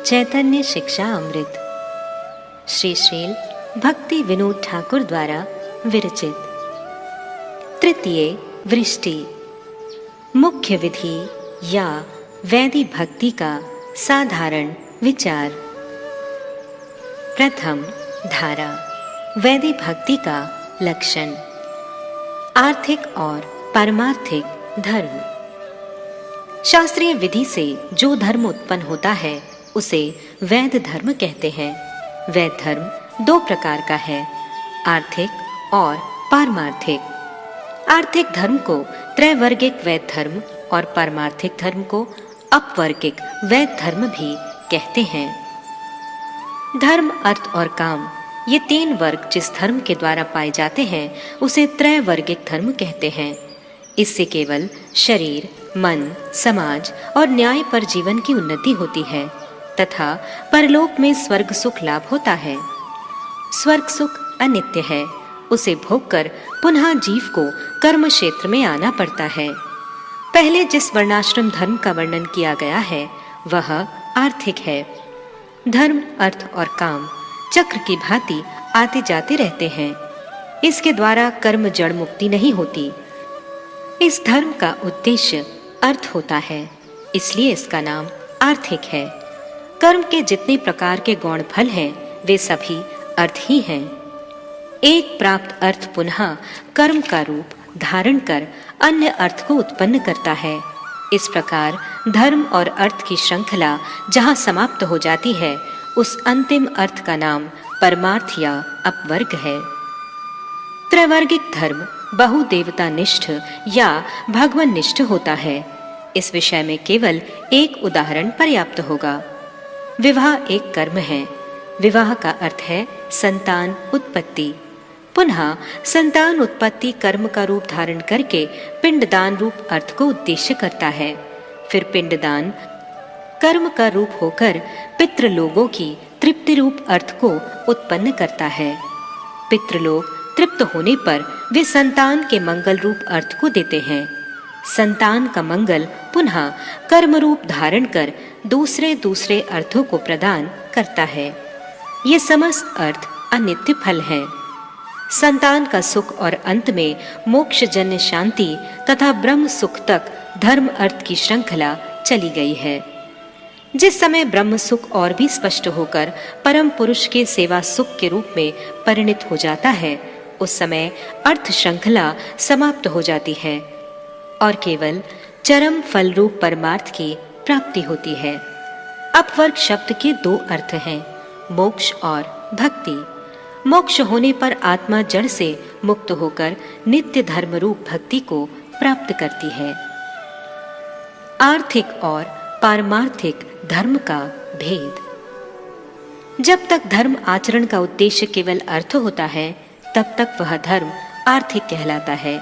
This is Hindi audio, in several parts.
चैतन्य शिक्षा अमृत श्री श्रील भक्ति विनोद ठाकुर द्वारा विरचित। तृतीय वृष्टि। मुख्य विधि या वैदिक भक्ति का साधारण विचार। प्रथम धारा। वैदिक भक्ति का लक्षण। आर्थिक और पारमार्थिक धर्म। शास्त्रीय विधि से जो धर्म उत्पन्न होता है उसे वैद धर्म कहते हैं। वैद धर्म दो प्रकार का है, आर्थिक और पारमार्थिक। आर्थिक धर्म को त्रैवर्गिक वैद धर्म और पारमार्थिक धर्म को अपवर्गिक वैद धर्म भी कहते हैं। धर्म, अर्थ और काम, ये तीन वर्ग जिस धर्म के द्वारा पाए जाते हैं उसे त्रैवर्गिक धर्म कहते हैं। इससे केवल शरीर, मन, समाज और न्याय पर जीवन की उन्नति होती है तथा परलोक में स्वर्ग सुख लाभ होता है। स्वर्ग सुख अनित्य है, उसे भोगकर पुनः जीव को कर्म क्षेत्र में आना पड़ता है। पहले जिस वर्णाश्रम धर्म का वर्णन किया गया है वह आर्थिक है। धर्म, अर्थ और काम चक्र की भांति आते जाते रहते हैं। इसके द्वारा कर्म जड़ मुक्ति नहीं होती। इस धर्म का उद्देश्य अर्थ होता है, इसलिए इसका नाम आर्थिक है। कर्म के जितने प्रकार के गौण फल हैं वे सभी अर्थ ही हैं। एक प्राप्त अर्थ पुनः कर्म का रूप धारण कर अन्य अर्थ को उत्पन्न करता है। इस प्रकार धर्म और अर्थ की श्रृंखला जहाँ समाप्त हो जाती है उस अंतिम अर्थ का नाम परमार्थ या अपवर्ग है। त्रैवर्गिक धर्म बहुदेवता निष्ठ या भगवान निष्ठ होता है। इस विषय में केवल एक उदाहरण पर्याप्त होगा। विवाह एक कर्म है। विवाह का अर्थ है संतान उत्पत्ति। पुनः संतान उत्पत्ति कर्म का रूप धारण करके पिंडदान रूप अर्थ को उद्देश्य करता है। फिर पिंडदान कर्म का रूप होकर पितृलोगों की तृप्ति रूप अर्थ को उत्पन्न करता है। पितृलोक तृप्त होने पर वे संतान के मंगल रूप अर्थ को देते हैं। संतान का मंगल पुनः कर्म रूप धारण कर दूसरे दूसरे अर्थों को प्रदान करता है। ये समस्त अर्थ अनित्य फल हैं। संतान का सुख और अंत में मोक्ष जन्य शांति तथा ब्रह्म सुख तक धर्म अर्थ की श्रृंखला चली गई है। जिस समय ब्रह्म सुख और भी स्पष्ट होकर परम पुरुष के सेवा सुख के रूप में परिणित हो जाता है उस समय अर्थ श्रृंखला समाप्त हो जाती है और केवल चरम फल रूप परमार्थ की प्राप्ति होती है। अपवर्ग शब्द के दो अर्थ हैं, मोक्ष और भक्ति। मोक्ष होने पर आत्मा जड़ से मुक्त होकर नित्य धर्म रूप भक्ति को प्राप्त करती है। आर्थिक और पारमार्थिक धर्म का भेद। जब तक धर्म आचरण का उद्देश्य केवल अर्थ होता है तब तक वह धर्म आर्थिक कहलाता है।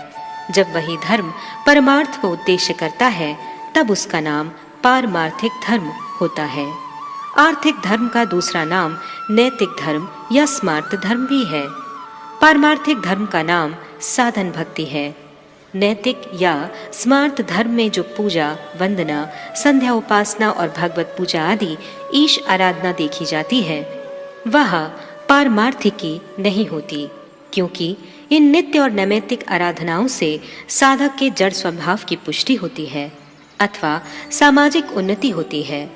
जब वही धर्म परमार्थ को उद्देश्य करता है तब उसका नाम पारमार्थिक धर्म होता है। आर्थिक धर्म का दूसरा नाम नैतिक धर्म या स्मार्त धर्म भी है। पारमार्थिक धर्म का नाम साधन भक्ति है। नैतिक या स्मार्त धर्म में जो पूजा, वंदना, संध्या उपासना और भगवत पूजा आदि ईश आराधना देखी जाती है वह पारमार्थिकी नहीं होती, क्योंकि इन नित्य और नैमित्तिक आराधनाओं से साधक के जड़ स्वभाव की पुष्टि होती है अथवा सामाजिक उन्नति होती है।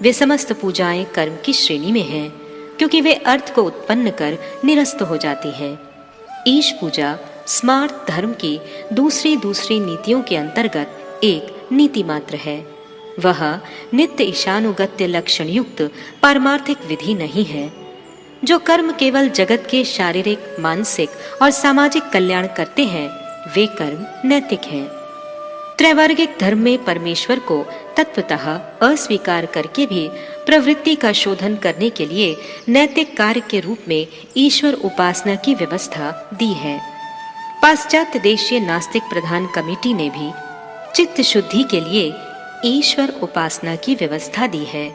वे समस्त पूजाएं कर्म की श्रेणी में हैं, क्योंकि वे अर्थ को उत्पन्न कर निरस्त हो जाती हैं। ईश पूजा स्मार्त धर्म की दूसरी नीतियों के अंतर्गत एक नीति मात्र है। वह नित्य ईशानुगत्य लक्षण युक्त पारमार्थिक विधि नहीं है। जो कर्म केवल जगत के शारीरिक, मानसिक और सामाजिक कल्याण करते हैं वे कर्म नैतिक हैं। त्रैवर्गिक धर्म में परमेश्वर को तत्वतः अस्वीकार करके भी प्रवृत्ति का शोधन करने के लिए नैतिक कार्य के रूप में ईश्वर उपासना की व्यवस्था दी है। पाश्चात्य देशीय नास्तिक प्रधान कमेटी ने भी चित्त शुद्धि के लिए ईश्वर उपासना की व्यवस्था दी है।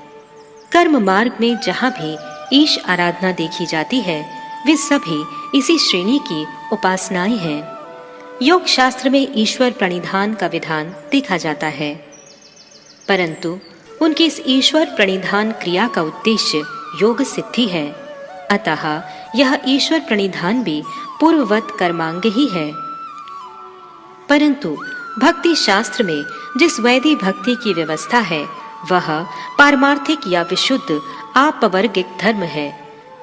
कर्म मार्ग में जहाँ भी ईश आराधना देखी जाती है वे सभी इसी श्रेणी की उपासनाएं हैं। योग शास्त्र में ईश्वर प्रणिधान का विधान देखा जाता है, परंतु उनकी इस ईश्वर प्रणिधान क्रिया का उद्देश्य योग सिद्धि है। अतः यह ईश्वर प्रणिधान भी पूर्ववत कर्मांग ही है। परंतु भक्ति शास्त्र में जिस वैदिक भक्ति की व्यवस्था है वह पारमार्थिक या विशुद्ध अपवर्गिक धर्म है।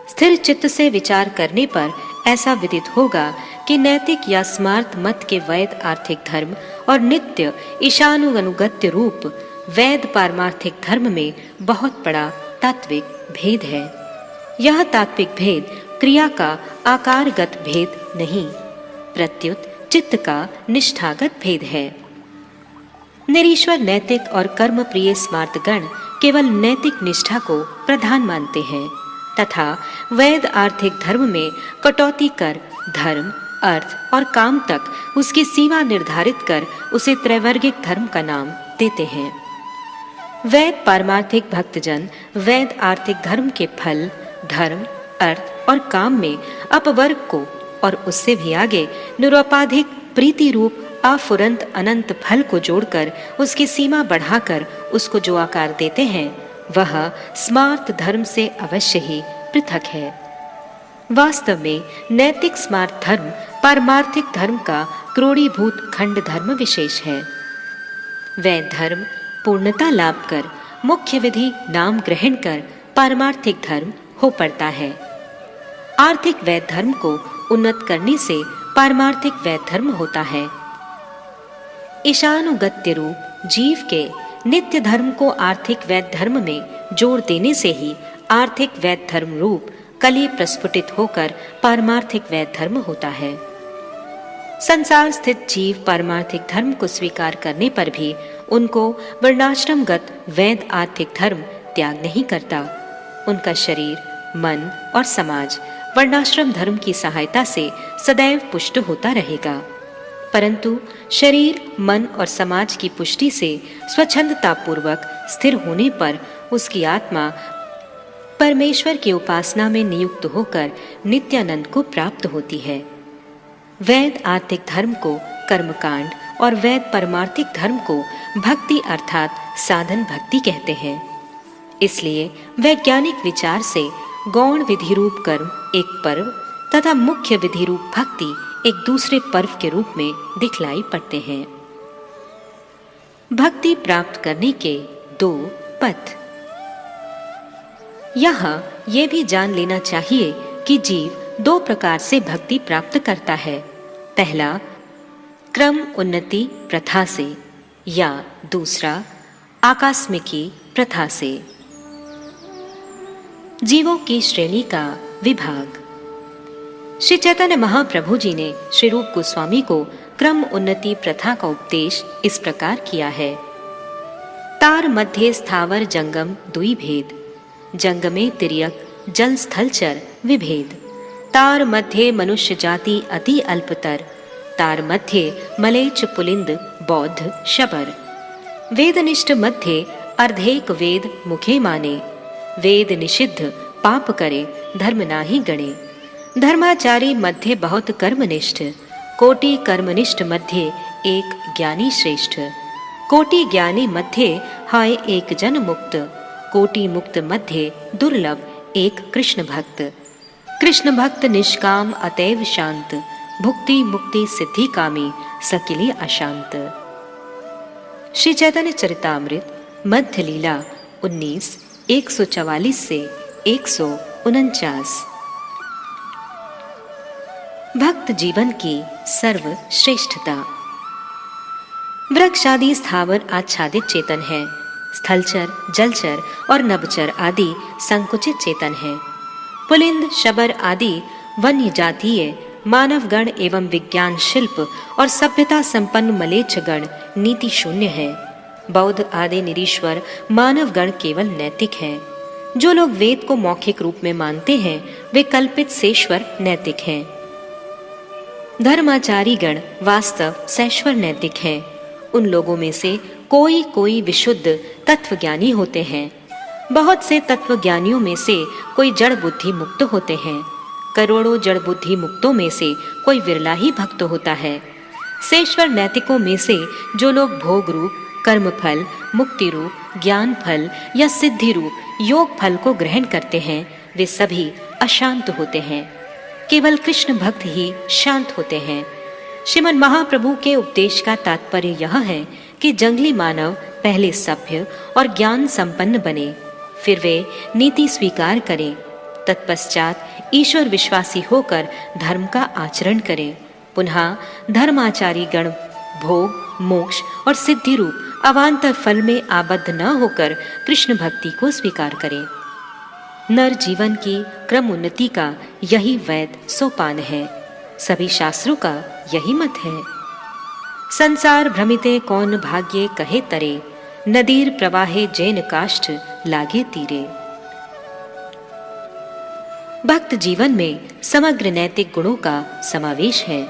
स्थिर चित्त से विचार करने पर ऐसा विदित होगा कि नैतिक या स्मार्त मत के वैद आर्थिक धर्म और नित्य ईशानुगत्य रूप वैद पारमार्थिक धर्म में बहुत बड़ा तात्विक भेद है। यह तात्विक भेद क्रिया का आकारगत भेद नहीं, प्रत्युत चित्त का निष्ठागत भेद है। निरीश्वर नैतिक और कर्म प्रिय स्मार्त गण केवल नैतिक निष्ठा को प्रधान मानते हैं तथा वैद आर्थिक धर्म में कटौती कर धर्म, अर्थ और काम तक उसकी सीमा निर्धारित कर उसे त्रैवर्गिक धर्म का नाम देते हैं। वैद पारमार्थिक भक्तजन वैद आर्थिक धर्म के फल, धर्म, अर्थ और काम में अपवर्ग को और उससे भी आगे निरुपाधिक प्रीति रूप अफुरंत अनंत फल को जोड़कर उसकी सीमा बढ़ाकर उसको जो आकार देते हैं वह स्मार्त धर्म से अवश्य ही पृथक है। वास्तव में नैतिक स्मार्त धर्म पारमार्थिक धर्म का क्रोडीभूत खंड धर्म विशेष है। वैद धर्म पूर्णता लाभ कर मुख्य विधि नाम ग्रहण कर पारमार्थिक धर्म हो पड़ता है। आर्थिक वैद धर्म को उन्नत करने से पारमार्थिक वैद धर्म होता है। ईशानुगत्य रूप जीव के नित्य धर्म को आर्थिक वैद धर्म में जोड़ देने से ही आर्थिक वैद धर्म रूप कली प्रस्फुटित होकर पारमार्थिक वैद धर्म होता है। संसार स्थित जीव पारमार्थिक धर्म को स्वीकार करने पर भी उनको वर्णाश्रमगत वैद आर्थिक धर्म त्याग नहीं करता। उनका शरीर, मन और समाज वर्णाश्रम धर्म की सहायता से सदैव पुष्ट होता रहेगा, परंतु शरीर, मन और समाज की पुष्टि से स्वच्छंदतापूर्वक स्थिर होने पर उसकी आत्मा परमेश्वर की उपासना में नियुक्त होकर नित्यानंद को प्राप्त होती है। वैद आर्थिक धर्म को कर्मकांड और वैद परमार्थिक धर्म को भक्ति अर्थात साधन भक्ति कहते हैं। इसलिए वैज्ञानिक विचार से गौण विधि रूप कर्म एक पर्व तथा मुख्य विधि रूप भक्ति एक दूसरे पर्व के रूप में दिखलाई पड़ते हैं। भक्ति प्राप्त करने के दो पथ। यहाँ ये भी जान लेना चाहिए कि जीव दो प्रकार से भक्ति प्राप्त करता है। पहला क्रम उन्नति प्रथा से या दूसरा आकस्मिकी प्रथा से। जीवों की श्रेणी का विभाग। श्री चैतन्य महाप्रभु जी ने श्री रूप गोस्वामी को क्रम उन्नति प्रथा का उपदेश इस प्रकार किया है। तार मध्य स्थावर जंगम दुई भेद, जंगमे तिर्यक जल स्थलचर विभेद। तार मध्य मनुष्य जाति अति अल्पतर, तार मध्य मलेच पुलिंद बौद्ध शबर। वेदनिष्ठ मध्य अर्धेक वेद मुखे माने, वेद निषिद्ध पाप करे धर्म नाही गणे। धर्माचारी मध्य बहुत कर्मनिष्ठ, कोटि कर्मनिष्ठ मध्य एक ज्ञानी श्रेष्ठ। कोटि ज्ञानी मध्य हाय एक जन मुक्त, कोटि मुक्त मध्य दुर्लभ एक कृष्ण भक्त। कृष्ण भक्त निष्काम अतैव शांत, भुक्ति मुक्ति सिद्धि कामी सकिले अशांत। श्री चैतन्य चरितामृत मध्य लीला 19 144 से 149। भक्त जीवन की सर्वश्रेष्ठता। वृक्ष आदि स्थावर आच्छादित चेतन है, स्थलचर, जलचर और नभचर आदि संकुचित चेतन है। पुलिंद, शबर आदि वन्य जातीय मानवगण एवं विज्ञान, शिल्प और सभ्यता संपन्न मलेच्छ गण नीति शून्य है। बौद्ध आदि निरीश्वर मानवगण केवल नैतिक हैं। जो लोग वेद को मौखिक रूप में मानते हैं वे कल्पित सेश्वर नैतिक हैं। धर्माचारी गण वास्तव सैश्वर नैतिक हैं। उन लोगों में से कोई कोई विशुद्ध तत्वज्ञानी होते हैं। बहुत से तत्वज्ञानियों में से कोई जड़ बुद्धि मुक्त होते हैं। करोड़ों जड़ बुद्धि मुक्तों में से कोई विरला ही भक्त होता है। सेश्वर नैतिकों में से जो लोग भोग रूप कर्म फल, मुक्ति रूप, ज्ञान फल या सिद्धि रूप योग फल को ग्रहण करते हैं वे सभी अशांत होते हैं। केवल कृष्ण भक्त ही शांत होते हैं। श्रीमद् महाप्रभु के उपदेश का तात्पर्य यह है कि जंगली मानव पहले सभ्य और ज्ञान संपन्न बने, फिर वे नीति स्वीकार करें, तत्पश्चात ईश्वर विश्वासी होकर धर्म का आचरण करें, पुनः धर्माचारी गण भोग, मोक्ष और सिद्धि रूप अवान्तर फल में आबद्ध न होकर कृष्ण भक्ति को स्वीकार करें। नर जीवन की क्रम उन्नति का यही वैध सोपान है। सभी शास्त्रों का यही मत है। संसार भ्रमिते कौन भाग्ये कहे तरे, नदीर प्रवाहे जैन काष्ठ लागे तीरे। भक्त जीवन में समग्र नैतिक गुणों का समावेश है।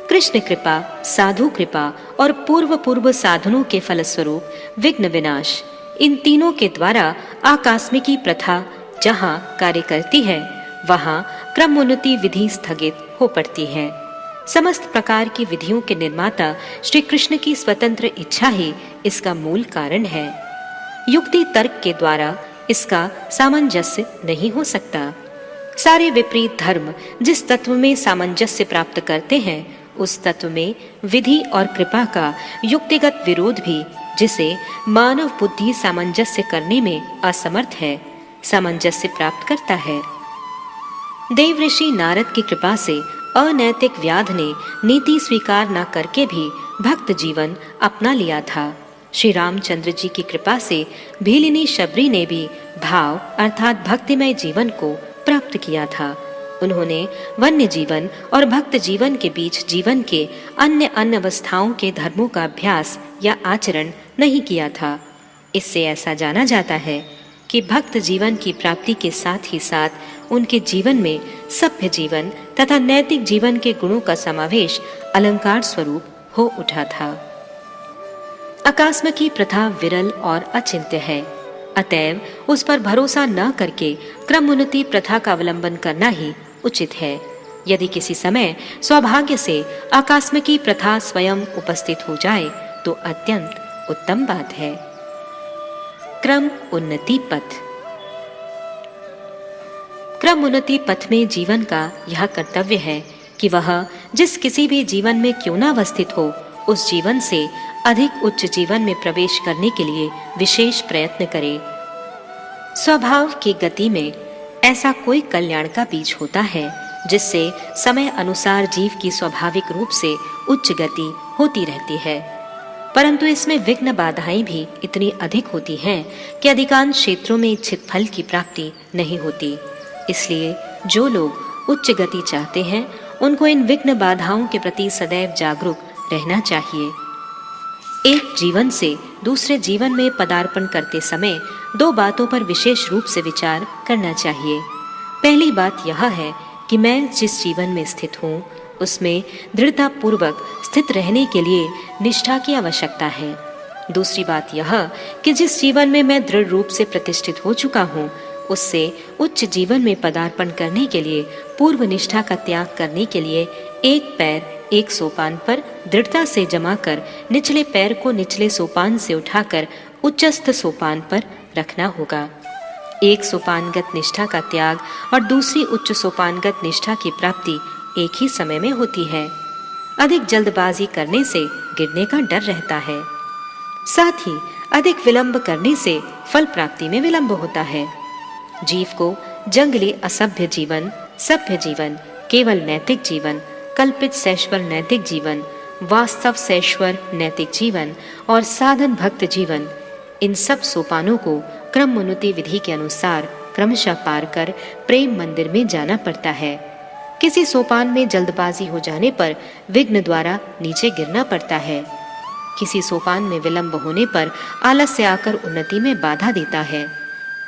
कृष्ण कृपा, साधु कृपा और पूर्व साधनों के फलस्वरूप विघ्न विनाश, इन तीनों के द्वारा आकस्मिकी प्रथा जहां कार्य करती है वहां क्रमोन्नति विधि स्थगित हो पड़ती है। समस्त प्रकार की विधियों के निर्माता श्री कृष्ण की स्वतंत्र इच्छा ही इसका मूल कारण है। युक्ति तर्क के द्वारा इसका सामंजस्य नहीं हो सकता। सारे विपरीत धर्म जिस तत्व में सामंजस्य प्राप्त करते हैं उस तत्व में विधि और कृपा का युक्तिगत विरोध भी, जिसे मानव बुद्धि सामंजस्य करने में असमर्थ है, सामंजस्य प्राप्त करता है। देव ऋषि नारद की कृपा से अनैतिक व्याध ने नीति स्वीकार न करके भी भक्त जीवन अपना लिया था। श्री रामचंद्र जी की कृपा से भीलिनी शबरी ने भी भाव अर्थात भक्तिमय जीवन को प्राप्त किया था। उन्होंने वन्य जीवन और भक्त जीवन के बीच जीवन के अन्य अवस्थाओं के धर्मों का अभ्यास या आचरण नहीं किया था। इससे ऐसा जाना जाता है कि भक्त जीवन की प्राप्ति के साथ ही साथ उनके जीवन में सभ्य जीवन तथा नैतिक जीवन के गुणों का समावेश अलंकार स्वरूप हो उठा था। आकस्मिकी प्रथा विरल और अचिंत्य है, अतएव उस पर भरोसा न करके क्रमोन्नति प्रथा का अवलंबन करना ही उचित है। यदि किसी समय सौभाग्य से आकस्मिकी प्रथा स्वयं उपस्थित हो जाए तो अत्यंत उत्तम बात है। क्रम उन्नति पथ। क्रम उन्नति पथ में जीवन का यह कर्तव्य है कि वह जिस किसी भी जीवन में क्यों न अवस्थित हो, उस जीवन से अधिक उच्च जीवन में प्रवेश करने के लिए विशेष प्रयत्न करे। स्वभाव की गति में ऐसा कोई कल्याण का बीज होता है जिससे समय अनुसार जीव की स्वाभाविक रूप से उच्च गति होती रहती है, परंतु इसमें विघ्न बाधाएं भी इतनी अधिक होती हैं कि अधिकांश क्षेत्रों में इच्छित फल की प्राप्ति नहीं होती। इसलिए जो लोग उच्च गति चाहते हैं उनको इन विघ्न बाधाओं के प्रति सदैव जागरूक रहना चाहिए। एक जीवन से दूसरे जीवन में पदार्पण करते समय दो बातों पर विशेष रूप से विचार करना चाहिए। पहली बात यह है कि मैं जिस जीवन में स्थित हूँ उसमें दृढ़ता पूर्वक स्थित रहने के लिए निष्ठा की आवश्यकता है। दूसरी बात यह कि जिस जीवन में मैं दृढ़ रूप से प्रतिष्ठित हो चुका हूँ उससे उच्च जीवन में पदार्पण करने के लिए पूर्व निष्ठा का त्याग करने के लिए एक पैर एक सोपान पर दृढ़ता से जमा कर निचले पैर को निचले सोपान से उठाकर उच्चस्थ सोपान पर रखना होगा। एक सोपानगत निष्ठा का त्याग और दूसरी उच्च सोपानगत निष्ठा की प्राप्ति एक ही समय में होती है। अधिक जल्दबाजी करने से गिरने का डर रहता है, साथ ही अधिक विलंब करने से फल प्राप्ति में विलंब होता है। जीव को जंगली असभ्य जीवन, सभ्य जीवन, केवल नैतिक जीवन, कल्पित सैश्वर नैतिक जीवन, वास्तव सैश्वर नैतिक जीवन और साधन भक्त जीवन, इन सब सोपानों को क्रमोन्नति विधि के अनुसार क्रमशः पार कर प्रेम मंदिर में जाना पड़ता है। किसी सोपान में जल्दबाजी हो जाने पर विघ्न द्वारा नीचे गिरना पड़ता है। किसी सोपान में विलंब होने पर आलस्य आकर उन्नति में बाधा देता है।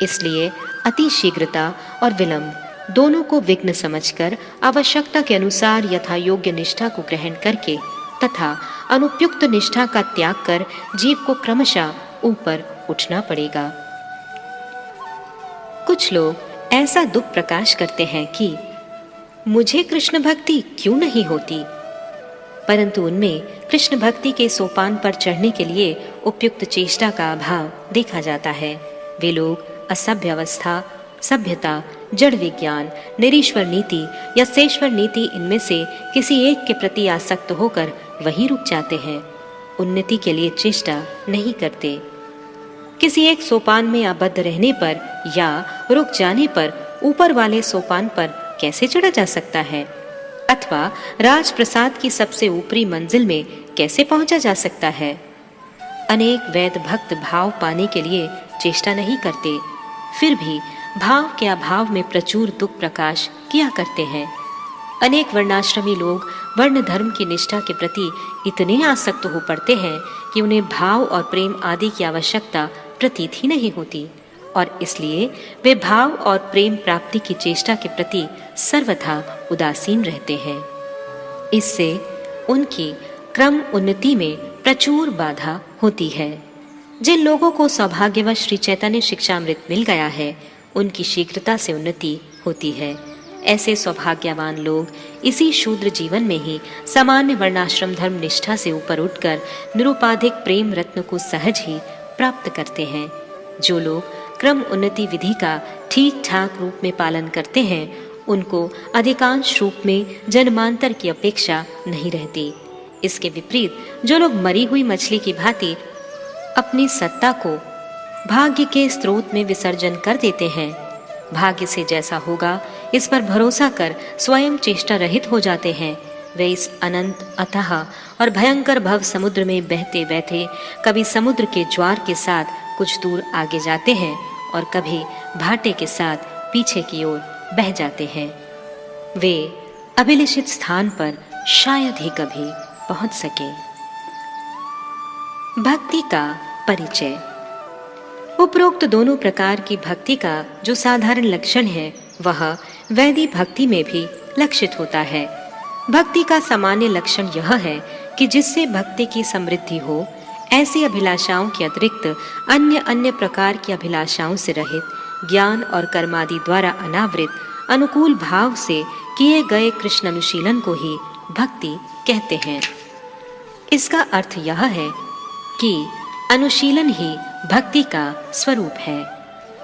इसलिए अति शीघ्रता और विलंब दोनों को विघ्न समझकर आवश्यकता के अनुसार यथा योग्य निष्ठा को ग्रहण करके तथा अनुपयुक्त निष्ठा का त्याग कर जीव को क्रमशः ऊपर उठना पड़ेगा। कुछ लोग ऐसा दुख प्रकाश करते हैं कि मुझे कृष्ण भक्ति क्यों नहीं होती। परंतु उनमें कृष्ण भक्ति के सोपान पर चढ़ने के लिए उपयुक्त चेष्टा का अभाव देखा जाता है। वे लोग असभ्य अवस्था, सभ्यता, जड़ विज्ञान, निरीश्वर नीति या सेश्वर नीति, इनमें से किसी एक के प्रति आसक्त होकर वहीं रुक जाते हैं। उन्नति के लिए चेष्टा नहीं करते। किसी एक सोपान में आबद्ध रहने पर या रुक जाने पर ऊपर वाले सोपान पर कैसे चढ़ा जा सकता है, अथवा राजप्रसाद की सबसे ऊपरी मंजिल में कैसे पहुंचा जा सकता है। अनेक वैद भक्त भाव पाने के लिए चेष्टा नहीं करते, फिर भी भाव के अभाव में प्रचुर दुख प्रकाश किया करते हैं। अनेक वर्णाश्रमी लोग वर्ण धर्म की निष्ठा के प्रति इतने आसक्त हो पड़ते हैं कि उन्हें भाव और प्रेम आदि की आवश्यकता प्रतीत ही नहीं होती, और इसलिए वे भाव और प्रेम प्राप्ति की चेष्टा के प्रति सर्वथा उदासीन रहते हैं। इससे उनकी क्रम उन्नति में प्रचुर बाधा होती है। जिन लोगों को सौभाग्यवश श्री चैतन्य शिक्षामृत मिल गया है, उनकी शीघ्रता से उन्नति होती है। ऐसे सौभाग्यवान लोग इसी शूद्र जीवन में ही सामान्य वर्णाश्रम धर्म निष्ठा से ऊपर उठकर निरुपाधिक प्रेम रत्न को सहज ही प्राप्त करते हैं। जो लोग क्रम उन्नति विधि का ठीक ठाक रूप में पालन करते हैं, उनको अधिकांश रूप में जन्मांतर की अपेक्षा नहीं रहती। इसके विपरीत जो लोग मरी हुई मछली की भांति अपनी सत्ता को भाग्य के स्रोत में विसर्जन कर देते हैं, भाग्य से जैसा होगा इस पर भरोसा कर स्वयं चेष्टा रहित हो जाते हैं, वे इस अनंत अथाह और भयंकर भव समुद्र में बहते बहते कभी समुद्र के ज्वार के साथ कुछ दूर आगे जाते हैं और कभी भाटे के साथ पीछे की ओर बह जाते हैं। वे अभिलषित स्थान पर शायद ही कभी पहुंच सके। भक्ति का परिचय। उपरोक्त दोनों प्रकार की भक्ति का जो साधारण लक्षण है, वह वैदिक भक्ति में भी लक्षित होता है। भक्ति का सामान्य लक्षण यह है कि जिससे भक्ति की समृद्धि हो, ऐसी अभिलाषाओं के अतिरिक्त अन्य अन्य प्रकार की अभिलाषाओं से रहित, ज्ञान और कर्मादि द्वारा अनावृत, अनुकूल भाव से किए गए कृष्ण अनुशीलन को ही भक्ति कहते हैं। इसका अर्थ यह है कि अनुशीलन ही भक्ति का स्वरूप है।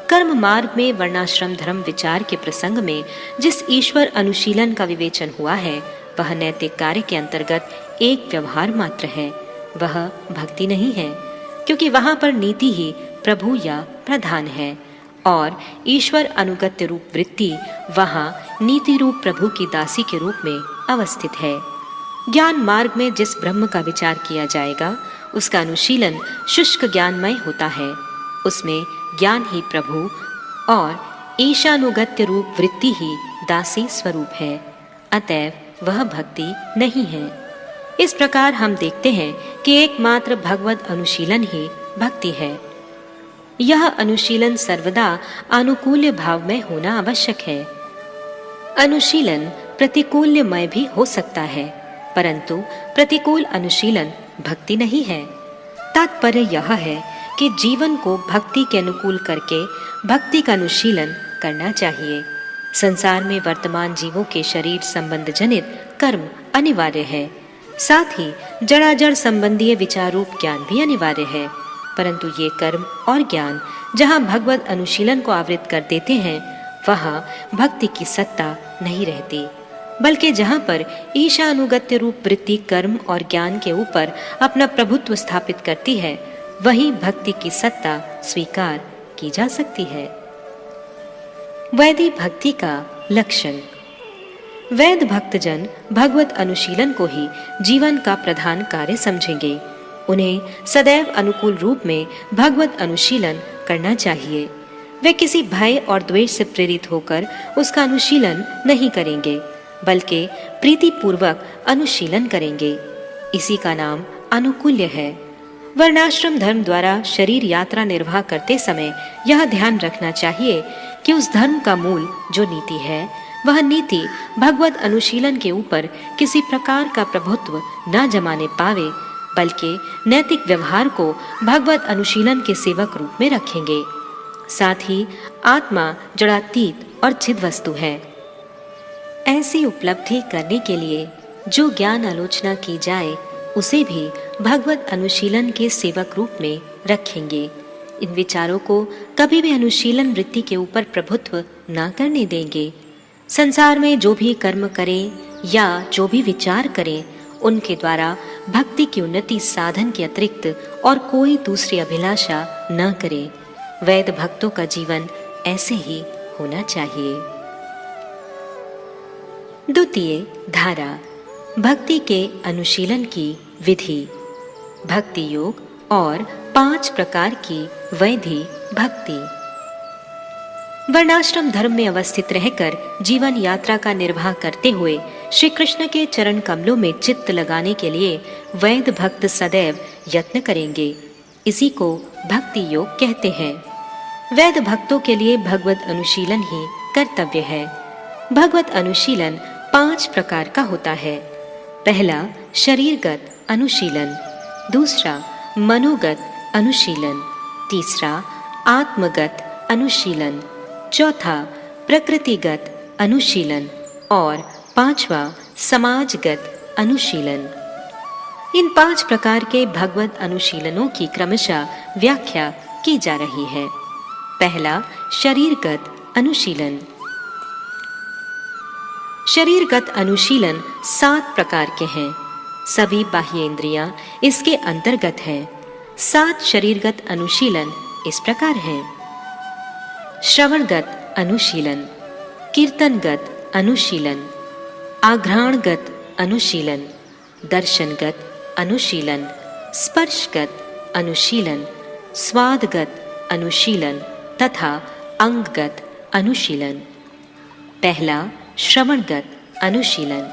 कर्म मार्ग में वर्णाश्रम धर्म विचार के प्रसंग में जिस ईश्वर अनुशीलन का विवेचन हुआ है, वह नैतिक कार्य के अंतर्गत एक व्यवहार मात्र है, वह भक्ति नहीं है, क्योंकि वहां पर नीति ही प्रभु या प्रधान है और ईश्वर अनुगत्य रूप वृत्ति वहां नीति रूप प्रभु की दासी के रूप में अवस्थित है। ज्ञान मार्ग में जिस ब्रह्म का विचार किया जाएगा, उसका अनुशीलन शुष्क ज्ञानमय होता है। उसमें ज्ञान ही प्रभु और ईशानुगत्य रूप वृत्ति ही दासी स्वरूप है, अतएव वह भक्ति नहीं है। इस प्रकार हम देखते हैं कि एकमात्र भगवत अनुशीलन ही भक्ति है। यह अनुशीलन सर्वदा अनुकूल्य भाव में होना आवश्यक है। अनुशीलन प्रतिकूल्यमय भी हो सकता है, परंतु प्रतिकूल अनुशीलन भक्ति नहीं है। तात्पर्य यह है कि जीवन को भक्ति के अनुकूल करके भक्ति का अनुशीलन करना चाहिए। संसार में वर्तमान जीवों के शरीर संबंध जनित कर्म अनिवार्य है, साथ ही जड़ाजड़ संबंधीय विचारूप ज्ञान भी अनिवार्य है, परंतु ये कर्म और ज्ञान जहाँ भगवत अनुशीलन को आवृत कर देते हैं, वहाँ भक्ति की सत्ता नहीं रहती, बल्कि जहाँ पर ईशानुगत्य रूप वृत्ति कर्म और ज्ञान के ऊपर अपना प्रभुत्व स्थापित करती है, वही भक्ति की सत्ता स्वीकार की जा सकती है। वैदिक भक्ति का लक्षण। वैद भक्तजन भगवत अनुशीलन को ही जीवन का प्रधान कार्य समझेंगे। उन्हें सदैव अनुकूल रूप में भगवत अनुशीलन करना चाहिए। वे किसी भय और द्वेष से प्रेरित होकर उसका अनुशीलन नहीं करेंगे, बल्कि प्रीतिपूर्वक अनुशीलन करेंगे। इसी का नाम अनुकूल्य है। वर्णाश्रम धर्म द्वारा शरीर यात्रा निर्वाह करते समय यह ध्यान रखना चाहिए कि उस धर्म का मूल जो नीति है, वह नीति भगवत अनुशीलन के ऊपर किसी प्रकार का प्रभुत्व न जमाने पावे, बल्कि नैतिक व्यवहार को भगवत अनुशीलन के सेवक रूप में रखेंगे। साथ ही आत्मा जड़ातीत और चिद वस्तु है। ऐसी उपलब्धि करने के लिए जो ज्ञान आलोचना की जाए उसे भी भगवत अनुशीलन के सेवक रूप में रखेंगे। इन विचारों को कभी भी अनुशीलन वृत्ति के ऊपर प्रभुत्व न करने देंगे। संसार में जो भी कर्म करें या जो भी विचार करें, उनके द्वारा भक्ति की उन्नति साधन के अतिरिक्त और कोई दूसरी अभिलाषा न करें। वैद भक्तों का जीवन ऐसे ही होना चाहिए। द्वितीय धारा, भक्ति के अनुशीलन की विधि, भक्ति योग और 5 प्रकार की वैधि भक्ति। वर्णाश्रम धर्म में अवस्थित रहकर जीवन यात्रा का निर्वाह करते हुए श्री कृष्ण के चरण कमलों में चित्त लगाने के लिए वैद भक्त सदैव यत्न करेंगे। इसी को भक्ति योग कहते हैं। वैद भक्तों के लिए भगवत अनुशीलन ही कर्तव्य है। भगवत अनुशीलन 5 प्रकार का होता है। पहला शरीरगत अनुशीलन, दूसरा मनोगत अनुशीलन, तीसरा आत्मगत अनुशीलन, चौथा प्रकृतिगत अनुशीलन और 5वां समाजगत अनुशीलन। इन 5 प्रकार के भगवत अनुशीलनों की क्रमशः व्याख्या की जा रही है। पहला शरीरगत अनुशीलन। शरीरगत अनुशीलन 7 प्रकार के हैं। सभी बाह्य इंद्रियां इसके अंतर्गत हैं। 7 शरीरगत अनुशीलन इस प्रकार हैं। श्रवणगत अनुशीलन, कीर्तनगत अनुशीलन, आघ्राणगत अनुशीलन, दर्शनगत अनुशीलन, स्पर्शगत अनुशीलन, स्वादगत अनुशीलन तथा अंगगत अनुशीलन। पहला श्रवणगत अनुशीलन।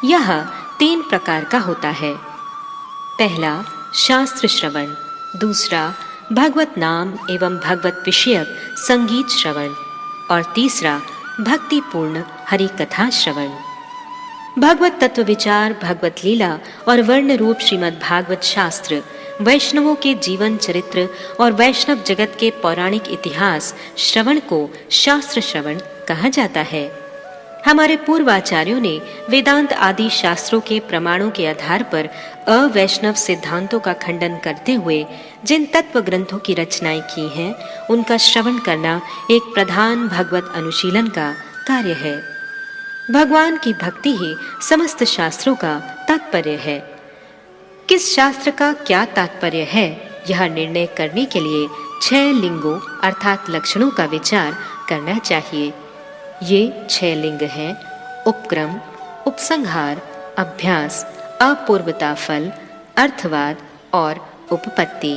यह 3 प्रकार का होता है। पहला शास्त्र श्रवण, दूसरा भगवत नाम एवं भगवत विषयक संगीत श्रवण और तीसरा भक्तिपूर्ण हरि कथा श्रवण। भगवत तत्व विचार, भगवत लीला और वर्ण रूप श्रीमद् भागवत शास्त्र, वैष्णवों के जीवन चरित्र और वैष्णव जगत के पौराणिक इतिहास श्रवण को शास्त्र श्रवण कहा जाता है। हमारे पूर्वाचार्यों ने वेदांत आदि शास्त्रों के प्रमाणों के आधार पर अवैष्णव सिद्धांतों का खंडन करते हुए जिन तत्व ग्रंथों की रचनाएं की हैं, उनका श्रवण करना एक प्रधान भगवत अनुशीलन का कार्य है। भगवान की भक्ति ही समस्त शास्त्रों का तात्पर्य है। किस शास्त्र का क्या तात्पर्य है, यह निर्णय करने के लिए 6 लिंगों अर्थात लक्षणों का विचार करना चाहिए। ये 6 लिंग हैं: उपक्रम, उपसंहार, अभ्यास, अपूर्वता फल, अर्थवाद और उपपत्ति।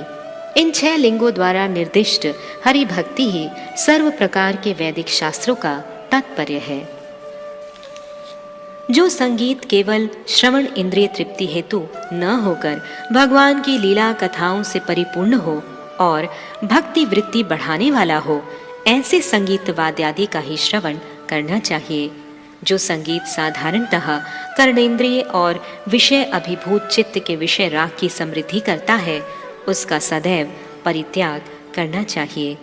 इन 6 लिंगों द्वारा निर्दिष्ट हरि भक्ति ही सर्व प्रकार के वैदिक शास्त्रों का तात्पर्य है। जो संगीत केवल श्रवण इंद्रिय तृप्ति हेतु न होकर भगवान की लीला कथाओं से परिपूर्ण हो और भक्ति वृत्ति बढ़ाने वाला हो, ऐसे संगीत वाद्यादि का ही श्रवण करना चाहिए। जो संगीत साधारणतः कर्णेंद्रिय और विषय अभिभूत चित्त के विषय राग की समृद्धि करता है, उसका सदैव परित्याग करना चाहिए।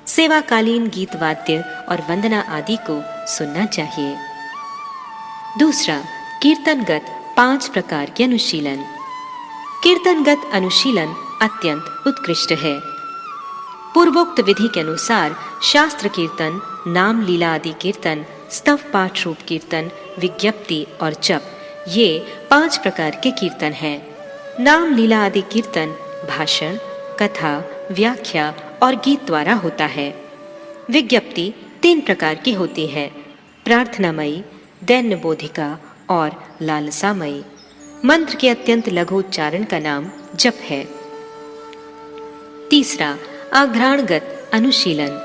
सेवाकालीन गीत वाद्य और वंदना आदि को सुनना चाहिए। दूसरा, कीर्तनगत 5 प्रकार के अनुशीलन। कीर्तनगत अनुशीलन अत्यंत उत्कृष्ट है। पूर्वोक्त विधि के अनुसार शास्त्र कीर्तन, नाम लीला आदि कीर्तन, स्तव पाठ रूप कीर्तन, विज्ञप्ति और जप, ये 5 प्रकार के कीर्तन हैं। नाम लीला आदि कीर्तन भाषण, कथा, व्याख्या और गीत द्वारा होता है। विज्ञप्ति 3 प्रकार की होती है: प्रार्थनामयी, दैन्य बोधिका और लालसामयी। मंत्र के अत्यंत लघु उच्चारण का नाम जप है। तीसरा, आघ्राणगत अनुशीलन।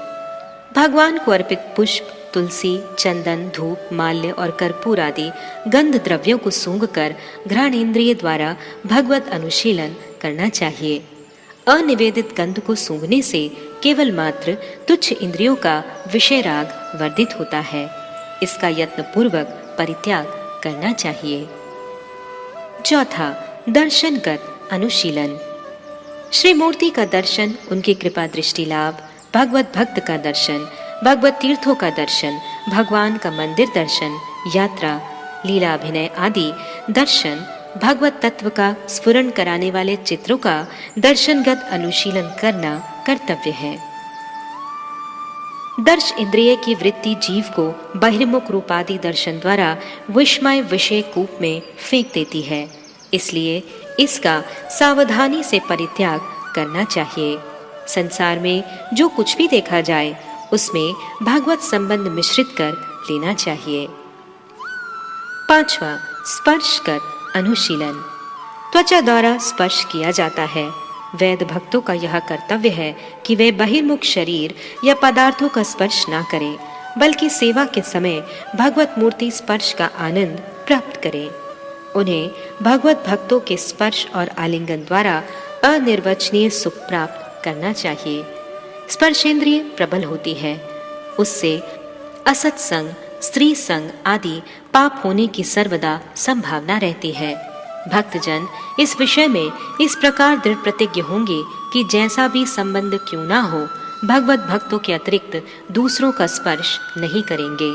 भगवान को अर्पित पुष्प, तुलसी, चंदन, धूप, माल्य और कर्पूर आदि गंध द्रव्यों को सूंघकर घ्राणेंद्रिय द्वारा भगवत अनुशीलन करना चाहिए। अनिवेदित गंध को सूंघने से केवल मात्र तुच्छ इंद्रियों का विषय राग वर्धित होता है। इसका यत्न पूर्वक परित्याग करना चाहिए। चौथा, दर्शनगत अनुशीलन। श्री मूर्ति का दर्शन, उनकी कृपा दृष्टि लाभ, भगवत भक्त का दर्शन, भगवत तीर्थों का दर्शन, भगवान का मंदिर दर्शन, यात्रा, लीला अभिनय आदि दर्शन, भगवत तत्व का स्फुरण कराने वाले चित्रों का दर्शनगत अनुशीलन करना कर्तव्य है। दर्श इंद्रिय की वृत्ति जीव को बहिर्मुख रूपादि दर्शन द्वारा विस्मय विषय कूप में फेंक देती है, इसलिए इसका सावधानी से परित्याग करना चाहिए। संसार में जो कुछ भी देखा जाए उसमें भागवत संबंध मिश्रित कर लेना चाहिए। 5वां, स्पर्शगत अनुशीलन। त्वचा द्वारा स्पर्श किया जाता है। वैद भक्तों का यह कर्तव्य है कि वे बहिर्मुख शरीर या पदार्थों का स्पर्श ना करें, बल्कि सेवा के समय भगवत मूर्ति स्पर्श का आनंद प्राप्त करें। उन्हें भगवत भक्तों के स्पर्श और आलिंगन द्वारा अनिर्वचनीय सुख प्राप्त करना चाहिए। स्पर्शेंद्रिय प्रबल होती है, उससे असत्संग, स्त्री संग आदि पाप होने की सर्वदा संभावना रहती है। भक्तजन इस विषय में इस प्रकार दृढ़ प्रतिज्ञ होंगे कि जैसा भी संबंध क्यों ना हो, भगवत भक्तों के अतिरिक्त दूसरों का स्पर्श नहीं करेंगे।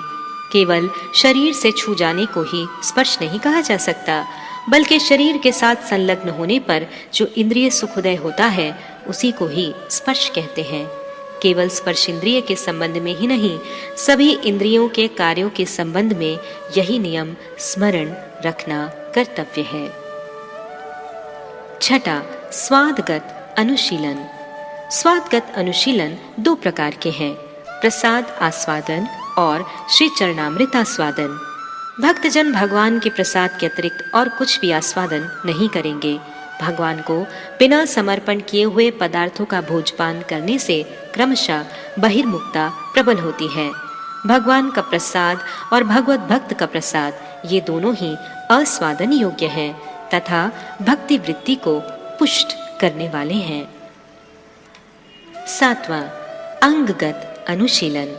केवल शरीर से छू जाने को ही स्पर्श नहीं कहा जा सकता, बल्कि शरीर के साथ संलग्न होने पर जो इंद्रिय सुखोदय होता है उसी को ही स्पर्श कहते हैं। केवल स्पर्श इंद्रिय के संबंध में ही नहीं, सभी इंद्रियों के कार्यों के संबंध में यही नियम स्मरण रखना कर्तव्य है। 6, स्वादगत अनुशीलन। स्वादगत अनुशीलन 2 प्रकार के हैं, प्रसाद आस्वादन और श्री चरणामृत आस्वादन। भक्तजन भगवान के प्रसाद के अतिरिक्त और कुछ भी आस्वादन नहीं करेंगे। भगवान को बिना समर्पण किए हुए पदार्थों का भोजपान करने से क्रमशः बहिर्मुखता प्रबल होती है। भगवान का प्रसाद और भगवत भक्त का प्रसाद ये दोनों ही आस्वादन योग्य हैं तथा भक्ति वृत्ति को पुष्ट करने वाले हैं। 7वां, अंगगत अनुशीलन।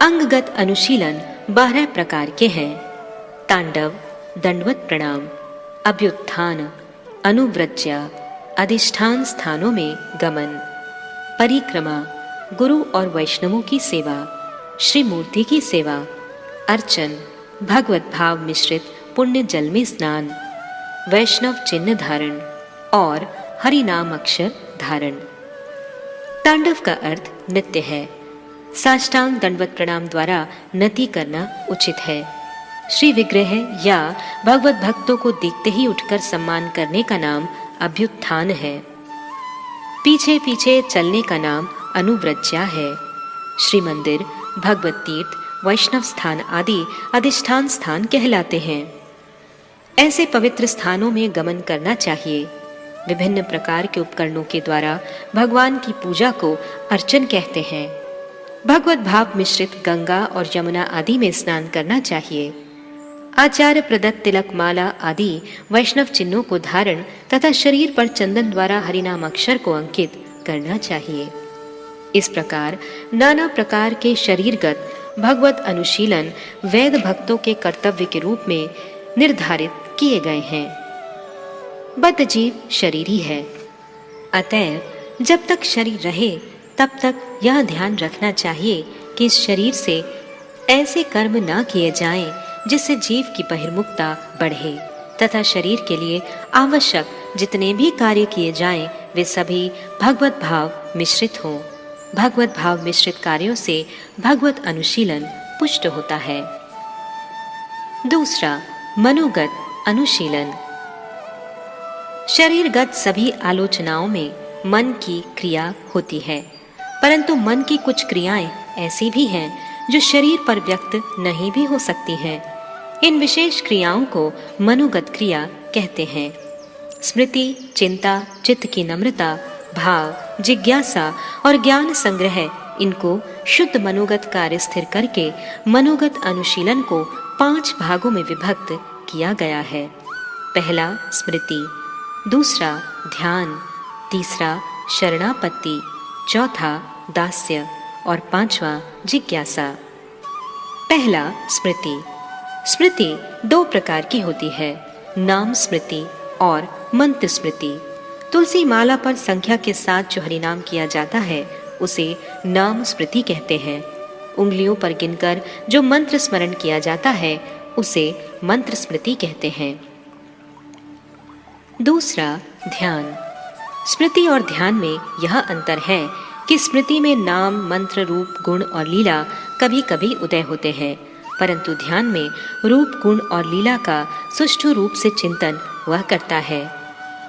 अंगगत अनुशीलन 12 प्रकार के हैं। तांडव, दंडवत प्रणाम, अभ्युत्थान, अनुव्रज्या, अधिष्ठान स्थानों में गमन, परिक्रमा, गुरु और वैष्णवों की सेवा, श्री मूर्ति की सेवा, अर्चन, भगवत भाव मिश्रित पुण्य जल में स्नान, वैष्णव चिन्ह धारण और हरि नाम अक्षर धारण। तांडव का अर्थ नृत्य है। साष्टांग दंडवत प्रणाम द्वारा नति करना उचित है। श्री विग्रह या भगवत भक्तों को देखते ही उठकर सम्मान करने का नाम अभ्युत्थान है। पीछे पीछे चलने का नाम अनुव्रज्या है। श्री मंदिर, भगवत तीर्थ, वैष्णव स्थान आदि अधिष्ठान स्थान कहलाते हैं। ऐसे पवित्र स्थानों में गमन करना चाहिए। विभिन्न प्रकार के उपकरणों के द्वारा भगवान की पूजा को अर्चन कहते हैं। भगवत भाव मिश्रित गंगा और यमुना आदि में स्नान करना चाहिए। आचार्य प्रदत्त तिलक माला आदि वैष्णव चिन्हों को धारण तथा शरीर पर चंदन द्वारा हरिनाम अक्षर को अंकित करना चाहिए। इस प्रकार नाना प्रकार के शरीरगत भगवत अनुशीलन वेद भक्तों के कर्तव्य के रूप में निर्धारित किए गए हैं। बद्ध जीव शरीरी है, अतएव जब तक शरीर रहे तब तक यह ध्यान रखना चाहिए कि इस शरीर से ऐसे कर्म ना किए जाएं जिससे जीव की बहिर्मुखता बढ़े तथा शरीर के लिए आवश्यक जितने भी कार्य किए जाएं वे सभी भगवत भाव मिश्रित हों। भगवत भाव मिश्रित कार्यों से भगवत अनुशीलन पुष्ट होता है। 2, मनोगत अनुशीलन। शरीरगत सभी आलोचनाओं में मन की क्रिया होती है, परंतु मन की कुछ क्रियाएं ऐसी भी हैं जो शरीर पर व्यक्त नहीं भी हो सकती हैं। इन विशेष क्रियाओं को मनोगत क्रिया कहते हैं। स्मृति, चिंता, चित्त की नम्रता, भाव, जिज्ञासा और ज्ञान संग्रह, इनको शुद्ध मनोगत कार्य स्थिर करके मनोगत अनुशीलन को 5 भागों में विभक्त किया गया है। पहला स्मृति, दूसरा ध्यान, तीसरा शरणापत्ति, चौथा दास्य और 5वां जिज्ञासा। पहला स्मृति। स्मृति 2 प्रकार की होती है, नाम स्मृति और मंत्र स्मृति। तुलसी माला पर संख्या के साथ जो हरिनाम किया जाता है उसे नाम स्मृति कहते हैं। उंगलियों पर गिनकर जो मंत्र स्मरण किया जाता है उसे मंत्र स्मृति कहते हैं। दूसरा, ध्यान। स्मृति और ध्यान में यह अंतर है कि स्मृति में नाम, मंत्र, रूप, गुण और लीला कभी कभी उदय होते हैं, परंतु ध्यान में रूप, गुण और लीला का सुष्ठु रूप से चिंतन वह करता है।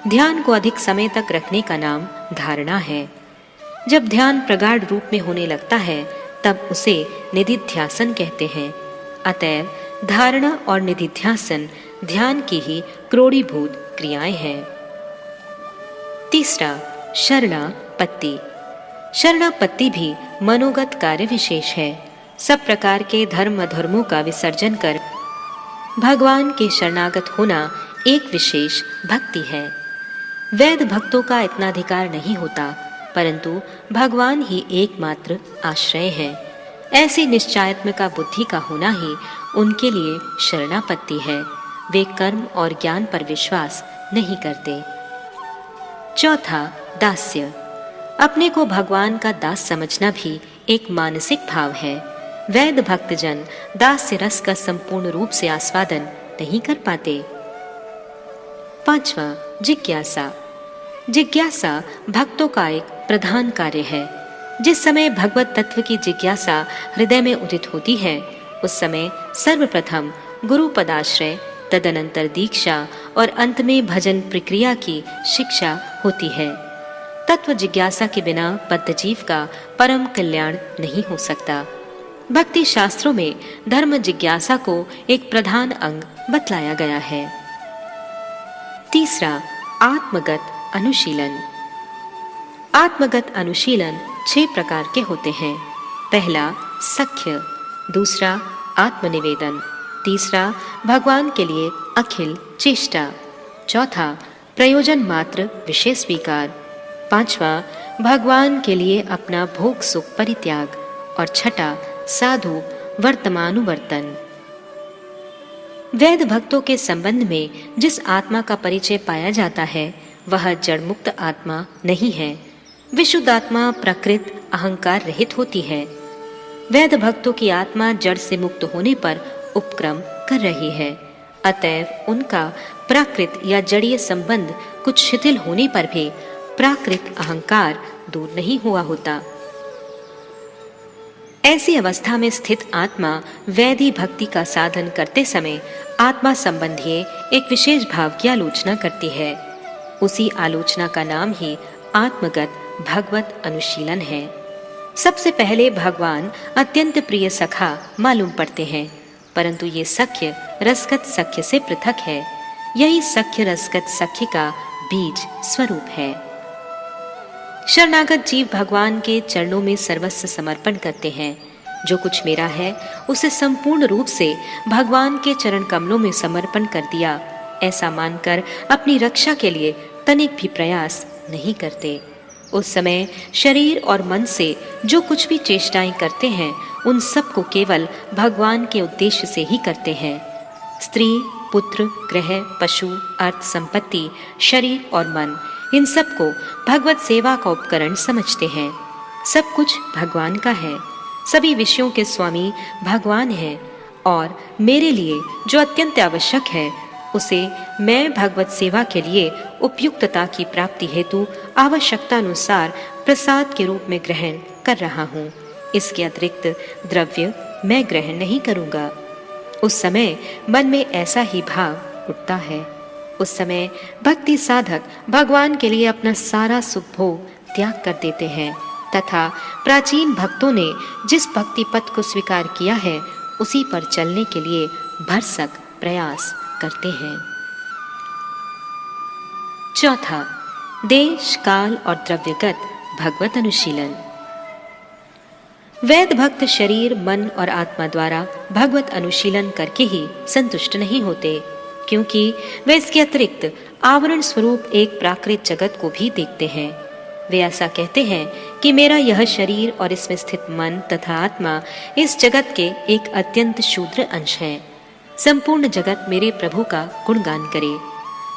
ध्यान को अधिक समय तक रखने का नाम धारणा है। जब ध्यान प्रगाढ़ रूप में होने लगता है तब उसे निधिध्यासन कहते हैं। अतएव धारणा और निधिध्यासन ध्यान की ही क्रोडीभूत क्रियाएं हैं। तीसरा, शरणापत्ति। शरणापत्ति भी मनोगत कार्य विशेष है। सब प्रकार के धर्म अधर्मों का विसर्जन कर भगवान के शरणागत होना एक विशेष भक्ति है। वैद भक्तों का इतना अधिकार नहीं होता, परंतु भगवान ही एकमात्र आश्रय है। ऐसी निश्चयात्मिका बुद्धि का होना ही उनके लिए शरणापत्ति है। वे कर्म और ज्ञान पर विश्वास नहीं करते। चौथा, दास्य। अपने को भगवान का दास समझना भी एक मानसिक भाव है। वैद भक्तजन दास्य रस का संपूर्ण रूप से आस्वादन नहीं कर पाते। पांचवा, जिज्ञासा। जिज्ञासा भक्तों का एक प्रधान कार्य है। जिस समय भगवत तत्व की जिज्ञासा हृदय में उदित होती है, उस समय सर्वप्रथम गुरु पदाश्रय, तदनंतर दीक्षा और अंत में भजन प्रक्रिया की शिक्षा होती है। तत्व जिज्ञासा के बिना बद्धजीव का परम कल्याण नहीं हो सकता। भक्ति शास्त्रों में धर्म जिज्ञासा को एक प्रधान अंग बतलाया गया है। तीसरा, आत्मगत अनुशीलन। आत्मगत अनुशीलन 6 प्रकार के होते हैं। पहला, सख्य। दूसरा, आत्मनिवेदन। तीसरा, भगवान के लिए अखिल चेष्टा। चौथा, प्रयोजन मात्र विषय स्वीकार। पांचवा, भगवान के लिए अपना भोग सुख परित्याग। और छठा, साधु वर्तमानुवर्तन। वैद भक्तों के संबंध में जिस आत्मा का परिचय पाया जाता है वह जड़ मुक्त आत्मा नहीं है। विशुद्ध आत्मा प्रकृत अहंकार रहित होती है। वैद भक्तों की आत्मा जड़ से मुक्त होने पर उपक्रम कर रही है। अतएव उनका प्राकृत या जड़ीय संबंध कुछ शिथिल होने पर भी प्राकृत अहंकार दूर नहीं हुआ होता। ऐसी अवस्था में स्थित आत्मा वैदी भक्ति का साधन करते समय आत्मा संबंधी एक विशेष भाव की आलोचना करती है। उसी आलोचना का नाम ही आत्मगत भगवत अनुशीलन है। सबसे पहले भगवान अत्यंत प्रिय सखा मालूम पड़ते हैं, परंतु ये सख्य रसगत सख्य से पृथक है। यही सख्य रसगत सख्य का बीज स्वरूप है। शरणागत जीव भगवान के चरणों में सर्वस्व समर्पण करते हैं। जो कुछ मेरा है उसे संपूर्ण रूप से भगवान के चरण कमलों में समर्पण कर दिया, ऐसा मानकर अपनी रक्षा के लिए तनिक भी प्रयास नहीं करते। उस समय शरीर और मन से जो कुछ भी चेष्टाएं करते हैं उन सब को केवल भगवान के उद्देश्य से ही करते हैं। स्त्री, पुत्र, ग्रह, पशु, अर्थ, संपत्ति, शरीर और मन, इन सब को भगवत सेवा का उपकरण समझते हैं। सब कुछ भगवान का है। सभी विषयों के स्वामी भगवान हैं और मेरे लिए जो अत्यंत आवश्यक है उसे मैं भगवत सेवा के लिए उपयुक्तता की प्राप्ति हेतु आवश्यकता अनुसार प्रसाद के रूप में ग्रहण कर रहा हूँ। इसके अतिरिक्त द्रव्य मैं ग्रहण नहीं करूँगा। उस समय मन में ऐसा ही भाव उठता है। उस समय भक्ति साधक भगवान के लिए अपना सारा सुख भोग त्याग कर देते हैं तथा प्राचीन भक्तों ने जिस भक्ति पथ को स्वीकार किया है उसी पर चलने के लिए भरसक प्रयास करते हैं। चौथा, देश, काल और द्रव्यगत भगवत अनुशीलन। वैद भक्त शरीर, मन और आत्मा द्वारा भगवत अनुशीलन करके ही संतुष्ट नहीं होते, क्योंकि वे इसके अतिरिक्त आवरण स्वरूप एक प्राकृत जगत को भी देखते हैं। वे ऐसा कहते हैं कि मेरा यह शरीर और इसमें स्थित मन तथा आत्मा इस जगत के एक अत्यंत शूद्र अंश है। संपूर्ण जगत मेरे प्रभु का गुणगान करे।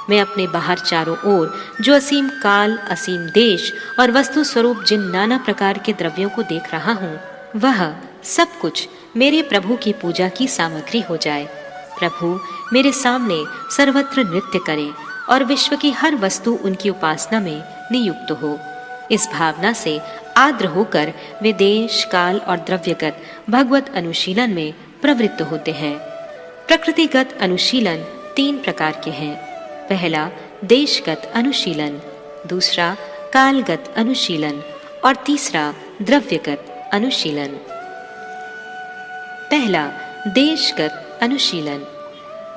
मैं अपने बाहर चारों ओर जो असीम काल, असीम देश और वस्तु स्वरूप जिन नाना प्रकार के द्रव्यों को देख रहा हूँ, वह सब कुछ मेरे प्रभु की पूजा की सामग्री हो जाए। प्रभु मेरे सामने सर्वत्र नृत्य करें और विश्व की हर वस्तु उनकी उपासना में नियुक्त हो। इस भावना से आर्द्र होकर वे देश, काल और द्रव्यगत भगवत अनुशीलन में प्रवृत्त होते हैं। प्रकृतिगत अनुशीलन 3 प्रकार के हैं। पहला देशगत अनुशीलन, दूसरा कालगत अनुशीलन और तीसरा द्रव्यगत अनुशीलन। पहला देशगत अनुशीलन।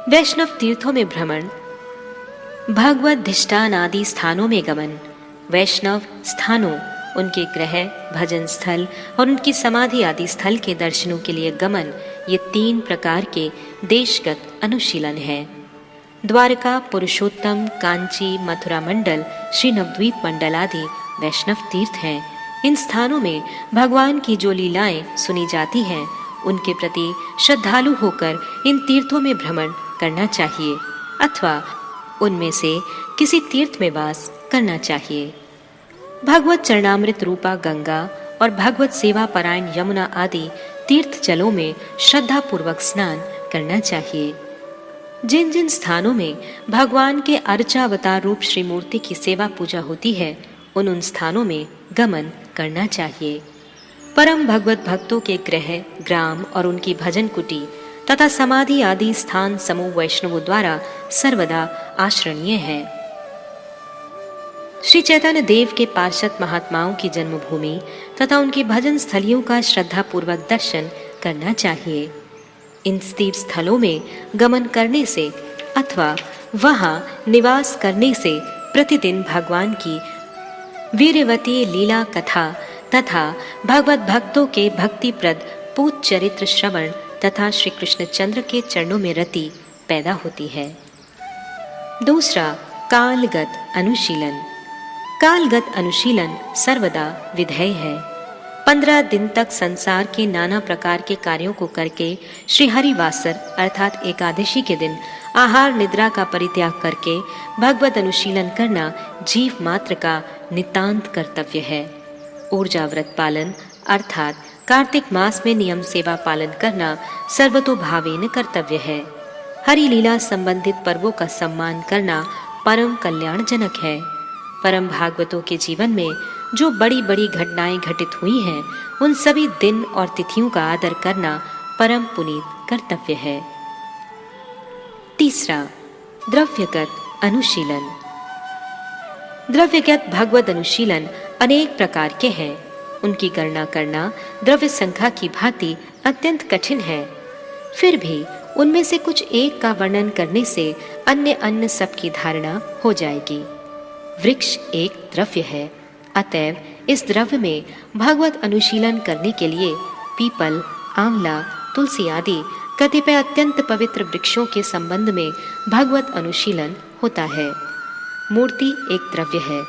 वैष्णव तीर्थों में भ्रमण, भगवत धिष्ठान आदि स्थानों में गमन। वैष्णव स्थानों, उनके ग्रह, भजन स्थल और उनकी समाधि आदि स्थल के दर्शनों के लिए गमन, ये 3 प्रकार के देशगत अनुशीलन हैं। द्वारका, पुरुषोत्तम, कांची, मथुरा मंडल, श्री नवद्वीप मंडल आदि वैष्णव तीर्थ हैं। इन स्थानों में भगवान की जो लीलाएं सुनी जाती हैं, उनके प्रति श्रद्धालु होकर इन तीर्थों में भ्रमण करना चाहिए अथवा उनमें से किसी तीर्थ में वास करना चाहिए। भगवत चरणामृत रूपा गंगा और भगवत सेवा परायण यमुना आदि तीर्थ जलों में श्रद्धा पूर्वक स्नान करना चाहिए। जिन जिन स्थानों में भगवान के अर्चावतार रूप श्री मूर्ति की सेवा पूजा होती है, उन स्थानों में गमन करना चाहिए। परम भगवत भक्तों के गृह, ग्राम और उनकी भजन कुटी तथा समाधि आदि स्थान समूह वैष्णवों द्वारा सर्वदा आश्रणीय है। श्री चैतन्य देव के पार्षद महात्माओं की जन्मभूमि तथा उनकी भजन स्थलियों का श्रद्धा पूर्वक दर्शन करना चाहिए। इन तीर्थ स्थलों में गमन करने से अथवा वहां निवास करने से प्रतिदिन भगवान की वीरवती लीला कथा तथा भगवत भक्तों के भक्तिप्रद पूत चरित्र श्रवण तथा श्री कृष्णचंद्र के चरणों में रति पैदा होती है। दूसरा कालगत अनुशीलन। कालगत अनुशीलन सर्वदा विधेय है। 15 दिन तक संसार के नाना प्रकार के कार्यों को करके श्री हरिवासर अर्थात एकादशी के दिन आहार निद्रा का परित्याग करके भगवत अनुशीलन करना जीव मात्र का नितांत कर्तव्य है। ऊर्जा व्रत पालन अर्थात कार्तिक मास में नियम सेवा पालन करना सर्वतोभावेन कर्तव्य है। हरि लीला संबंधित पर्वों का सम्मान करना परम कल्याणजनक है। परम भागवतों के जीवन में जो बड़ी बड़ी घटनाएं घटित हुई हैं, उन सभी दिन और तिथियों का आदर करना परम पुनीत कर्तव्य है। तीसरा द्रव्यगत अनुशीलन। द्रव्यगत भगवत अनुशीलन अनेक प्रकार के हैं। उनकी गणना करना द्रव्य संख्या की भांति अत्यंत कठिन है। फिर भी उनमें से कुछ एक का वर्णन करने से अन्य सब की धारणा हो जाएगी। वृक्ष एक द्रव्य है, अतएव इस द्रव्य में भगवत अनुशीलन करने के लिए पीपल, आंवला, तुलसी आदि कतिपय अत्यंत पवित्र वृक्षों के संबंध में भगवत अनुशीलन होता है। मूर्ति एक द्रव्य है,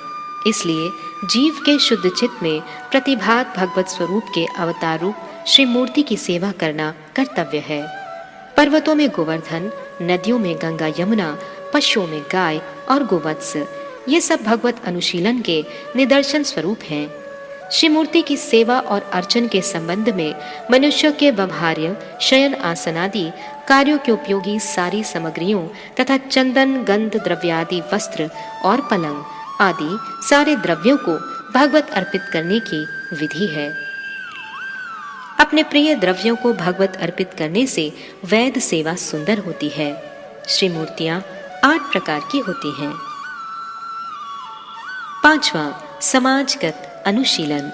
इसलिए जीव के शुद्ध चित्त में प्रतिभात भगवत स्वरूप के अवतार रूप श्री मूर्ति की सेवा करना कर्तव्य है। पर्वतों में गोवर्धन, नदियों में गंगा यमुना, पशुओं में गाय और गोवत्स, ये सब भगवत अनुशीलन के निदर्शन स्वरूप हैं। श्री मूर्ति की सेवा और अर्चन के संबंध में मनुष्य के व्यवहार्य शयन आसन आदि कार्यों के उपयोगी सारी सामग्रियों तथा चंदन, गंध, द्रव्यादि वस्त्र और पलंग आदि सारे द्रव्यों को भगवत अर्पित करने की विधि है। अपने प्रिय द्रव्यों को भगवत अर्पित करने से वैद सेवा सुंदर होती है। श्री मूर्तियां 8 प्रकार की होती हैं। पांचवा समाजगत अनुशीलन।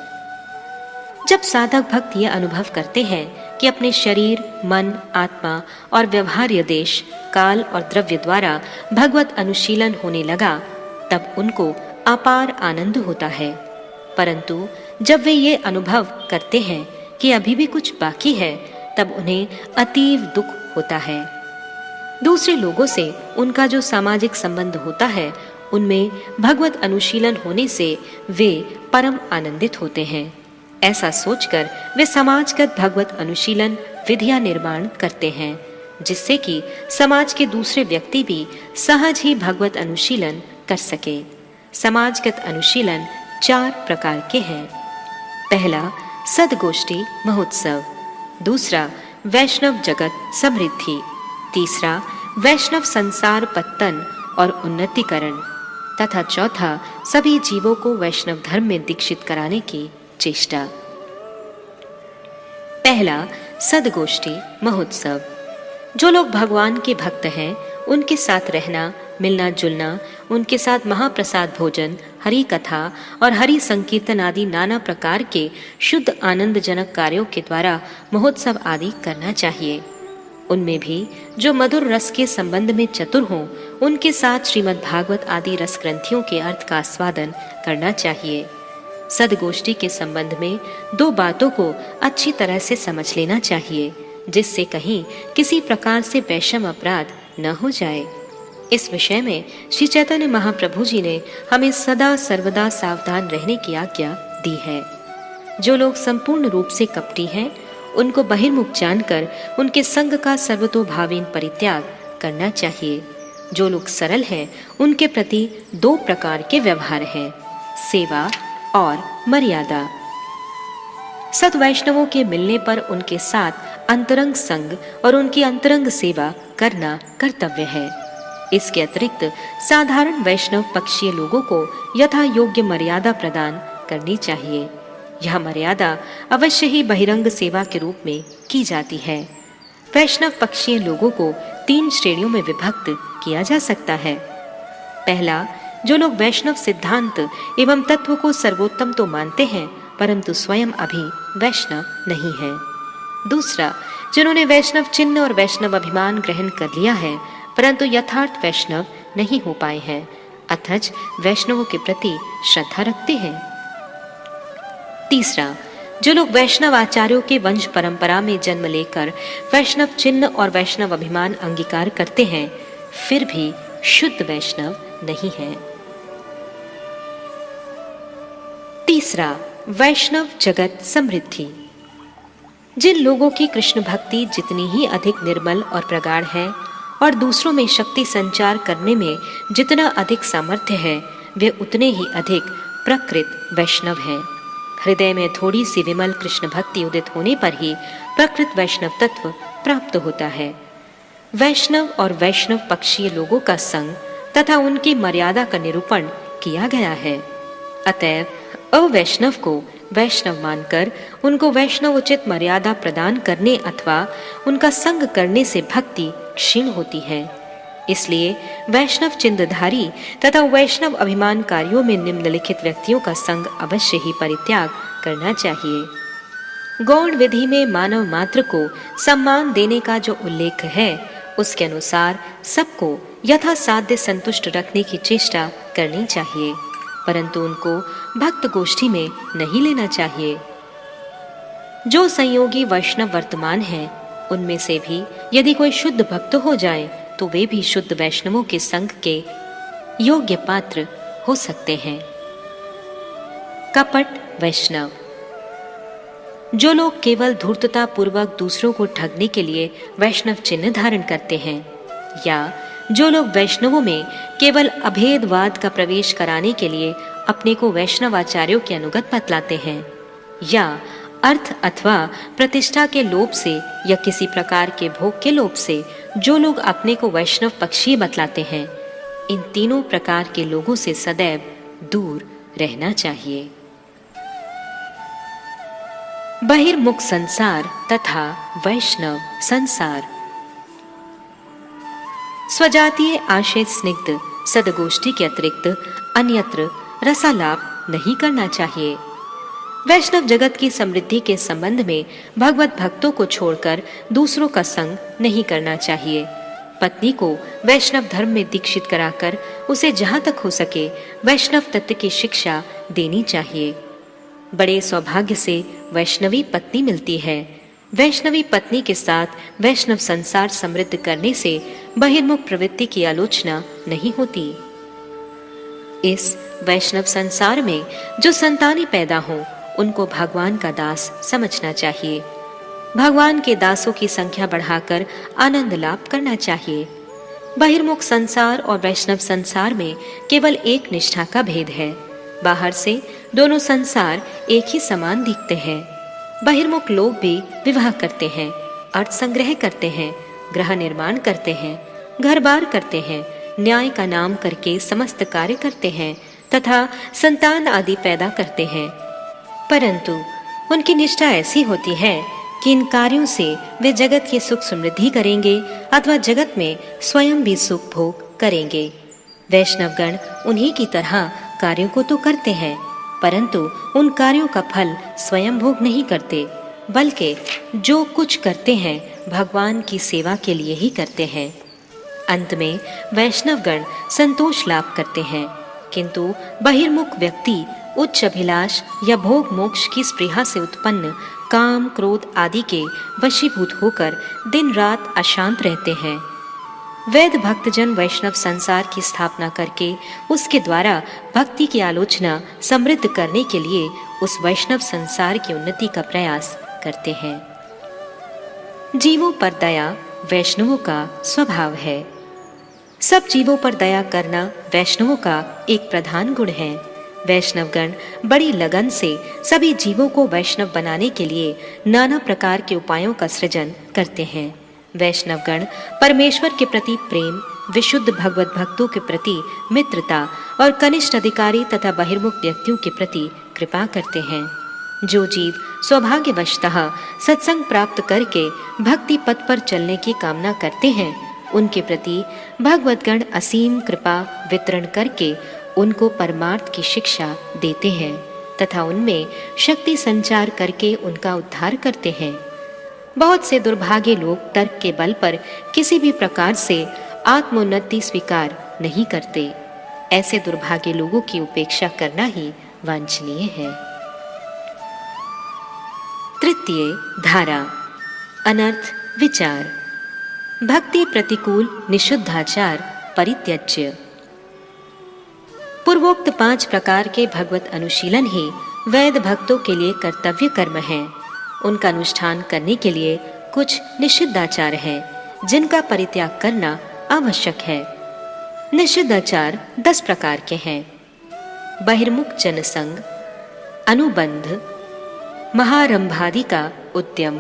जब साधक भक्त यह अनुभव करते हैं कि अपने शरीर, मन, आत्मा और व्यवहार्य देश, काल और द्रव्य द्वारा भगवत अनुशीलन होने लगा, तब उनको अपार आनंद होता है। परंतु जब वे ये अनुभव करते हैं कि अभी भी कुछ बाकी है, तब उन्हें अतीव दुख होता है। दूसरे लोगों से उनका जो सामाजिक संबंध होता है, उनमें भगवत अनुशीलन होने से वे परम आनंदित होते हैं। ऐसा सोचकर वे समाजगत भगवत अनुशीलन विधियां निर्माण करते हैं, जिससे कि समाज के दूसरे व्यक्ति भी सहज ही भगवत अनुशीलन कर सके। समाजगत अनुशीलन 4 प्रकार के हैं। पहला सदगोष्ठी महोत्सव, दूसरा वैष्णव जगत समृद्धि, तीसरा, वैष्णव संसार पत्तन और उन्नतिकरण तथा चौथा, सभी जीवों को वैष्णव धर्म में दीक्षित कराने की चेष्टा। पहला, सदगोष्ठी महोत्सव। जो लोग भगवान के भक्त हैं उनके साथ रहना, मिलना जुलना, उनके साथ महाप्रसाद भोजन, हरि कथा और हरि संकीर्तन आदि नाना प्रकार के शुद्ध आनंदजनक कार्यों के द्वारा महोत्सव आदि करना चाहिए। उनमें भी जो मधुर रस के संबंध में चतुर हों, उनके साथ श्रीमद् भागवत आदि रस ग्रंथियों के अर्थ का आस्वादन करना चाहिए। सदगोष्ठी के संबंध में दो बातों को अच्छी तरह से समझ लेना चाहिए, जिससे कहीं किसी प्रकार से वैषम अपराध न हो जाए। इस विषय में श्री चैतन्य महाप्रभु जी ने हमें सदा सर्वदा सावधान रहने की आज्ञा दी है। जो लोग संपूर्ण रूप से कपटी हैं, उनको बहिर्मुख जानकर उनके संग का सर्वतोभावीन परित्याग करना चाहिए। जो लोग सरल हैं, उनके प्रति दो प्रकार के व्यवहार हैं, सेवा और मर्यादा। सत वैष्णवों के मिलने पर उनके साथ अंतरंग संग और उनकी अंतरंग सेवा करना कर्तव्य है। इसके अतिरिक्त साधारण वैष्णव पक्षीय लोगों को यथा योग्य मर्यादा प्रदान करनी चाहिए। यह मर्यादा अवश्य ही बहिरंग सेवा के रूप में की जाती है। वैष्णव पक्षीय लोगों को 3 श्रेणियों में विभक्त किया जा सकता है। पहला, जो लोग वैष्णव सिद्धांत एवं तत्व को सर्वोत्तम तो मानते हैं, परंतु स्वयं अभी वैष्णव नहीं है। दूसरा, जिन्होंने वैष्णव चिन्ह और वैष्णव अभिमान ग्रहण कर लिया है, परंतु यथार्थ वैष्णव नहीं हो पाए हैं, अथच वैष्णवों के प्रति श्रद्धा रखते हैं। तीसरा, जो लोग वैष्णव आचार्यों के वंश परंपरा में जन्म लेकर वैष्णव चिन्ह और वैष्णव अभिमान अंगीकार करते हैं, फिर भी शुद्ध वैष्णव नहीं है। तीसरा, वैष्णव जगत समृद्धि। जिन लोगों की कृष्ण भक्ति जितनी ही अधिक निर्मल और प्रगाढ़ है और दूसरों में शक्ति संचार करने में जितना अधिक सामर्थ्य है, वे उतने ही अधिक प्रकृत वैष्णव हैं। हृदय में थोड़ी सी विमल कृष्ण भक्ति उदित होने पर ही प्रकृत वैष्णव तत्व प्राप्त होता है। वैष्णव और वैष्णव पक्षीय लोगों का संग तथा उनकी मर्यादा का निरूपण किया गया है। अतएव अवैष्णव को वैष्णव मानकर उनको वैष्णव उचित मर्यादा प्रदान करने अथवा उनका संग करने से भक्ति क्षीण होती है। इसलिए वैष्णव चिन्हधारी तथा वैष्णव अभिमानकारियों में निम्नलिखित व्यक्तियों का संग अवश्य ही परित्याग करना चाहिए। गौण विधि में मानव मात्र को सम्मान देने का जो उल्लेख है, उसके अनुसार सबको यथासाध्य संतुष्ट रखने की चेष्टा करनी चाहिए, परंतु उनको भक्त गोष्ठी में नहीं लेना चाहिए। जो संयोगी वैष्णव वर्तमान हैं, उनमें से भी यदि कोई शुद्ध भक्त हो जाए तो वे भी शुद्ध वैष्णवों के संग के योग्य पात्र हो सकते हैं। कपट वैष्णव। जो लोग केवल धूर्तता पूर्वक दूसरों को ठगने के लिए वैष्णव चिन्ह धारण करते हैं, या जो लोग वैष्णवों में केवल अभेदवाद का प्रवेश कराने के लिए अपने को वैष्णव आचार्यों के अनुगत बतलाते हैं, या अर्थ अथवा प्रतिष्ठा के लोभ से या किसी प्रकार के भोग के लोभ से जो लोग अपने को वैष्णव पक्षीय बतलाते हैं, इन तीनों प्रकार के लोगों से सदैव दूर रहना चाहिए। बहिर्मुख संसार तथा वैष्णव संसार। स्वजातीय आशय स्निग्ध सदगोष्ठी के अतिरिक्त अन्यत्र रसालाप नहीं करना चाहिए। वैष्णव जगत की समृद्धि के संबंध में भगवत भक्तों को छोड़कर दूसरों का संग नहीं करना चाहिए। पत्नी को वैष्णव धर्म में दीक्षित कराकर उसे जहां तक हो सके वैष्णव तत्व की शिक्षा देनी चाहिए। बड़े सौभाग्य से वैष्णवी पत्नी मिलती है। वैष्णवी पत्नी के साथ वैष्णव संसार समृद्ध करने से बहिर्मुख प्रवृत्ति की आलोचना नहीं होती। इस वैष्णव संसार में जो संतानें पैदा हों, उनको भगवान का दास समझना चाहिए। भगवान के दासों की संख्या बढ़ाकर आनंद लाभ करना चाहिए। बहिर्मुख संसार और वैष्णव संसार में केवल एक निष्ठा का भेद है। बाहर से दोनों संसार एक ही समान दिखते हैं। बहिर्मुख लोग भी विवाह करते हैं, अर्थ संग्रह करते हैं, गृह निर्माण करते हैं, घर बार करते हैं, न्याय का नाम करके समस्त कार्य करते हैं तथा संतान आदि पैदा करते हैं, परंतु उनकी निष्ठा ऐसी होती है कि इन कार्यों से वे जगत की सुख समृद्धि करेंगे अथवा जगत में स्वयं भी सुख भोग करेंगे। वैष्णवगण उन्हीं की तरह कार्यों को तो करते हैं, परंतु उन कार्यों का फल स्वयं भोग नहीं करते, बल्कि जो कुछ करते हैं भगवान की सेवा के लिए ही करते हैं। अंत में वैष्णवगण संतोष लाभ करते हैं, किंतु बहिर्मुख व्यक्ति उच्च अभिलाष या भोग मोक्ष की स्पृहा से उत्पन्न काम क्रोध आदि के वशीभूत होकर दिन रात अशांत रहते हैं। वैद भक्तजन वैष्णव संसार की स्थापना करके उसके द्वारा भक्ति की आलोचना समृद्ध करने के लिए उस वैष्णव संसार की उन्नति का प्रयास करते हैं। जीवों पर दया वैष्णवों का स्वभाव है। सब जीवों पर दया करना वैष्णवों का एक प्रधान गुण है। वैष्णवगण बड़ी लगन से सभी जीवों को वैष्णव बनाने के लिए नाना प्रकार के उपायों का सृजन करते हैं। वैष्णवगण परमेश्वर के प्रति प्रेम, विशुद्ध भगवत भक्तों के प्रति मित्रता और कनिष्ठ अधिकारी तथा बहिर्मुख व्यक्तियों के प्रति कृपा करते हैं। जो जीव सौभाग्यवशतः सत्संग प्राप्त करके भक्ति पथ पर चलने की कामना करते हैं, उनके प्रति भगवतगण असीम कृपा वितरण करके उनको परमार्थ की शिक्षा देते हैं तथा उनमें शक्ति संचार करके उनका उद्धार करते हैं। बहुत से दुर्भागे लोग तर्क के बल पर किसी भी प्रकार से आत्मोन्नति स्वीकार नहीं करते। ऐसे दुर्भागे लोगों की उपेक्षा करना ही वांछनीय है। तृतीय धारा अनर्थ विचार। भक्ति प्रतिकूल निषिद्धाचार परित्यज्य। पूर्वोक्त 5 प्रकार के भगवत अनुशीलन ही वैद भक्तों के लिए कर्तव्य कर्म है। उनका अनुष्ठान करने के लिए कुछ निषिद्धाचार हैं जिनका परित्याग करना आवश्यक है। निषिद्धाचार 10 प्रकार के हैं। बहिर्मुख जनसंग, अनुबंध, महारंभादि का उद्यम,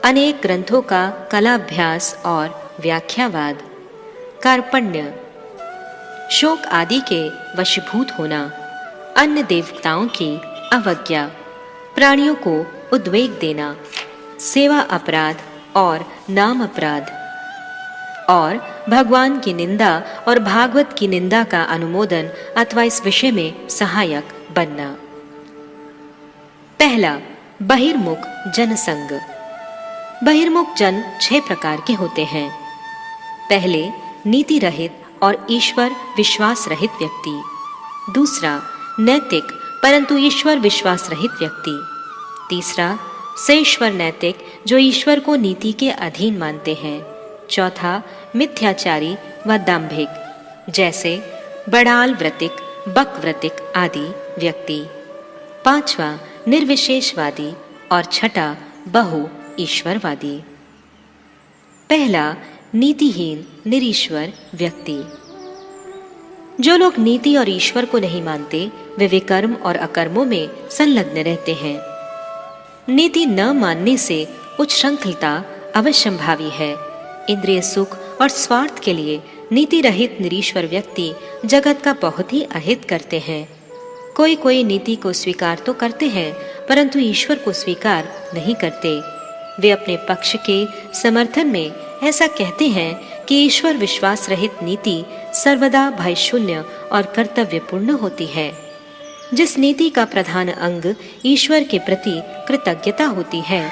अनेक ग्रंथों का कलाभ्यास और व्याख्यावाद, कार्पण्य, शोक आदि के वशीभूत होना, अन्य देवताओं की अवज्ञा, प्राणियों को उद्वेग देना, सेवा अपराध और नाम अपराध, और भगवान की निंदा और भागवत की निंदा का अनुमोदन अथवा इस विषय में सहायक बनना। पहला, बहिर्मुख जनसंग। बहिर्मुख जन 6 प्रकार के होते हैं। पहले, नीति रहित और ईश्वर विश्वास रहित व्यक्ति। दूसरा, नैतिक परंतु ईश्वर विश्वास रहित व्यक्ति। तीसरा, सेश्वर नैतिक जो ईश्वर को नीति के अधीन मानते हैं। चौथा, मिथ्याचारी व दाम्भिक जैसे बड़ाल व्रतिक, बक व्रतिक आदि व्यक्ति। पांचवा, निर्विशेषवादी और छठा, बहु ईश्वरवादी। पहला, नीतिहीन निरीश्वर व्यक्ति। जो लोग नीति और ईश्वर को नहीं मानते वे विकर्म और अकर्मों में संलग्न रहते हैं। नीति न मानने से उच्छृंखलता अवश्यंभावी है। इंद्रिय सुख और स्वार्थ के लिए नीति रहित निरीश्वर व्यक्ति जगत का बहुत ही अहित करते हैं। कोई कोई नीति को स्वीकार तो करते हैं परंतु ईश्वर को स्वीकार नहीं करते। वे अपने पक्ष के समर्थन में ऐसा कहते हैं कि ईश्वर विश्वास रहित नीति सर्वदा भयशून्य और कर्तव्यपूर्ण होती है। जिस नीति का प्रधान अंग ईश्वर के प्रति कृतज्ञता होती है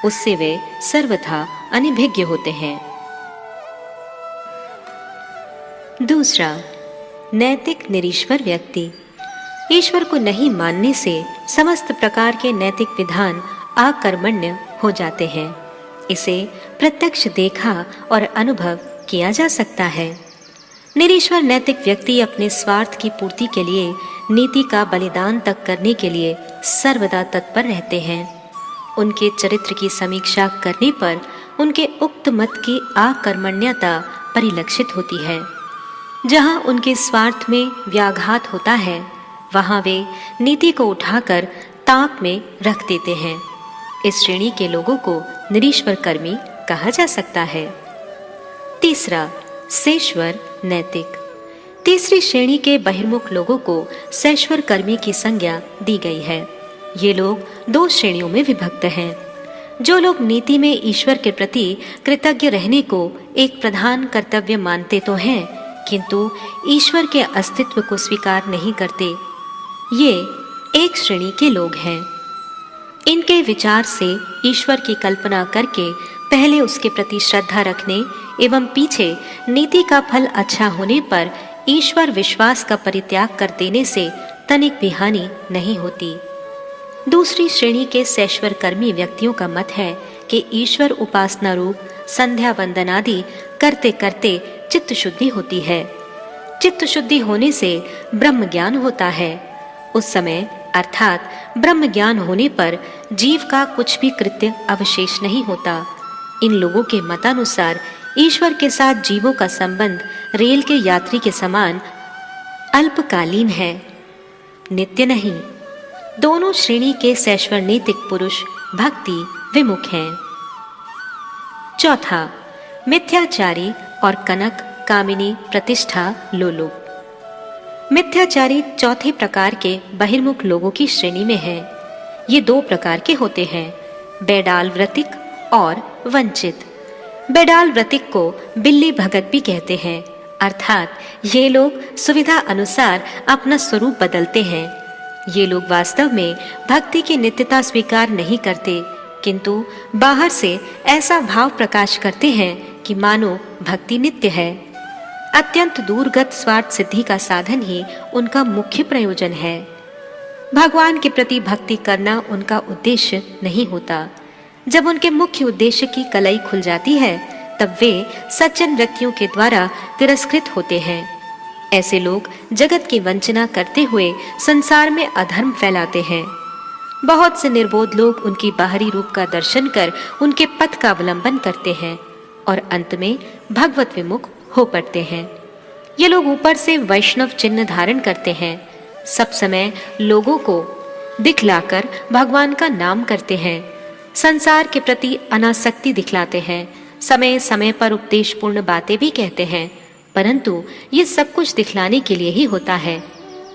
उससे वे सर्वथा अनिभिज्ञ होते हैं। दूसरा, नैतिक निरीश्वर व्यक्ति। ईश्वर को नहीं मानने से समस्त प्रकार के नैतिक विधान अकर्मण्य हो जाते हैं। इसे प्रत्यक्ष देखा और अनुभव किया जा सकता है। निरीश्वर नैतिक व्यक्ति अपने स्वार्थ की पूर्ति के लिए नीति का बलिदान तक करने के लिए सर्वदा तत्पर रहते हैं। उनके चरित्र की समीक्षा करने पर उनके उक्त मत की अकर्मण्यता परिलक्षित होती है। जहाँ उनके स्वार्थ में व्याघात होता है वहाँ वे नीति को उठाकर ताक में रख देते हैं। इस श्रेणी के लोगों को निरीश्वर कर्मी कहा जा सकता है। तीसरा, सेश्वर नैतिक। तीसरी श्रेणी के बहिर्मुख लोगों को सेश्वर कर्मी की संज्ञा दी गई है। ये लोग दो श्रेणियों में विभक्त हैं। जो लोग नीति में ईश्वर के प्रति कृतज्ञ रहने को एक प्रधान कर्तव्य मानते तो हैं, किंतु ईश्वर के अस्तित्व को स्वीकार नहीं करते, ये एक श्रेणी के लोग हैं। इनके विचार से ईश्वर की कल्पना करके पहले उसके प्रति श्रद्धा रखने एवं पीछे नीति का फल अच्छा होने पर ईश्वर विश्वास का परित्याग कर देने से तनिक भी हानि नहीं होती। दूसरी श्रेणी के सेश्वर कर्मी व्यक्तियों का मत है कि ईश्वर उपासना रूप संध्या वंदन आदि करते करते चित्त शुद्धि होती है। चित्त शुद्धि होने से ब्रह्म ज्ञान होता है। उस समय अर्थात ब्रह्म ज्ञान होने पर जीव का कुछ भी कृत्य अवशेष नहीं होता। इन लोगों के मतानुसार ईश्वर के साथ जीवों का संबंध रेल के यात्री के समान अल्पकालीन है, नित्य नहीं। दोनों श्रेणी के सेश्वर नैतिक पुरुष भक्ति विमुख हैं। चौथा, मिथ्याचारी और कनक कामिनी प्रतिष्ठा लोलुप। मिथ्याचारी चौथे प्रकार के बहिर्मुख लोगों की श्रेणी में है। ये दो प्रकार के होते हैं, बेडाल व्रतिक और वंचित। बेडाल व्रतिक को बिल्ली भगत भी कहते हैं, अर्थात ये लोग सुविधा अनुसार अपना स्वरूप बदलते हैं। ये लोग वास्तव में भक्ति की नित्यता स्वीकार नहीं करते, किंतु बाहर से ऐसा भाव प्रकाश करते हैं कि मानो भक्ति नित्य है। अत्यंत दूरगत स्वार्थ सिद्धि का साधन ही उनका मुख्य प्रयोजन है। भगवान के प्रति भक्ति करना उनका उद्देश्य नहीं होता। जब उनके मुख्य उद्देश्य की कलई खुल जाती है, तब वे सज्जन व्यक्तियों के द्वारा तिरस्कृत होते हैं। ऐसे लोग जगत की वंचना करते हुए संसार में अधर्म फैलाते हैं। बहुत से निर्बोध लोग उनकी बाहरी रूप का दर्शन कर उनके पथ का अवलंबन करते हैं और अंत में भगवत विमुख हो पड़ते हैं। ये लोग ऊपर से वैष्णव चिन्ह धारण करते हैं, सब समय लोगों को दिखलाकर भगवान का नाम करते हैं, संसार के प्रति अनासक्ति दिखलाते हैं, समय समय पर उपदेशपूर्ण बातें भी कहते हैं, परंतु ये सब कुछ दिखलाने के लिए ही होता है।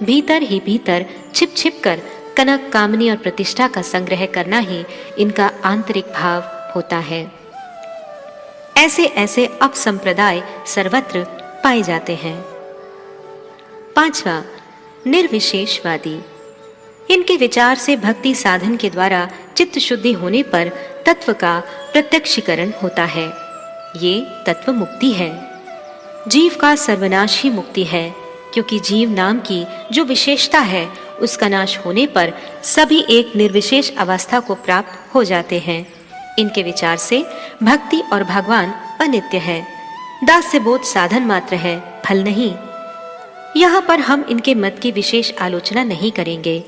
भीतर ही भीतर छिप छिप कर कनक कामनी और प्रतिष्ठा का संग्रह करना ही इनका आंतरिक भाव होता है। ऐसे ऐसे अपसंप्रदाय सर्वत्र पाए जाते हैं। पांचवा, निर्विशेषवादी। इनके विचार से भक्ति साधन के द्वारा चित्त शुद्धि होने पर तत्व का प्रत्यक्षीकरण होता है। ये तत्व मुक्ति है। जीव का सर्वनाश ही मुक्ति है, क्योंकि जीव नाम की जो विशेषता है उसका नाश होने पर सभी एक निर्विशेष अवस्था को प्राप्त हो जाते हैं। इनके विचार से भक्ति और भगवान अनित्य है, दास्य बोध साधन मात्र है, फल नहीं। यहाँ पर हम इनके मत की विशेष आलोचना नहीं करेंगे,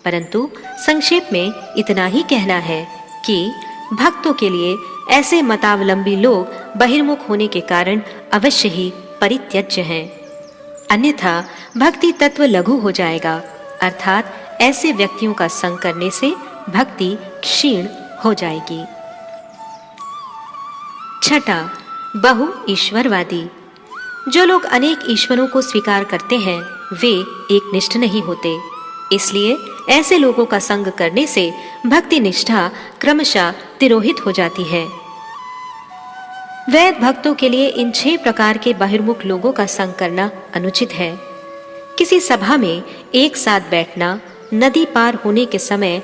परंतु संक्षेप में इतना ही कहना है कि भक्तों के लिए ऐसे मतावलंबी लोग बहिर्मुख होने के कारण अवश्य ही परित्यज्य हैं, अन्यथा भक्ति तत्व लघु हो जाएगा, अर्थात ऐसे व्यक्तियों का संग करने से भक्ति क्षीण हो जाएगी। छठा, बहु ईश्वरवादी। जो लोग अनेक ईश्वरों को स्वीकार करते हैं वे एक निष्ठ नहीं होते, इसलिए ऐसे लोगों का संग करने से भक्ति निष्ठा क्रमशः तिरोहित हो जाती है। वैद भक्तों के लिए इन 6 प्रकार के बहिर्मुख लोगों का संग करना अनुचित है। किसी सभा में एक साथ बैठना, नदी पार होने के समय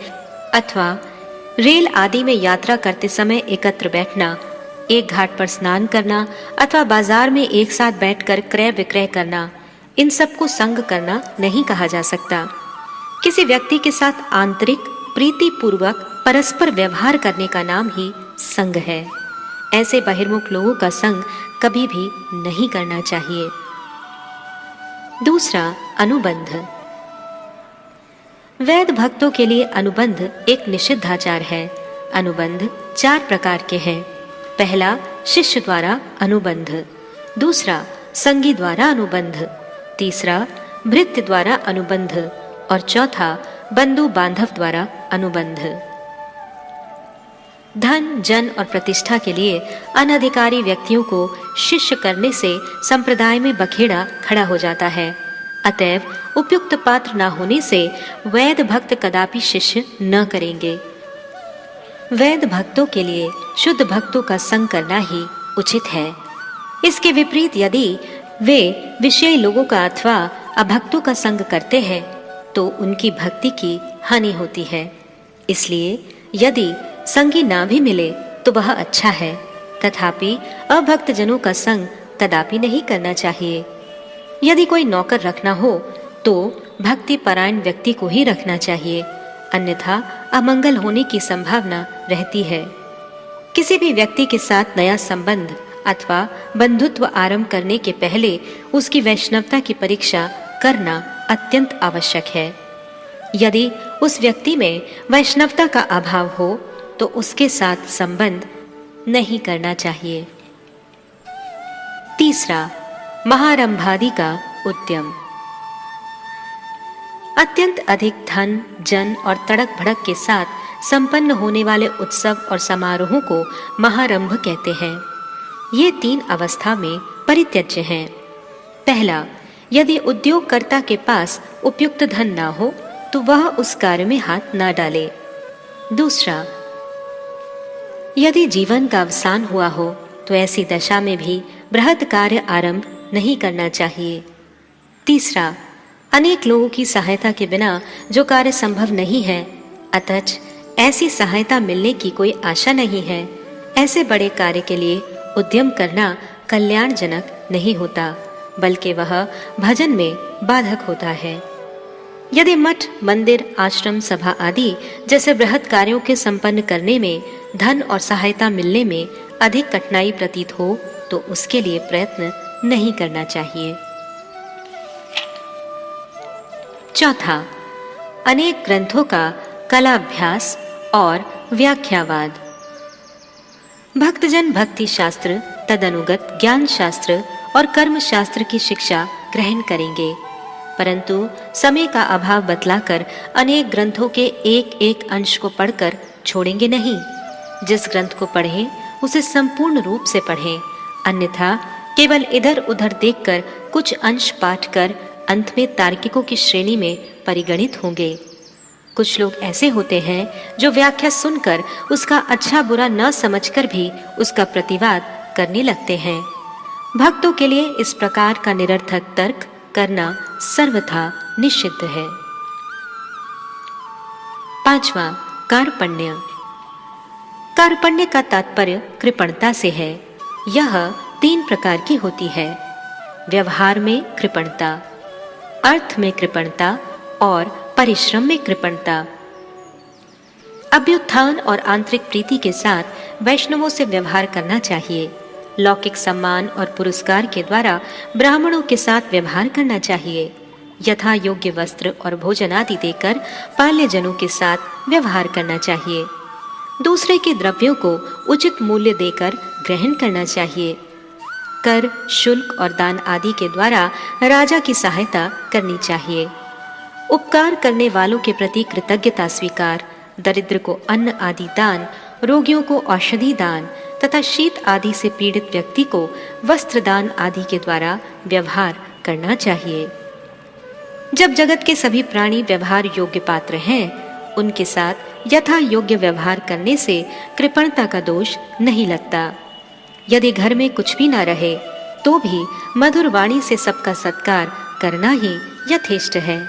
अथवा रेल आदि में यात्रा करते समय एकत्र बैठना, एक घाट पर स्नान करना अथवा बाजार में एक साथ बैठकर क्रय विक्रय करना, इन सबको संग करना नहीं कहा जा सकता। किसी व्यक्ति के साथ आंतरिक प्रीति पूर्वक परस्पर व्यवहार करने का नाम ही संग है। ऐसे बहिर्मुख लोगों का संग कभी भी नहीं करना चाहिए। दूसरा, अनुबंध। वैद भक्तों के लिए अनुबंध एक निषिद्धाचार है। अनुबंध 4 प्रकार के हैं। पहला, शिष्य द्वारा अनुबंध। दूसरा, संगी द्वारा अनुबंध। तीसरा, भृत्य द्वारा अनुबंध। और चौथा, बंधु बांधव द्वारा अनुबंध। धन, जन और प्रतिष्ठा के लिए अनधिकारी व्यक्तियों को शिष्य करने से संप्रदाय में बखेड़ा खड़ा हो जाता है। अतएव उपयुक्त पात्र न होने से वैद भक्त कदापि शिष्य न करेंगे। वैद भक्तों के लिए शुद्ध भक्तों का संग करना ही उचित है। इसके विपरीत यदि वे विषयी लोगों का अथवा अभक्तों का संग करते हैं तो उनकी भक्ति की हानि होती है। इसलिए यदि संगी ना भी मिले तो वह अच्छा है, तथापि अभक्त जनों का संग कदापि नहीं करना चाहिए। यदि कोई नौकर रखना हो तो भक्ति परायण व्यक्ति को ही रखना चाहिए, अन्यथा अमंगल होने की संभावना रहती है। किसी भी व्यक्ति के साथ नया संबंध अथवा बंधुत्व आरंभ करने के पहले उसकी वैष्णवता की परीक्षा करना अत्यंत आवश्यक है। यदि उस व्यक्ति में वैष्णवता का अभाव हो तो उसके साथ संबंध नहीं करना चाहिए। तीसरा, महारंभादि का उद्यम। अत्यंत अधिक धन, जन और तड़क भड़क के साथ संपन्न होने वाले उत्सव और समारोहों को महारंभ कहते हैं। ये 3 अवस्था में परित्यज्य हैं। पहला, यदि उद्योगकर्ता के पास उपयुक्त धन ना हो तो वह उस कार्य में हाथ ना डाले। दूसरा, यदि जीवन का अवसान हुआ हो तो ऐसी दशा में भी बृहद कार्य आरंभ नहीं करना चाहिए। तीसरा, अनेक लोगों की सहायता के बिना जो कार्य संभव नहीं है, अथच ऐसी सहायता मिलने की कोई आशा नहीं है, ऐसे बड़े कार्य के लिए उद्यम करना कल्याणजनक नहीं होता, बल्कि वह भजन में बाधक होता है। यदि मठ, मंदिर, आश्रम, सभा आदि जैसे बृहद कार्यों के संपन्न करने में धन और सहायता मिलने में अधिक कठिनाई प्रतीत हो तो उसके लिए प्रयत्न नहीं करना चाहिए। चौथा, अनेक ग्रंथों का कलाभ्यास और व्याख्यावाद। भक्तजन भक्ति शास्त्र, तदनुगत ज्ञान शास्त्र और कर्म शास्त्र की शिक्षा ग्रहण करेंगे, परंतु समय का अभाव बतलाकर अनेक ग्रंथों के एक एक अंश को पढ़कर छोड़ेंगे नहीं। जिस ग्रंथ को पढ़ें उसे संपूर्ण रूप से पढ़ें, अन्यथा केवल इधर उधर देखकर कुछ अंश पाठ कर अंत में तार्किकों की श्रेणी में परिगणित होंगे। कुछ लोग ऐसे होते हैं जो व्याख्या सुनकर उसका अच्छा बुरा न समझकर भी उसका प्रतिवाद करने लगते हैं। भक्तों के लिए इस प्रकार का निरर्थक तर्क करना सर्वथा निषिद्ध है। पांचवा, कार्पण्य। कार्पण्य का तात्पर्य कृपणता से है। यह 3 प्रकार की होती है: व्यवहार में कृपणता, अर्थ में कृपणता और परिश्रम में कृपणता। अभ्युत्थान और आंतरिक प्रीति के साथ वैष्णवों से व्यवहार करना चाहिए। लौकिक सम्मान और पुरस्कार के द्वारा ब्राह्मणों के साथ व्यवहार करना चाहिए। यथा योग्य वस्त्र और भोजन आदि देकर पाल्यजनों के साथ व्यवहार करना चाहिए। दूसरे के द्रव्यों को उचित मूल्य देकर ग्रहण करना चाहिए। कर, शुल्क और दान आदि के द्वारा राजा की सहायता करनी चाहिए। उपकार करने वालों के प्रति कृतज्ञता स्वीकार, दरिद्र को अन्न आदि दान, रोगियों को औषधि दान तथा शीत आदि से पीड़ित व्यक्ति को वस्त्र दान आदि के द्वारा व्यवहार करना चाहिए। जब जगत के सभी प्राणी व्यवहार योग्य पात्र हैं, उनके साथ यथा योग्य व्यवहार करने से कृपणता का दोष नहीं लगता। यदि घर में कुछ भी न रहे तो भी मधुर वाणी से सबका सत्कार करना ही यथेष्ट है।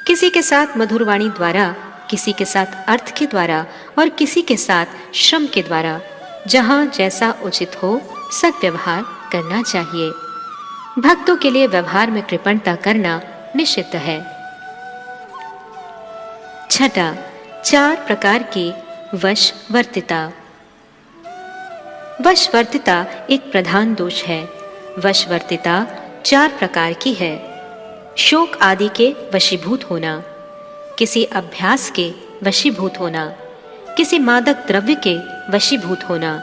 किसी के साथ मधुर वाणी द्वारा, किसी के साथ अर्थ के द्वारा और किसी के साथ श्रम के द्वारा जहाँ जैसा उचित हो सद्व्यवहार करना चाहिए। भक्तों के लिए व्यवहार में कृपणता करना निषिद्ध है। छठा, 4 प्रकार की वशवर्तिता। वशवर्तिता एक प्रधान दोष है। वशवर्तिता 4 प्रकार की है: शोक आदि के वशीभूत होना, किसी अभ्यास के वशीभूत होना, किसी मादक द्रव्य के वशीभूत होना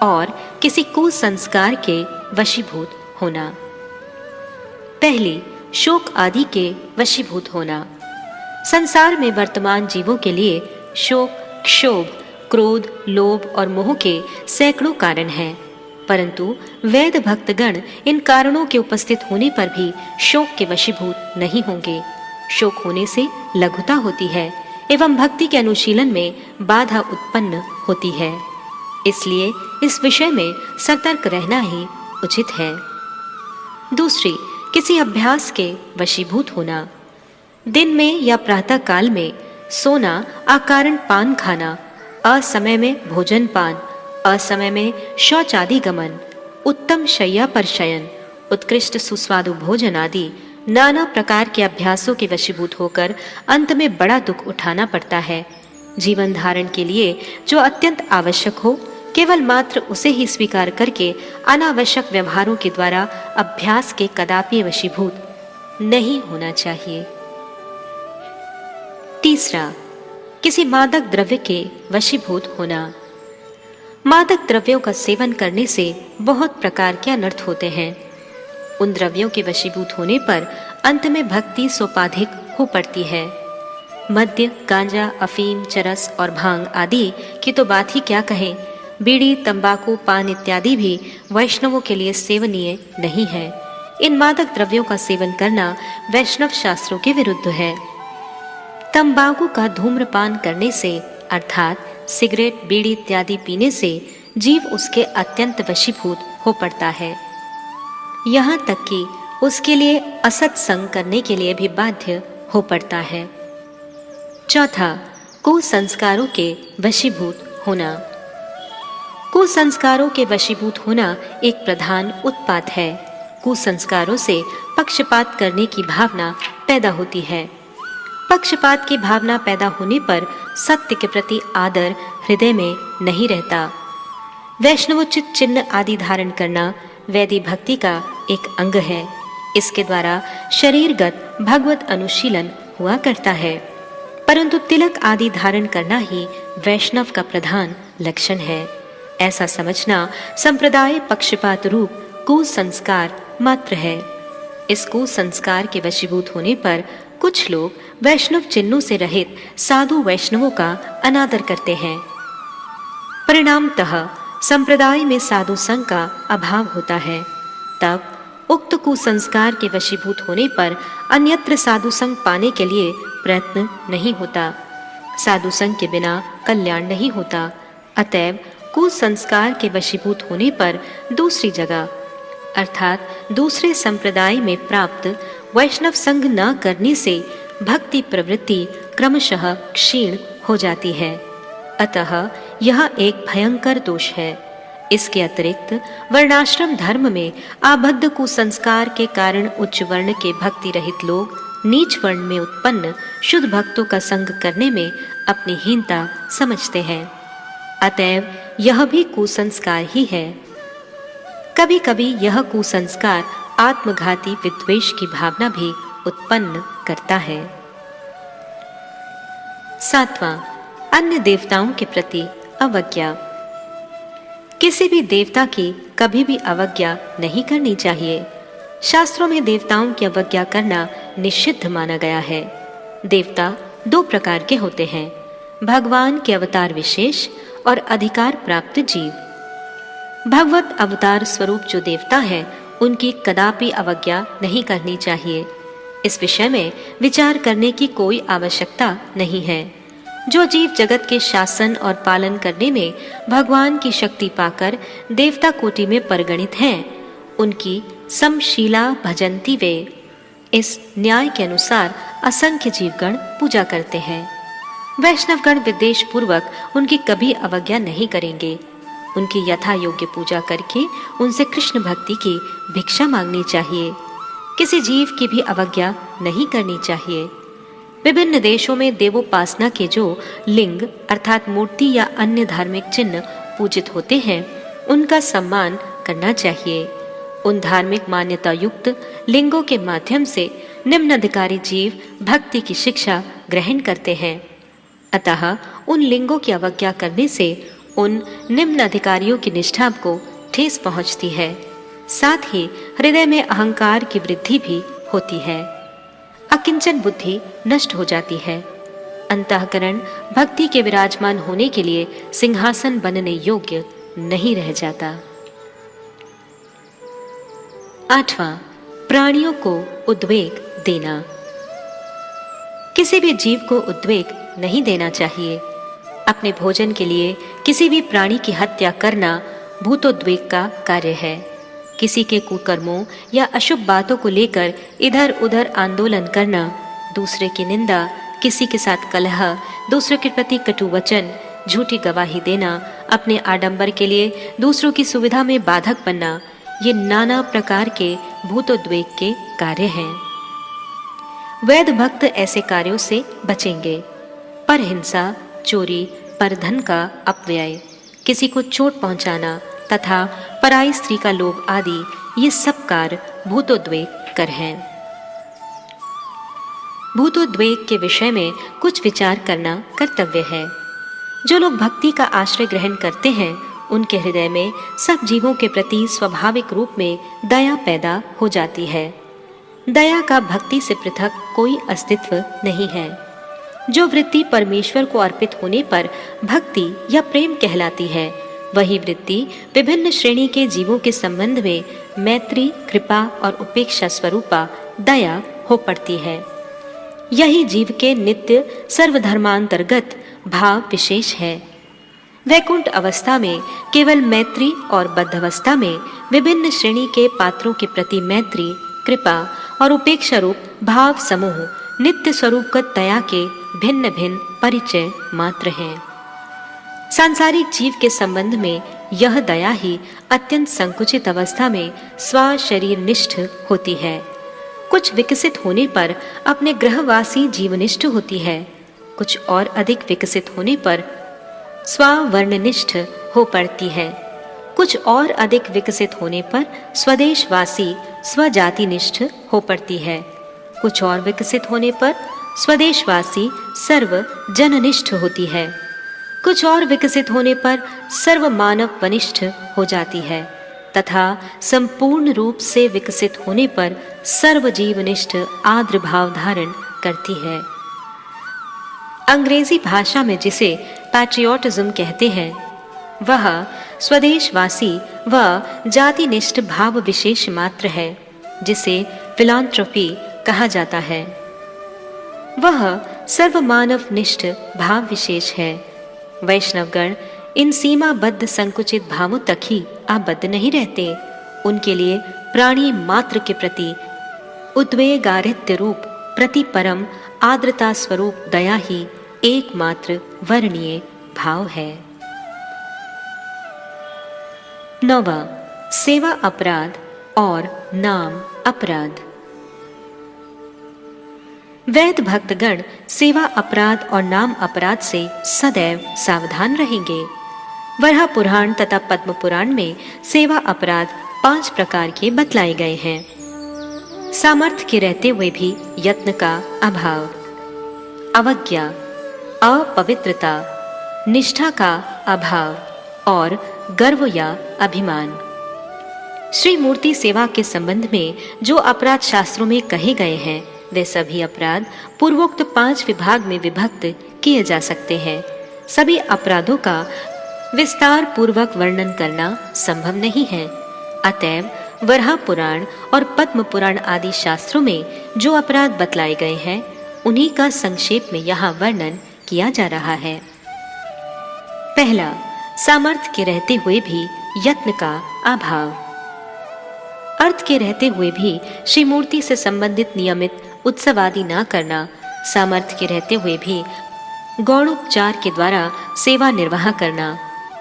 और किसी कुसंस्कार के वशीभूत होना। पहली, शोक आदि के वशीभूत होना। संसार में वर्तमान जीवों के लिए शोक, क्षोभ क्रोध, लोभ और मोह के सैकड़ों कारण हैं, परंतु वैद भक्तगण इन कारणों के उपस्थित होने पर भी शोक के वशीभूत नहीं होंगे। शोक होने से लघुता होती है एवं भक्ति के अनुशीलन में बाधा उत्पन्न होती है। इसलिए इस विषय में सतर्क रहना ही उचित है। दूसरी, किसी अभ्यास के वशीभूत होना। दिन में या प्रातः काल में सोना, अकारण पान खाना, असमय में भोजन पान, असमय में शौच आदि गमन, उत्तम शय्या पर शयन, उत्कृष्ट सुस्वादु भोजन आदि नाना प्रकार के अभ्यासों के वशीभूत होकर अंत में बड़ा दुख उठाना पड़ता है। जीवन धारण के लिए जो अत्यंत आवश्यक हो, केवल मात्र उसे ही स्वीकार करके अनावश्यक व्यवहारों के द्वारा अभ्यास के कदापि वशीभूत नहीं होना चाहिए। तीसरा, किसी मादक द्रव्य के वशीभूत होना। मादक द्रव्यों का सेवन करने से बहुत प्रकार के अनर्थ होते हैं। उन द्रव्यों के वशीभूत होने पर अंत में भक्ति सोपाधिक हो पड़ती है। मद्य, गांजा, अफीम, चरस और भांग आदि की तो बात ही क्या कहें। बीड़ी, तंबाकू, पान इत्यादि भी वैष्णवों के लिए सेवनीय नहीं है। इन मादक द्रव्यों का सेवन करना वैष्णव शास्त्रों के विरुद्ध है। तंबाकू का धूम्रपान करने से अर्थात सिगरेट, बीड़ी इत्यादि पीने से जीव उसके अत्यंत वशीभूत हो पड़ता है। यहाँ तक कि उसके लिए असत संग करने के लिए भी बाध्य हो पड़ता है। चौथा, कुसंस्कारों के वशीभूत होना। कुसंस्कारों के वशीभूत होना एक प्रधान उत्पात है। कुसंस्कारों से पक्षपात करने की भावना पैदा होती है। पक्षपात की भावना पैदा होने पर सत्य के प्रति आदर हृदय में नहीं रहता। वैष्णवोचित चिन्ह आदि धारण करना वैदी भक्ति का एक अंग है। इसके द्वारा शरीरगत भगवत अनुशीलन हुआ करता है, परंतु तिलक आदि धारण करना ही वैष्णव का प्रधान लक्षण है। ऐसा समझना संप्रदाय पक्षपात रूप कुसंस्कार मात्र है। इस कुसंस्कार के वशीभूत होने पर कुछ लोग वैष्णव चिन्हों से रहित साधु वैष्णवों का अनादर करते हैं। परिणामतः संप्रदाय में साधु संघ का अभाव होता है। तब उक्त कुसंस्कार के वशीभूत होने पर अन्यत्र साधु संघ पाने के लिए प्रयत्न नहीं होता। साधु संघ के बिना कल्याण नहीं होता। अतएव कुसंस्कार के वशीभूत होने पर दूसरी जगह अर्थात दूसरे संप्रदाय में प्राप्त वैष्णव संग न करने से भक्ति प्रवृत्ति क्रमशः क्षीण हो जाती है। अतः यह एक भयंकर दोष है। इसके अतिरिक्त वर्णाश्रम धर्म में आबद्ध कुसंस्कार के कारण उच्च वर्ण के भक्ति रहित लोग नीच वर्ण में उत्पन्न शुद्ध भक्तों का संग करने में अपनी हीनता समझते हैं। अतएव यह भी कुसंस्कार ही है। कभी कभी यह कुसंस्कार आत्मघाती विद्वेष की भावना भी उत्पन्न करता है। सातवां, अन्य देवताओं के प्रति अवज्ञा। किसी भी देवता की कभी भी अवज्ञा नहीं करनी चाहिए। शास्त्रों में देवताओं की अवज्ञा करना निषिद्ध माना गया है। देवता दो प्रकार के होते हैं, भगवान के अवतार विशेष और अधिकार प्राप्त जीव। भगवत अवतार स्वरूप जो देवता है उनकी कदापि अवज्ञा नहीं करनी चाहिए। इस विषय में विचार करने की कोई आवश्यकता नहीं है। जो जीव जगत के शासन और पालन करने में भगवान की शक्ति पाकर देवता कोटि में परिगणित हैं, उनकी समशीला भजंती वे। इस न्याय के अनुसार असंख्य जीवगण पूजा करते हैं। वैष्णवगण विद्वेष पूर्वक उनकी कभी अवज्ञा नहीं करेंगे। उनकी यथा योग्य पूजा करके उनसे कृष्ण भक्ति की भिक्षा मांगनी चाहिए। किसी जीव की भी अवज्ञा नहीं करनी चाहिए। विभिन्न देशों में देवोपासना के जो लिंग अर्थात मूर्ति या अन्य धार्मिक चिन्ह पूजित होते हैं, उनका सम्मान करना चाहिए। उन धार्मिक मान्यता युक्त लिंगों के माध्यम से निम्न अधिकारी जीव भक्ति की शिक्षा ग्रहण करते हैं। अतः उन लिंगों की अवज्ञा करने से उन निम्न अधिकारियों की निष्ठा को ठेस पहुंचती है। साथ ही हृदय में अहंकार की वृद्धि भी होती है। अकिंचन बुद्धि नष्ट हो जाती है। अंतःकरण भक्ति के विराजमान होने के लिए सिंहासन बनने योग्य नहीं रह जाता। 8वां, प्राणियों को उद्वेग देना। किसी भी जीव को उद्वेग नहीं देना चाहिए। अपने भोजन के लिए किसी भी प्राणी की हत्या करना भूतोद्वेग का कार्य है। किसी के कुकर्मों या अशुभ बातों को लेकर इधर उधर आंदोलन करना, दूसरे की निंदा, किसी के साथ कलह, दूसरे के प्रति कटु वचन, झूठी गवाही देना, अपने आडंबर के लिए दूसरों की सुविधा में बाधक बनना, ये नाना प्रकार के भूतोद्वेग के कार्य हैं। वैध भक्त ऐसे कार्यों से बचेंगे। पर हिंसा, चोरी, परधन का अपव्यय, किसी को चोट पहुंचाना तथा पराई स्त्री का लोभ आदि, ये सब कार्य भूतोद्वेग कर हैं। भूतोद्वेग के विषय में कुछ विचार करना कर्तव्य है। जो लोग भक्ति का आश्रय ग्रहण करते हैं, उनके हृदय में सब जीवों के प्रति स्वाभाविक रूप में दया पैदा हो जाती है। दया का भक्ति से पृथक कोई अस्तित्व नहीं है। जो वृत्ति परमेश्वर को अर्पित होने पर भक्ति या प्रेम कहलाती है, वही वृत्ति विभिन्न श्रेणी के जीवों के संबंध में मैत्री, कृपा और उपेक्षा स्वरूपा दया हो पड़ती है। यही जीव के नित्य सर्वधर्मांतर्गत भाव विशेष है। वैकुंठ अवस्था में केवल मैत्री और बद्धावस्था में विभिन्न श्रेणी के पात्रों के प्रति मैत्री, कृपा और उपेक्षा रूप भाव समूह नित्य स्वरूपगत दया के भिन्न भिन्न परिचय मात्र हैं। सांसारिक जीव के संबंध में यह दया ही अत्यंत संकुचित अवस्था में स्व शरीर निष्ठ होती है। कुछ विकसित होने पर अपने ग्रहवासी जीवनिष्ठ होती है। कुछ और अधिक विकसित होने पर स्ववर्णनिष्ठ हो पड़ती है। कुछ और अधिक विकसित होने पर स्वदेशवासी स्वजातिनिष्ठ हो पड़ती है। कुछ और विकसित होने पर स्वदेशवासी सर्व जननिष्ठ होती है। कुछ और विकसित होने पर सर्व मानव वनिष्ठ हो जाती है तथा संपूर्ण रूप से विकसित होने पर सर्व जीवनिष्ठ आर्द्र भाव धारण करती है। अंग्रेजी भाषा में जिसे पैट्रियोटिज्म कहते हैं, वह स्वदेशवासी व जातिनिष्ठ भाव विशेष मात्र है, जिसे फिलैंथ्रोपी कहा जाता है। वह सर्वमानव निष्ठ भाव विशेष है। वैष्णवगण इन सीमाबद्ध संकुचित भावों तक ही आबद्ध नहीं रहते। उनके लिए प्राणी मात्र के प्रति उद्वेगारित्य रूप प्रति परम आर्द्रता स्वरूप दया ही एकमात्र वर्णीय भाव है। 9वां, सेवा अपराध और नाम अपराध। वैद भक्तगण सेवा अपराध और नाम अपराध से सदैव सावधान रहेंगे। वराह पुराण तथा पद्म पुराण में सेवा अपराध 5 प्रकार के बतलाए गए हैं। सामर्थ्य के रहते हुए भी यत्न का अभाव, अवज्ञा, अपवित्रता, निष्ठा का अभाव और गर्व या अभिमान। श्री मूर्ति सेवा के संबंध में जो अपराध शास्त्रों में कहे गए हैं, वे सभी अपराध पूर्वोक्त 5 विभाग में विभक्त किए जा सकते हैं। सभी अपराधों का विस्तार पूर्वक वर्णन करना संभव नहीं है। अतएव वराह पुराण और पद्म पुराण आदि शास्त्रों में जो अपराध बतलाए गए हैं, उन्हीं का संक्षेप में यहाँ वर्णन किया जा रहा है। पहला, सामर्थ्य के रहते हुए भी यत्न का अभाव। अर्थ के रहते हुए भी श्री मूर्ति से संबंधित नियमित उत्सव आदि न करना, सामर्थ्य के रहते हुए भी गौणोपचार के द्वारा सेवा निर्वाह करना,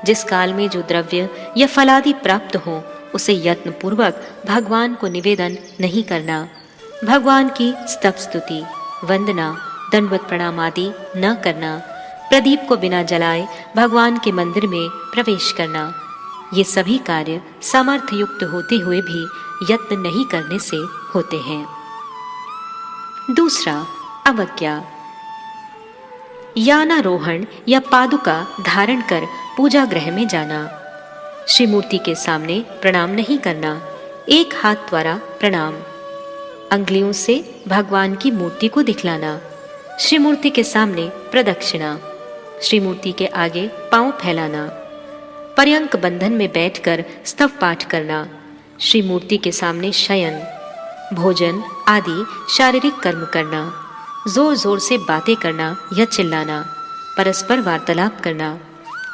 जिस काल में जो द्रव्य या फलादि प्राप्त हो उसे यत्न पूर्वक भगवान को निवेदन नहीं करना, भगवान की स्तव स्तुति, वंदना, दंडवत प्रणाम आदि न करना, प्रदीप को बिना जलाए भगवान के मंदिर में प्रवेश करना, ये सभी कार्य सामर्थ्य युक्त होते हुए भी यत्न नहीं करने से होते हैं। दूसरा, अवज्ञा। यानारोहण या पादुका धारण कर पूजा गृह में जाना, श्री मूर्ति के सामने प्रणाम नहीं करना, एक हाथ द्वारा प्रणाम, अंगुलियों से भगवान की मूर्ति को दिखलाना, श्री मूर्ति के सामने प्रदक्षिणा, श्री मूर्ति के आगे पांव फैलाना, पर्यंक बंधन में बैठकर स्तव पाठ करना, श्री मूर्ति के सामने शयन, भोजन आदि शारीरिक कर्म करना, जोर जोर से बातें करना या चिल्लाना, परस्पर वार्तालाप करना,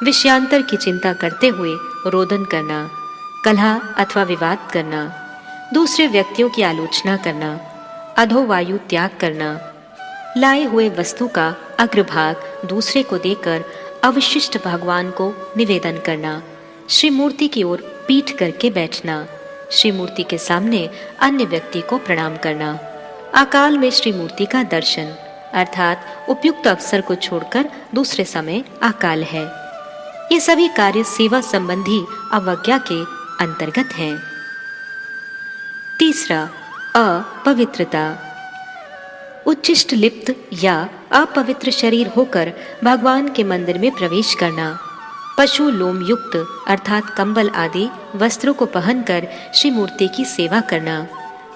विषयांतर की चिंता करते हुए रोदन करना, कलह अथवा विवाद करना, दूसरे व्यक्तियों की आलोचना करना, अधोवायु त्याग करना, लाए हुए वस्तु का अग्रभाग दूसरे को देकर अवशिष्ट भगवान को निवेदन करना, श्री मूर्ति की ओर पीठ करके बैठना, श्री मूर्ति के सामने अन्य व्यक्ति को प्रणाम करना, अकाल में श्री मूर्ति का दर्शन अर्थात उपयुक्त अवसर को छोड़कर दूसरे समय अकाल है। ये सभी कार्य सेवा संबंधी अवज्ञा के अंतर्गत हैं। तीसरा, अपवित्रता। उच्चिष्ट लिप्त या अपवित्र शरीर होकर भगवान के मंदिर में प्रवेश करना, पशु लोम युक्त अर्थात कंबल आदि वस्त्रों को पहनकर श्री मूर्ति की सेवा करना,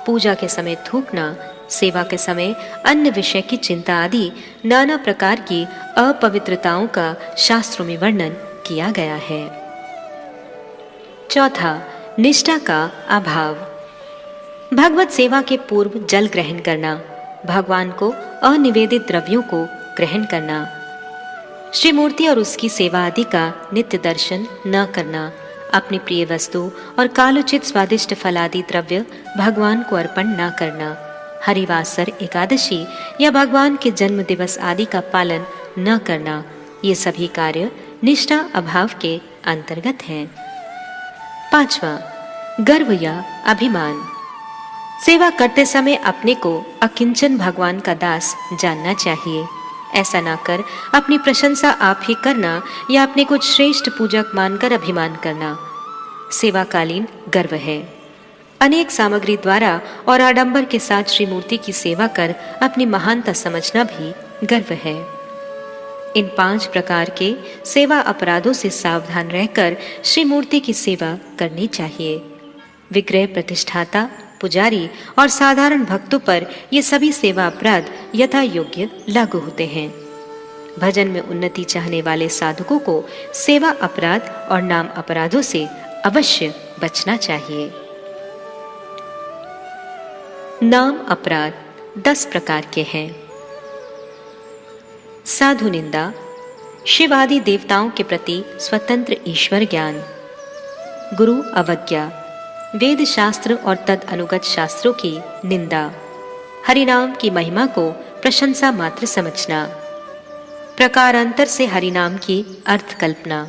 पूजा के समय थूकना, सेवा के समय अन्य विषय की चिंता आदि नाना प्रकार की अपवित्रताओं का शास्त्रों में वर्णन किया गया है। चौथा, निष्ठा का अभाव। भगवत सेवा के पूर्व जल ग्रहण करना, भगवान को अनिवेदित द्रव्यों को ग्रहण करना, श्री मूर्ति और उसकी सेवा आदि का नित्य दर्शन न करना, अपनी प्रिय वस्तु और कालोचित स्वादिष्ट फलादि द्रव्य भगवान को अर्पण न करना, हरिवासर एकादशी या भगवान के जन्म दिवस आदि का पालन न करना, ये सभी कार्य निष्ठा अभाव के अंतर्गत हैं। पांचवा, गर्व या अभिमान। सेवा करते समय अपने को अकिंचन भगवान का दास जानना चाहिए। ऐसा ना कर अपनी प्रशंसा आप ही करना या अपने को श्रेष्ठ पूजक मानकर अभिमान करना सेवाकालीन गर्व है। अनेक सामग्री द्वारा और आडंबर के साथ श्री मूर्ति की सेवा कर अपनी महानता समझना भी गर्व है। इन 5 प्रकार के सेवा अपराधों से सावधान रहकर श्री मूर्ति की सेवा करनी चाहिए। विग्रह प्रतिष्ठाता, पुजारी और साधारण भक्तों पर ये सभी सेवा अपराध यथा योग्य लागू होते हैं। भजन में उन्नति चाहने वाले साधकों को सेवा अपराध और नाम अपराधों से अवश्य बचना चाहिए। नाम अपराध 10 प्रकार के हैं। साधु निंदा, शिव आदि देवताओं के प्रति स्वतंत्र ईश्वर ज्ञान, गुरु अवज्ञा, वेद शास्त्र और तद अनुगत शास्त्रों की निंदा, हरिनाम की महिमा को प्रशंसा मात्र समझना, प्रकारांतर से हरिनाम की अर्थ कल्पना,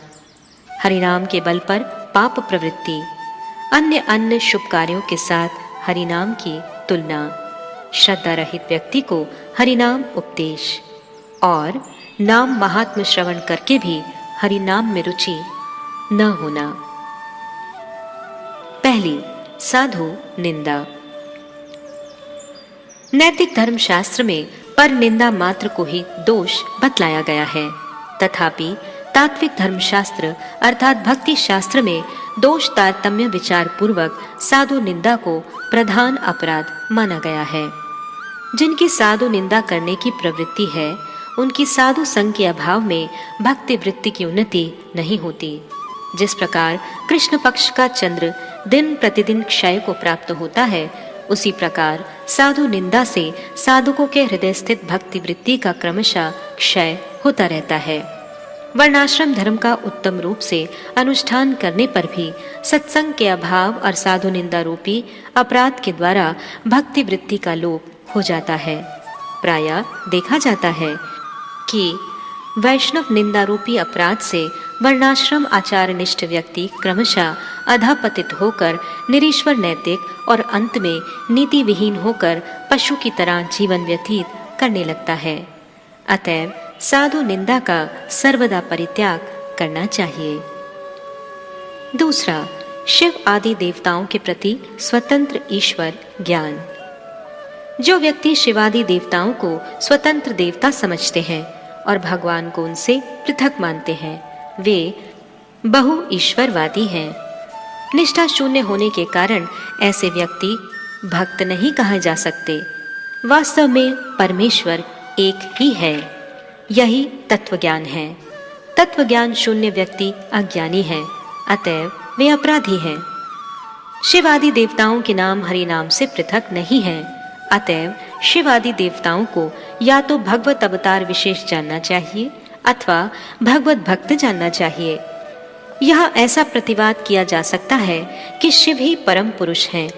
हरिनाम के बल पर पाप प्रवृत्ति, अन्य शुभ कार्यों के साथ हरिनाम की तुलना, श्रद्धा रहित व्यक्ति को हरिनाम उपदेश और नाम महात्म श्रवण करके भी हरिनाम में रुचि न होना। पहली, साधु निंदा। नैतिक धर्मशास्त्र में पर निंदा मात्र को ही दोष बतलाया गया है, तथापि तात्विक धर्मशास्त्र अर्थात भक्ति शास्त्र में दोष तारतम्य विचार पूर्वक साधु निंदा को प्रधान अपराध माना गया है। जिनकी साधु निंदा करने की प्रवृत्ति है, उनकी साधु संग के अभाव में भक्ति वृत्ति की उन्नति नहीं होती। जिस प्रकार कृष्ण पक्ष का चंद्र दिन प्रतिदिन क्षय को प्राप्त होता है, उसी प्रकार साधु निंदा से साधुकों के हृदय स्थित भक्ति वृत्ति का क्रमशः क्षय होता रहता है। वर्णाश्रम धर्म का उत्तम रूप से अनुष्ठान करने पर भी सत्संग के अभाव और साधु निंदा रूपी अपराध के द्वारा भक्ति वृत्ति का लोप हो जाता है। प्रायः देखा जाता है कि वैष्णव निंदा रूपी अपराध से वर्णाश्रम आचार निष्ठ व्यक्ति क्रमशः अधपतित होकर निरीश्वर नैतिक और अंत में नीति विहीन होकर पशु की तरह जीवन व्यतीत करने लगता है। अतएव साधु निंदा का सर्वदा परित्याग करना चाहिए। दूसरा, शिव आदि देवताओं के प्रति स्वतंत्र ईश्वर ज्ञान। जो व्यक्ति शिवादि देवताओं को स्वतंत्र देवता समझते हैं और भगवान को उनसे पृथक मानते हैं, वे बहु ईश्वरवादी हैं। निष्ठा शून्य होने के कारण ऐसे व्यक्ति भक्त नहीं कहा जा सकते। वास्तव में परमेश्वर एक ही है। यही तत्वज्ञान है। तत्वज्ञान शून्य व्यक्ति अज्ञानी है, अतएव वे अपराधी हैं। शिव आदि देवताओं के नाम हरि नाम से पृथक नहीं है, अतएव शिव आदि देवताओं को या तो भगवत अवतार विशेष जानना चाहिए अथवा भगवत भक्त जानना चाहिए। यह ऐसा प्रतिवाद किया जा सकता है कि शिव ही परम पुरुष हैं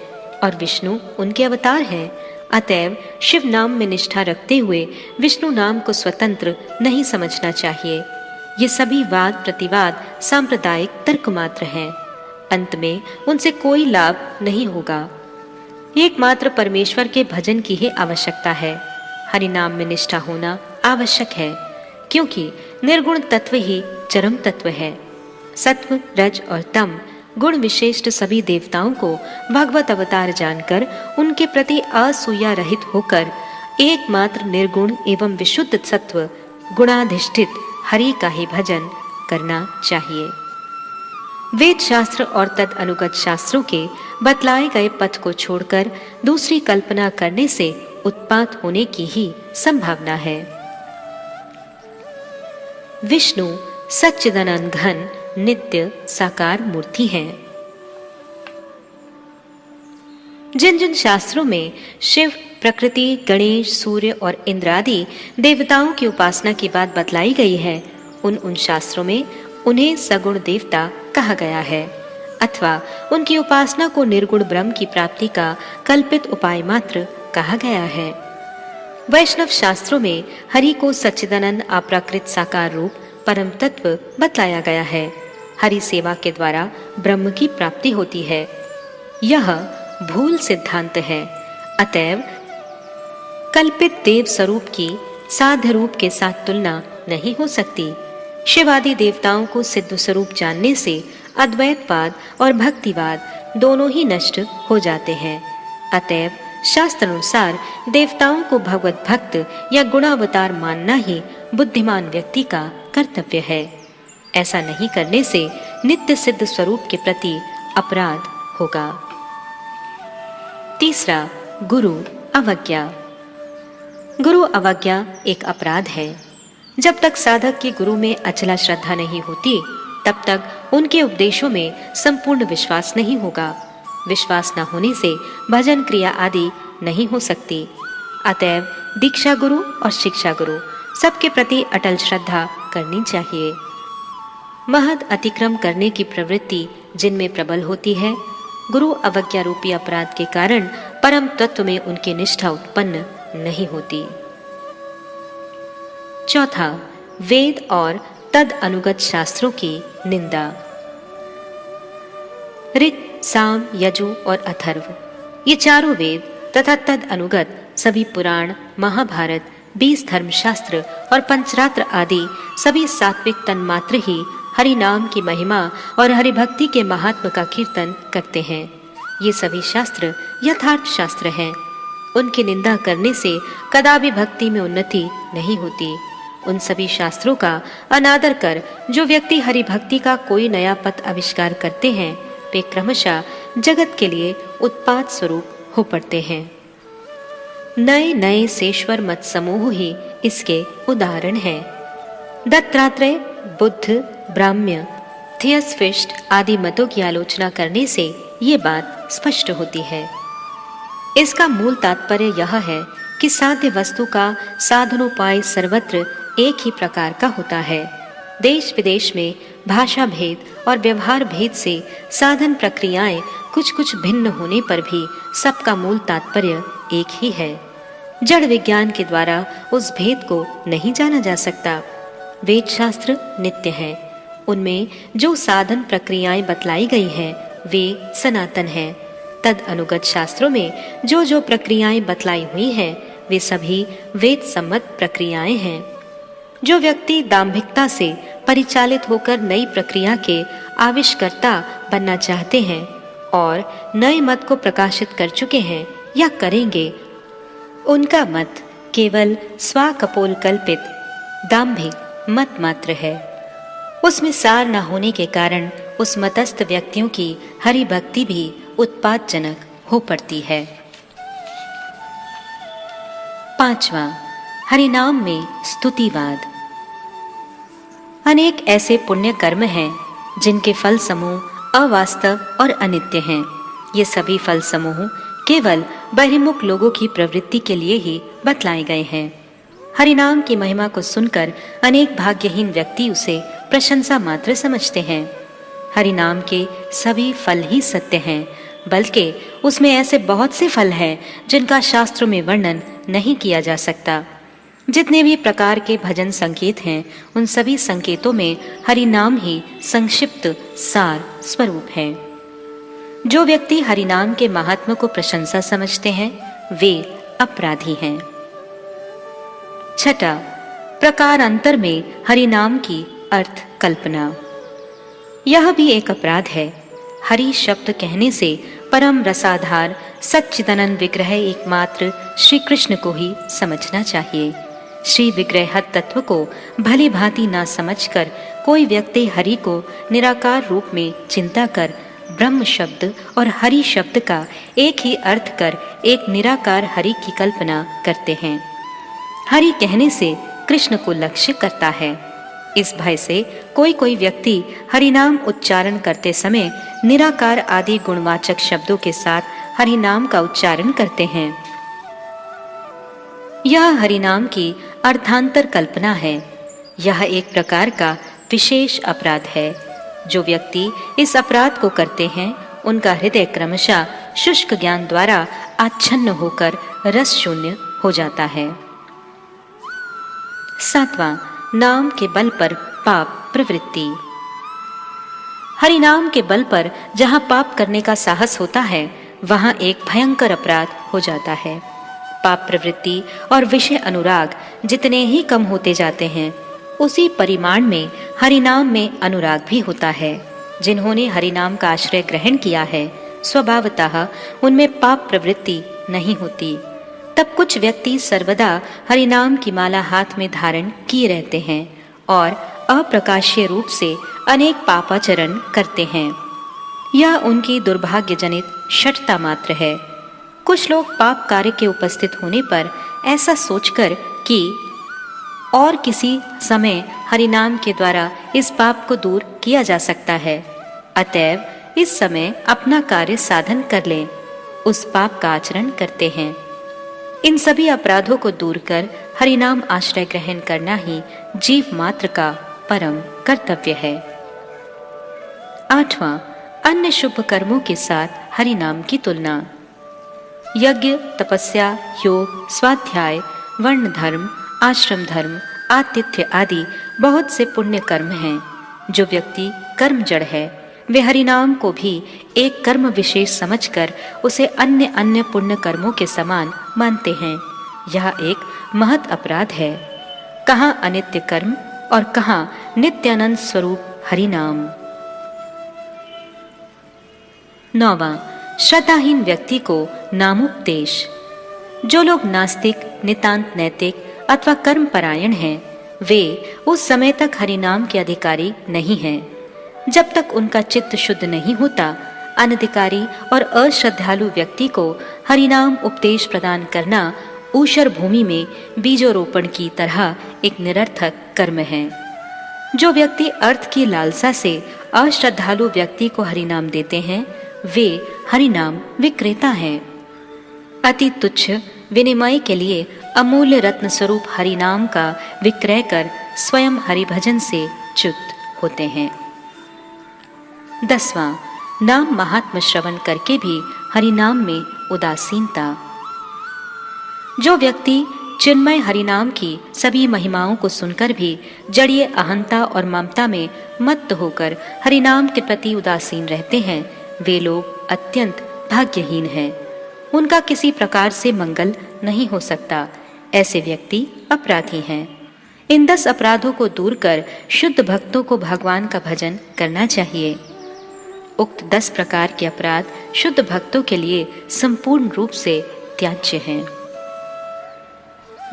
और विष्णु उनके अवतार हैं, अतएव शिव नाम में निष्ठा रखते हुए विष्णु नाम को स्वतंत्र नहीं समझना चाहिए। ये सभी वाद प्रतिवाद सांप्रदायिक तर्क मात्र हैं, अंत में उनसे कोई लाभ नहीं होगा। एकमात्र परमेश्वर के भजन की ही आवश्यकता है। हरि नाम में निष्ठा होना आवश्यक है, क्योंकि निर्गुण तत्व ही चरम तत्व है। सत्व, रज और तम गुण विशिष्ट सभी देवताओं को भगवत अवतार जानकर उनके प्रति असूया रहित होकर एकमात्र निर्गुण एवं विशुद्ध सत्व गुणाधिष्ठित हरि का ही भजन करना चाहिए। वेद शास्त्र और तद अनुगत शास्त्रों के बतलाए गए पथ को छोड़कर दूसरी कल्पना करने से उत्पात होने की ही संभावना है। विष्णु सच्चिदानंद घन नित्य साकार मूर्ति है। जिन जिन शास्त्रों में शिव, प्रकृति, गणेश, सूर्य और इंद्र आदि देवताओं की उपासना की बात बतलाई गई है, उन शास्त्रों में उन्हें सगुण देवता कहा गया है अथवा उनकी उपासना को निर्गुण ब्रह्म की प्राप्ति का कल्पित उपाय मात्र कहा गया है। वैष्णव शास्त्रों में हरि को सच्चिदानंद अप्राकृत साकार रूप परम तत्व बतलाया गया है। हरि सेवा के द्वारा ब्रह्म की प्राप्ति होती है। यह भूल सिद्धांत है, अतएव कल्पित देव स्वरूप की साध्य रूप के साथ तुलना नहीं हो सकती। शिव आदि देवताओं को सिद्ध स्वरूप जानने से अद्वैतवाद और भक्तिवाद दोनों ही नष्ट हो जाते हैं। अतएव शास्त्र अनुसार देवताओं को भगवत भक्त या गुणावतार मानना ही बुद्धिमान व्यक्ति का कर्तव्य है। ऐसा नहीं करने से नित्य सिद्ध स्वरूप के प्रति अपराध होगा। तीसरा, गुरु अवज्ञा। गुरु अवज्ञा एक अपराध है। जब तक साधक की गुरु में अचला श्रद्धा नहीं होती, तब तक उनके उपदेशों में संपूर्ण विश्वास नहीं होगा। विश्वास न होने से भजन क्रिया आदि नहीं हो सकती। अतएव दीक्षा गुरु और शिक्षा गुरु सबके प्रति अटल श्रद्धा करनी चाहिए। महद अतिक्रम करने की प्रवृत्ति जिनमें प्रबल होती है, गुरु अवज्ञा रूपी अपराध के कारण परम तत्व में उनकी निष्ठा उत्पन्न नहीं होती। चौथा, वेद और तद अनुगत शास्त्रों की निंदा। ऋग, साम, यजु और अथर्व ये चारों वेद तथा तद अनुगत सभी पुराण, महाभारत, 20 धर्मशास्त्र और पंचरात्र आदि सभी सात्विक तन्मात्र ही हरि नाम की महिमा और हरि भक्ति के महात्म का कीर्तन करते हैं। ये सभी शास्त्र यथार्थ शास्त्र हैं। उनकी निंदा करने से कदापि भक्ति में उन्नति नहीं होती। उन सभी शास्त्रों का अनादर कर जो व्यक्ति हरि भक्ति का कोई नया पथ आविष्कार करते हैं, वे क्रमशः जगत के लिए उत्पात स्वरूप हो पड़ते हैं। नए नए सेश्वर मत समूह ही इसके उदाहरण हैं। दत्तात्रेय, बुद्ध, ब्राह्म्य, थियोसफिस्ट आदि मतों की आलोचना करने से ये बात स्पष्ट होती है। इसका मूल तात्पर्य यह है कि साध्य वस्तु का साधनोपाय सर्वत्र एक ही प्रकार का होता है। देश विदेश में भाषा भेद और व्यवहार भेद से साधन प्रक्रियाएं कुछ कुछ भिन्न होने पर भी सबका मूल तात्पर्य एक ही है। जड़ विज्ञान के द्वारा उस भेद को नहीं जाना जा सकता। वेद शास्त्र नित्य हैं। उनमें जो साधन प्रक्रियाएं बतलाई गई हैं, वे सनातन हैं। तद अनुगत शास्त्रों में जो जो प्रक्रियाएं बतलाई हुई हैं, वे सभी वेद सम्मत प्रक्रियाएं हैं। जो व्यक्ति दाम्भिकता से परिचालित होकर नई प्रक्रिया के आविष्कर्ता बनना चाहते हैं और नए मत को प्रकाशित कर चुके हैं या करेंगे, उनका मत केवल स्वाकपोल कल्पित दाम्भिक मत मात्र है। उसमें सार न होने के कारण उस मतस्थ व्यक्तियों की हरि भक्ति भी उत्पातजनक हो पड़ती है। पांचवा, हरिनाम में स्तुतिवाद। अनेक ऐसे पुण्य कर्म हैं जिनके फल समूह अवास्तव और अनित्य हैं। ये सभी फल समूह केवल बहिर्मुख लोगों की प्रवृत्ति के लिए ही बतलाए गए हैं। हरिनाम की महिमा को सुनकर अनेक भाग्यहीन व्यक्ति उसे प्रशंसा मात्र समझते हैं। हरिनाम के सभी फल ही सत्य हैं, बल्कि उसमें ऐसे बहुत से फल हैं जिनका शास्त्रों में वर्णन नहीं किया जा सकता। जितने भी प्रकार के भजन संकेत हैं, उन सभी संकेतों में हरिनाम ही संक्षिप्त सार स्वरूप है। जो व्यक्ति हरिनाम के महात्म को प्रशंसा समझते हैं, वे अपराधी हैं। छठा, प्रकार अंतर में हरिनाम की अर्थ कल्पना। यह भी एक अपराध है। हरि शब्द कहने से परम रसाधार सच्चिदानंद विग्रह एकमात्र श्री कृष्ण को ही समझना चाहिए। श्री विग्रह तत्व को भली भांति ना समझकर कोई व्यक्ति हरि को निराकार रूप में चिंता कर ब्रह्म शब्द और हरि शब्द का एक ही अर्थ कर एक निराकार हरि की कल्पना करते हैं। हरि कहने से कृष्ण को लक्ष्य करता है। इस भय से कोई कोई व्यक्ति हरिनाम उच्चारण करते समय निराकार आदि गुणवाचक शब्दों के साथ हरिनाम का उच्चारण करते हैं। यह हरिनाम की अर्थांतर कल्पना है। यह एक प्रकार का विशेष अपराध है। जो व्यक्ति इस अपराध को करते हैं, उनका हृदय क्रमशः शुष्क ज्ञान द्वारा आच्छन्न होकर रस शून्य हो जाता है। सातवां, नाम के बल पर पाप प्रवृत्ति। हरिनाम के बल पर जहां पाप करने का साहस होता है, वहां एक भयंकर अपराध हो जाता है। पाप प्रवृत्ति और विषय अनुराग जितने ही कम होते जाते हैं, उसी परिमाण में हरिनाम में अनुराग भी होता है। जिन्होंने हरिनाम का आश्रय ग्रहण किया है, स्वभावतः उनमें पाप प्रवृत्ति नहीं होती। तब कुछ व्यक्ति सर्वदा हरिनाम की माला हाथ में धारण किए रहते हैं और अप्रकाश्य रूप से अनेक पापाचरण करते हैं। यह उनकी दुर्भाग्यजनित शठता मात्र है। कुछ लोग पाप कार्य के उपस्थित होने पर ऐसा सोचकर कि और किसी समय हरिनाम के द्वारा इस पाप को दूर किया जा सकता है, अतएव इस समय अपना कार्य साधन कर लें, उस पाप का आचरण करते हैं। इन सभी अपराधों को दूर कर हरिनाम आश्रय ग्रहण करना ही जीव मात्र का परम कर्तव्य है। आठवां, अन्य शुभ कर्मों के साथ हरिनाम की तुलना। यज्ञ, तपस्या, योग, स्वाध्याय, वर्ण धर्म, आश्रम धर्म, आतिथ्य आदि बहुत से पुण्य कर्म हैं। जो व्यक्ति कर्म जड़ है, वे हरिनाम को भी एक कर्म विशेष समझकर उसे अन्य अन्य पुण्य कर्मों के समान मानते हैं। यह एक महत् अपराध है। कहाँ अनित्य कर्म और कहाँ नित्यानंद स्वरूप हरिनाम। नौवां, श्रद्धाहीन व्यक्ति को नामोपदेश। जो लोग नास्तिक, नितांत नैतिक अथवा कर्म परायण हैं, वे उस समय तक हरिनाम के अधिकारी नहीं हैं। जब तक उनका चित्त शुद्ध नहीं होता, अनधिकारी और अश्रद्धालु व्यक्ति को हरिनाम उपदेश प्रदान करना ऊषर भूमि में बीजोरोपण की तरह एक निरर्थक कर्म है। जो व्यक्ति अर्थ की लालसा से अश्रद्धालु व्यक्ति को हरिनाम देते हैं, वे हरिनाम विक्रेता हैं। अति तुच्छ विनिमय के लिए अमूल्य रत्न स्वरूप हरिनाम का विक्रय कर स्वयं हरिभजन से च्युत होते हैं। 10वां, नाम महात्म श्रवण करके भी हरिनाम में उदासीनता। जो व्यक्ति चिन्मय हरिनाम की सभी महिमाओं को सुनकर भी जड़ीय अहंता और ममता में मत्त होकर हरिनाम के प्रति उदासीन रहते हैं, वे लोग अत्यंत भाग्यहीन हैं। उनका किसी प्रकार से मंगल नहीं हो सकता। ऐसे व्यक्ति अपराधी हैं। इन 10 अपराधों को दूर कर शुद्ध भक्तों को भगवान का भजन करना चाहिए। उक्त 10 प्रकार के अपराध शुद्ध भक्तों के लिए संपूर्ण रूप से त्याज्य हैं।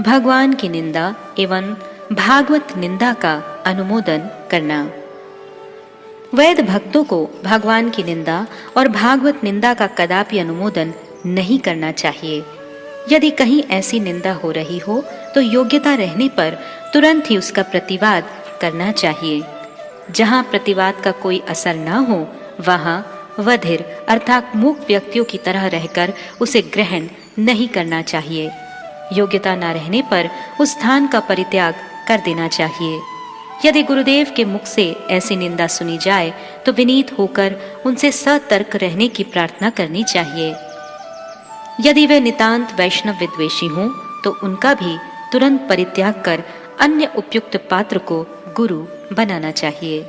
भगवान की निंदा एवं भागवत निंदा का अनुमोदन करना। वैद भक्तों को भगवान की निंदा और भागवत निंदा का कदापि अनुमोदन नहीं करना चाहिए। यदि कहीं ऐसी निंदा हो रही हो तो योग्यता रहने पर तुरंत ही उसका प्रतिवाद करना चाहिए। जहां प्रतिवाद का कोई असर न हो वहां वधिर अर्थात मूक व्यक्तियों की तरह रहकर उसे ग्रहण नहीं करना चाहिए। योग्यता न रहने पर उस स्थान का परित्याग कर देना चाहिए। यदि गुरुदेव के मुख से ऐसी निंदा सुनी जाए तो विनीत होकर उनसे सतर्क रहने की प्रार्थना करनी चाहिए। यदि वे नितांत वैष्णव विद्वेषी हों तो उनका भी तुरंत परित्याग कर अन्य उपयुक्त पात्र को गुरु बनाना चाहिए।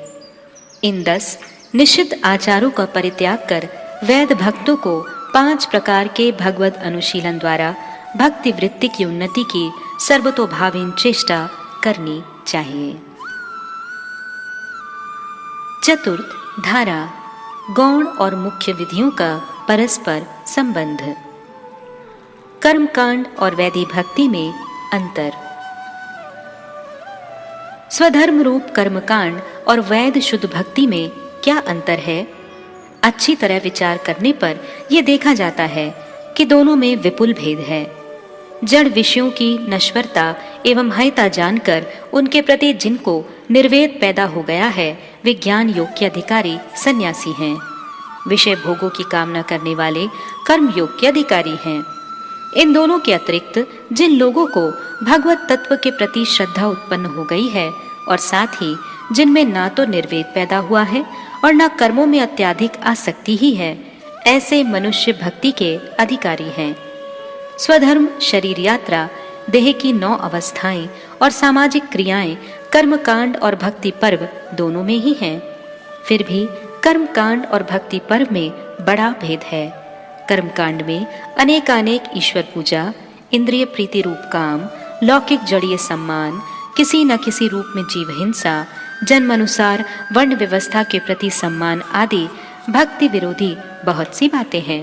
इन 10 निषिद्ध आचारों का परित्याग कर वैद भक्तों को 5 प्रकार के भगवत अनुशीलन द्वारा भक्ति वृत्ति की उन्नति की सर्वतोभावीन चेष्टा करनी चाहिए। चतुर्थ, धारा, गौण और मुख्य विधियों का परस्पर संबंध। कर्मकांड और वैदिक भक्ति में अंतर। स्वधर्म रूप कर्मकांड और वैद शुद्ध भक्ति में क्या अंतर है? अच्छी तरह विचार करने पर यह देखा जाता है कि दोनों में विपुल भेद है। जड़ विषयों की नश्वरता एवं हेयता जानकर उनके प्रति जिनको निर्वेद पैदा हो गया है वे ज्ञान योग के अधिकारी सन्यासी हैं। विषय भोगों की कामना करने वाले कर्म योग के अधिकारी हैं। इन दोनों के अतिरिक्त जिन लोगों को भगवत तत्व के प्रति श्रद्धा उत्पन्न हो गई है और साथ ही जिनमें ना तो निर्वेद पैदा हुआ है और न कर्मों में अत्यधिक आसक्ति ही है, ऐसे मनुष्य भक्ति के अधिकारी हैं। स्वधर्म शरीर यात्रा, देह की 9 अवस्थाएं और सामाजिक क्रियाएं कर्मकांड और भक्ति पर्व दोनों में ही हैं। फिर भी कर्मकांड और भक्ति पर्व में बड़ा भेद है। कर्मकांड में अनेकानेक ईश्वर पूजा, इंद्रिय प्रीति रूप काम, लौकिक जड़ीय सम्मान, किसी न किसी रूप में जीव हिंसा, जन्मानुसार वर्ण व्यवस्था के प्रति सम्मान आदि भक्ति विरोधी बहुत सी बातें हैं।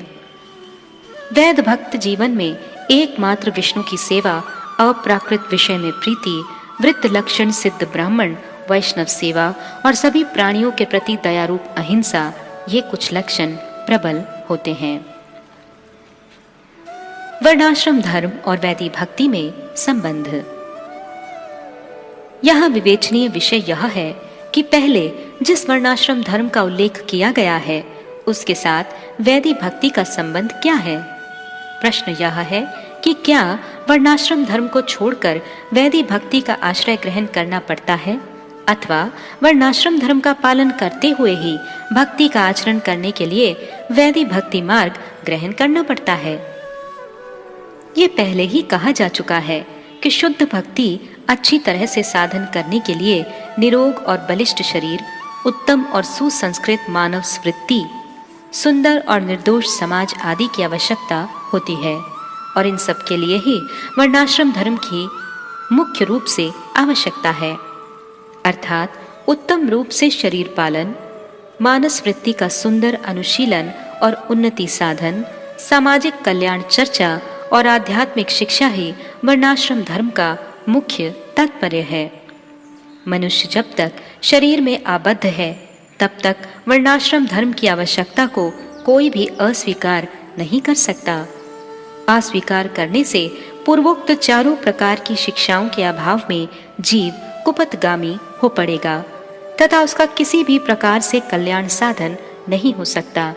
वैद भक्त जीवन में एकमात्र विष्णु की सेवा, अप्राकृत विषय में प्रीति, वृत्त लक्षण सिद्ध ब्राह्मण, वैष्णव सेवा और सभी प्राणियों के प्रति दयारूप अहिंसा, ये कुछ लक्षण प्रबल होते हैं। वर्णाश्रम धर्म और वैदिक भक्ति में संबंध। यहाँ विवेचनीय विषय यह है कि पहले जिस वर्णाश्रम धर्म का उल्लेख किया गया है उसके साथ वैदिक भक्ति का संबंध क्या है। प्रश्न यह है कि क्या वर्णाश्रम धर्म को छोड़कर वैदिक भक्ति का आश्रय ग्रहण करना पड़ता है अथवा वर्णाश्रम धर्म का पालन करते हुए ही भक्ति का आचरण करने के लिए वैदिक भक्ति मार्ग ग्रहण करना पड़ता है। ये पहले ही कहा जा चुका है कि शुद्ध भक्ति अच्छी तरह से साधन करने के लिए निरोग और बलिष्ठ शरीर, उत्तम और सुसंस्कृत मानव स्मृति, सुंदर और निर्दोष समाज आदि की आवश्यकता होती है और इन सब के लिए ही वर्णाश्रम धर्म की मुख्य रूप से आवश्यकता है। अर्थात उत्तम रूप से शरीर पालन, मानस वृत्ति का सुंदर अनुशीलन और उन्नति साधन, सामाजिक कल्याण चर्चा और आध्यात्मिक शिक्षा ही वर्णाश्रम धर्म का मुख्य तात्पर्य है। मनुष्य जब तक शरीर में आबद्ध है तब तक वर्णाश्रम धर्म की आवश्यकता को कोई भी अस्वीकार नहीं कर सकता। अस्वीकार करने से पूर्वोक्त चारों प्रकार की शिक्षाओं के अभाव में जीव कुपथगामी हो पड़ेगा तथा उसका किसी भी प्रकार से कल्याण साधन नहीं हो सकता।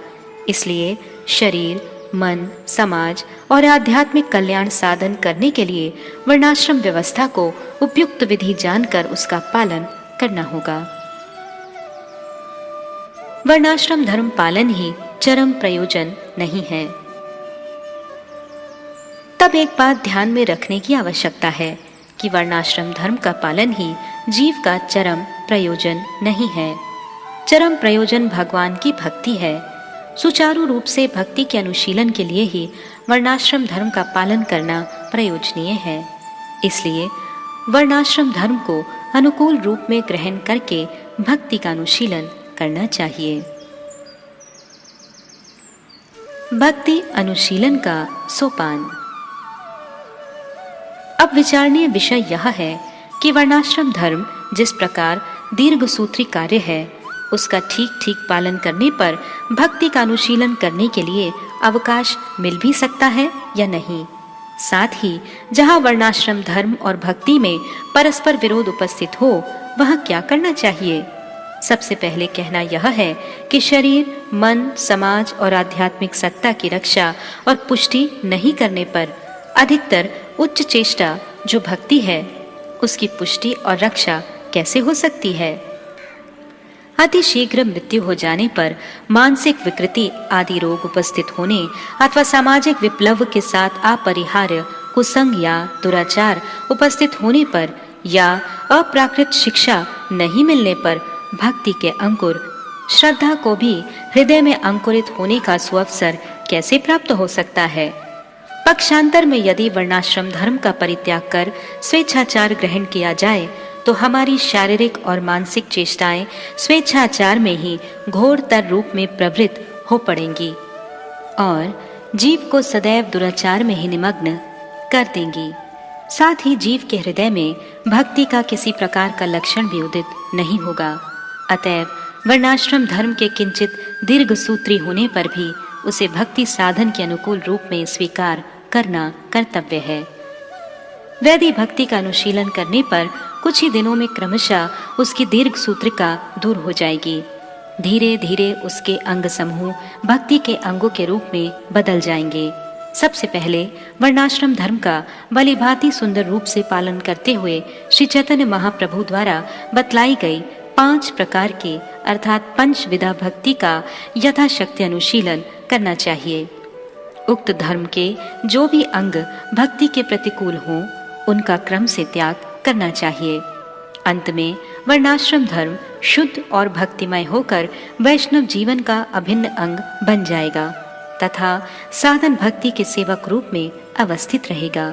इसलिए शरीर, मन, समाज और आध्यात्मिक कल्याण साधन करने के लिए वर्णाश्रम व्यवस्था को उपयुक्त विधि जानकर उसका पालन करना होगा। वर्णाश्रम धर्म पालन ही चरम प्रयोजन नहीं है। तब एक बात ध्यान में रखने की आवश्यकता है कि वर्णाश्रम धर्म का पालन ही जीव का चरम प्रयोजन नहीं है। चरम प्रयोजन भगवान की भक्ति है। सुचारू रूप से भक्ति के अनुशीलन के लिए ही वर्णाश्रम धर्म का पालन करना प्रयोजनीय है। इसलिए वर्णाश्रम धर्म को अनुकूल रूप में ग्रहण करके भक्ति का अनुशीलन करना चाहिए। भक्ति अनुशीलन का सोपान। अब विचारणीय विषय यह है कि वर्णाश्रम धर्म जिस प्रकार दीर्घसूत्री कार्य है उसका ठीक ठीक पालन करने पर भक्ति का अनुशीलन करने के लिए अवकाश मिल भी सकता है या नहीं। साथ ही जहाँ वर्णाश्रम धर्म और भक्ति में परस्पर विरोध उपस्थित हो, वहाँ क्या करना चाहिए? सबसे पहले कहना यह है कि शरीर, मन, समाज और आध्यात्मिक सत्ता की रक्षा और पुष्टि नहीं करने पर अधिकतर उच्च चेष्टा जो भक्ति है, उसकी पुष्टि और रक्षा कैसे हो सकती है? अति शीघ्र मृत्यु हो जाने पर, मानसिक विकृति आदि रोग उपस्थित होने अथवा सामाजिक विप्लव के साथ अपरिहार्य कुसंग या दुराचार उपस्थित होने पर या अप्राकृत शिक्षा नहीं मिलने पर भक्ति के अंकुर, श्रद्धा को भी हृदय में अंकुरित होने का सुअवसर कैसे प्राप्त हो सकता है? पक्षांतर में यदि वर्णाश्रम धर्म का परित्याग कर स्वेच्छाचार ग्रहण किया जाए तो हमारी शारीरिक और मानसिक चेष्टाएं स्वेच्छाचार में ही घोरतर रूप में प्रवृत्त हो पड़ेंगी और जीव को सदैव दुराचार में ही निमग्न कर देंगी। साथ ही जीव के हृदय में भक्ति का किसी प्रकार का लक्षण भी उदित नहीं होगा। अतएव वर्णाश्रम धर्म के किंचित दीर्घ सूत्री होने पर भी उसे भक्ति साधन के अनुकूल रूप में स्वीकार करना कर्तव्य है। वैदिक भक्ति का अनुशीलन करने पर कुछ ही दिनों में क्रमशः उसकी दीर्घ सूत्रिका दूर हो जाएगी। धीरे धीरे उसके अंग समूह भक्ति के अंगों के रूप में बदल जाएंगे। सबसे पहले वर्णाश्रम धर्म का भलीभांति सुंदर रूप से पालन करते हुए श्री चैतन्य महाप्रभु द्वारा बतलाई गई 5 प्रकार के अर्थात पंचविधा भक्ति का यथाशक्ति अनुशीलन करना चाहिए। उक्त धर्म के जो भी अंग भक्ति के प्रतिकूल हों, उनका क्रम से त्याग करना चाहिए। अंत में वर्णाश्रम धर्म शुद्ध और भक्तिमय होकर वैष्णव जीवन का अभिन्न अंग बन जाएगा तथा साधन भक्ति के सेवक रूप में अवस्थित रहेगा।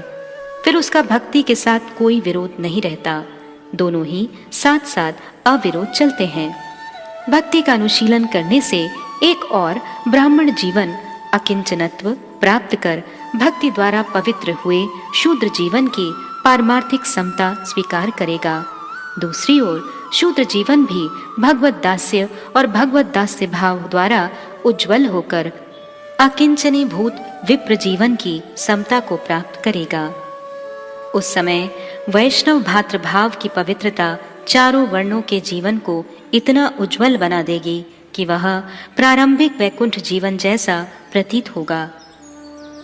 फिर उसका भक्ति के साथ कोई विरोध नहीं रहता, दोनों ही साथ साथ अविरोध चलते हैं। भक्ति का अनुशीलन करने से एक और ब्राह्मण जीवन अकिंचनत्व प्राप्त कर भक्ति द्वारा पवित्र हुए शूद्र जीवन की पारमार्थिक समता स्वीकार करेगा। दूसरी ओर शूद्र जीवन भी भगवत दास्य और भगवत दास्य भाव द्वारा उज्जवल होकर अकिंचनी भूत विप्र जीवन की समता को प्राप्त करेगा। उस समय वैष्णव भातृभाव की पवित्रता चारों वर्णों के जीवन को इतना उज्जवल बना देगी कि वह प्रारंभिक वैकुंठ जीवन जैसा प्रतीत होगा।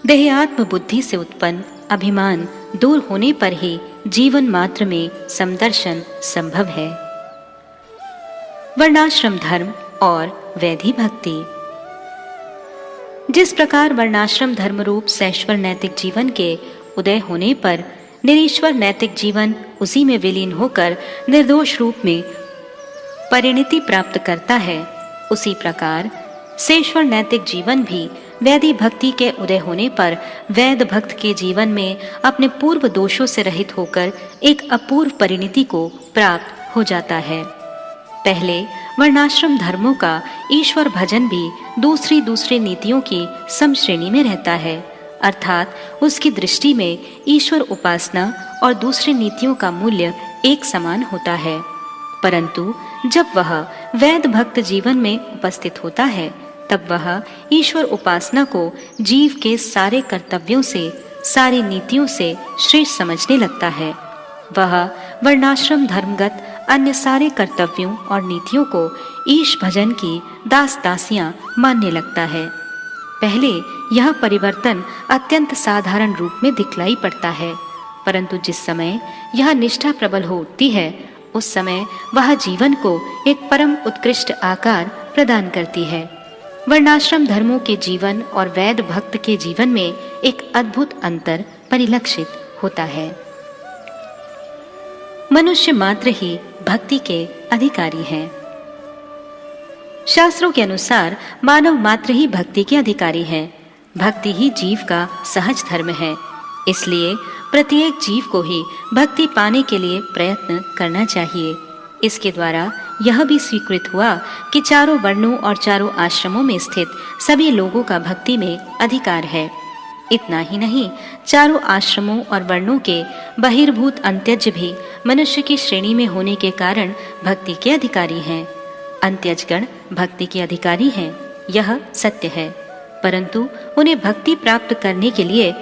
देहात्म बुद्धि से उत्पन्न अभिमान दूर होने पर ही जीवन मात्र में समदर्शन संभव है। वर्णाश्रम धर्म और वैदिक भक्ति। जिस प्रकार वर्णाश्रम धर्म रूप सैश्वर नैतिक जीवन के उदय होने पर निरीश्वर नैतिक जीवन उसी में विलीन होकर निर्दोष रूप में परिणति प्राप्त करता है, उसी प्रकार सैश्वर नैतिक जीवन भी वैदिक भक्ति के उदय होने पर वैद भक्त के जीवन में अपने पूर्व दोषों से रहित होकर एक अपूर्व परिणति को प्राप्त हो जाता है। पहले वर्णाश्रम धर्मों का ईश्वर भजन भी दूसरी नीतियों की समश्रेणी में रहता है, अर्थात उसकी दृष्टि में ईश्वर उपासना और दूसरी नीतियों का मूल्य एक समान होता है। परंतु जब वह वैद भक्त जीवन में उपस्थित होता है, तब वह ईश्वर उपासना को जीव के सारे कर्तव्यों से, सारी नीतियों से श्रेष्ठ समझने लगता है। वह वर्णाश्रम धर्मगत अन्य सारे कर्तव्यों और नीतियों को ईश भजन की दास दासियां मानने लगता है। पहले यह परिवर्तन अत्यंत साधारण रूप में दिखलाई पड़ता है, परंतु जिस समय यह निष्ठा प्रबल होती है, उस समय वह जीवन को एक परम उत्कृष्ट आकार प्रदान करती है। वर्णाश्रम धर्मों के जीवन और वैद भक्त के जीवन में एक अद्भुत अंतर परिलक्षित होता है। मनुष्य मात्र ही भक्ति के अधिकारी हैं। शास्त्रों के अनुसार मानव मात्र ही भक्ति के अधिकारी है। भक्ति ही जीव का सहज धर्म है, इसलिए प्रत्येक जीव को ही भक्ति पाने के लिए प्रयत्न करना चाहिए। इसके द्वारा यह भी स्वीकृत हुआ कि चारों वर्णों और चारों आश्रमों में स्थित सभी लोगों का भक्ति में अधिकार है। इतना ही नहीं, चारों आश्रमों और वर्णों के बहिर्भूत अंत्यज भी मनुष्य की श्रेणी में होने के कारण भक्ति के अधिकारी हैं। अंत्यजगण भक्ति के अधिकारी हैं, यह सत्य है, परंतु उन्हें भक्ति प्राप्त करने के लिए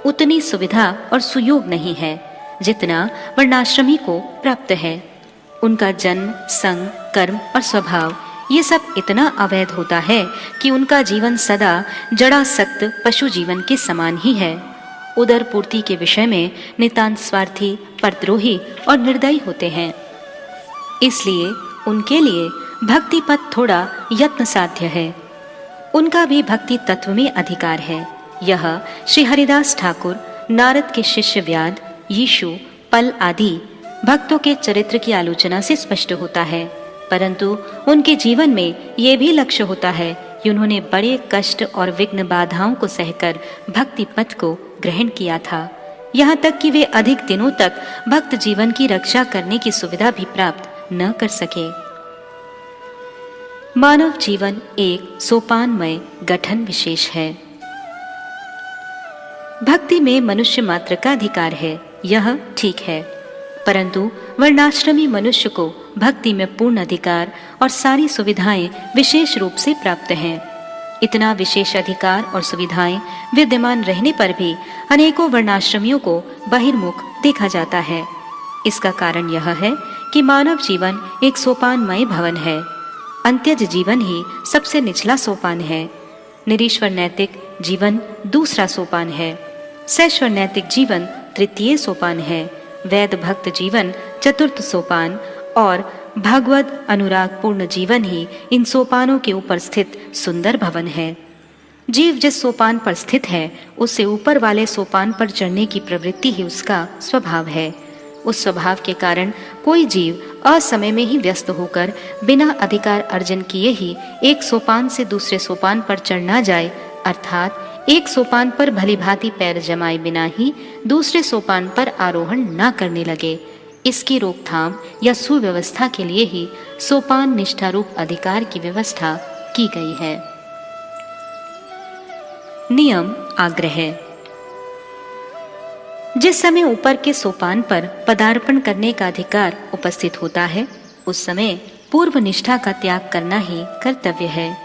उतनी सुविधा और सुयोग नहीं है जितना वर्णाश्रमी को प्राप्त है। उनका जन्म, संग, कर्म और स्वभाव ये सब इतना अवैध होता है कि उनका जीवन सदा जड़ासक्त पशु जीवन के समान ही है। उदर पूर्ति के विषय में नितांत स्वार्थी, परद्रोही और निर्दयी होते हैं। इसलिए उनके लिए भक्ति पथ थोड़ा यत्न साध्य है। उनका भी भक्ति तत्व में अधिकार है। यह श्री हरिदास ठाकुर, नारद के शिष्य व्याद, यीशु, पल आदि भक्तों के चरित्र की आलोचना से स्पष्ट होता है। परंतु उनके जीवन में ये भी लक्ष्य होता है कि उन्होंने बड़े कष्ट और विघ्न बाधाओं को सहकर भक्ति पथ को ग्रहण किया था, यहाँ तक कि वे अधिक दिनों तक भक्त जीवन की रक्षा करने की सुविधा भी प्राप्त न कर सके। मानव जीवन एक सोपानमय गठन विशेष है। भक्ति में मनुष्य मात्र का अधिकार है, यह ठीक है, परंतु वर्णाश्रमी मनुष्य को भक्ति में पूर्ण अधिकार और सारी सुविधाएं विशेष रूप से प्राप्त हैं। इतना विशेष अधिकार और सुविधाएं विद्यमान रहने पर भी अनेकों वर्णाश्रमियों को बहिर्मुख देखा जाता है। इसका कारण यह है कि मानव जीवन एक सोपानमय भवन है। अंत्यज जीवन ही सबसे निचला सोपान है। निरीश्वर नैतिक जीवन दूसरा सोपान है। सैश्वर नैतिक जीवन तृतीय सोपान है। वैद भक्त जीवन चतुर्थ सोपान और भगवद अनुराग पूर्ण जीवन ही इन सोपानों के ऊपर स्थित सुंदर भवन है। जीव जिस सोपान पर स्थित है उससे ऊपर वाले सोपान पर चढ़ने की प्रवृत्ति ही उसका स्वभाव है। उस स्वभाव के कारण कोई जीव असमय में ही व्यस्त होकर बिना अधिकार अर्जन किए ही एक सोपान से दूसरे सोपान पर चढ़ ना जाए, अर्थात एक सोपान पर भली भांति पैर जमाए बिना ही दूसरे सोपान पर आरोहण ना करने लगे। इसकी रोकथाम या सुव्यवस्था के लिए ही सोपान निष्ठा रूप अधिकार की व्यवस्था की गई है। नियम आग्रह। जिस समय ऊपर के सोपान पर पदार्पण करने का अधिकार उपस्थित होता है उस समय पूर्व निष्ठा का त्याग करना ही कर्तव्य है।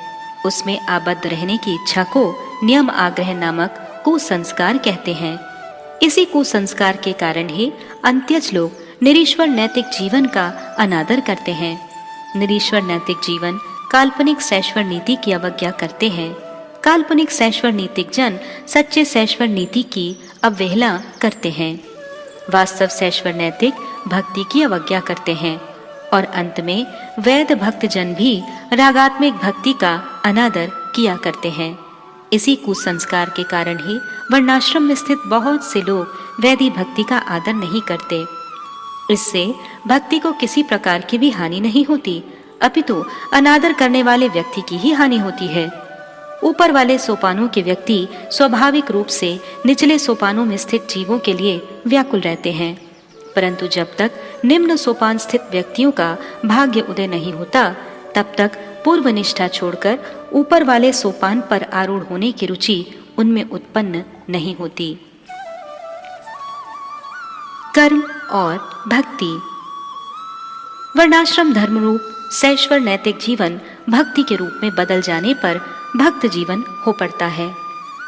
उसमें आबद्ध रहने की इच्छा को नियम आग्रह नामक कुसंस्कार कहते हैं। इसी कुसंस्कार के कारण ही अंत्यज लोग निरीश्वर नैतिक जीवन का अनादर करते हैं। निरीश्वर नैतिक जीवन काल्पनिक सैश्वर नीति की अवज्ञा करते हैं। काल्पनिक सैश्वर नीतिक जन सच्चे सैश्वर नीति की अवहेलना करते हैं। वास्तव सैश्वर नैतिक भक्ति की अवज्ञा करते हैं और अंत में वैद भक्त जन भी रागात्मिक भक्ति का अनादर किया करते हैं। इसी कुसंस्कार के कारण ही वर्णाश्रम में स्थित बहुत से लोग वैदी भक्ति का आदर नहीं करते। इससे भक्ति को किसी प्रकार की भी हानि नहीं होती, अपितु अनादर करने वाले व्यक्ति की ही हानि होती है। ऊपर वाले सोपानों के व्यक्ति स्वाभाविक रूप से निचले सोपानों में स्थित जीवों के लिए व्याकुल रहते हैं, परंतु जब तक निम्न सोपान स्थित व्यक्तियों का भाग्य उदय नहीं होता तब तक पूर्व निष्ठा छोड़कर ऊपर वाले सोपान पर आरूढ़ होने की रुचि उनमें उत्पन्न नहीं होती। कर्म और भक्ति। वर्णाश्रम धर्म रूप सैश्वर नैतिक जीवन भक्ति के रूप में बदल जाने पर भक्त जीवन हो पड़ता है,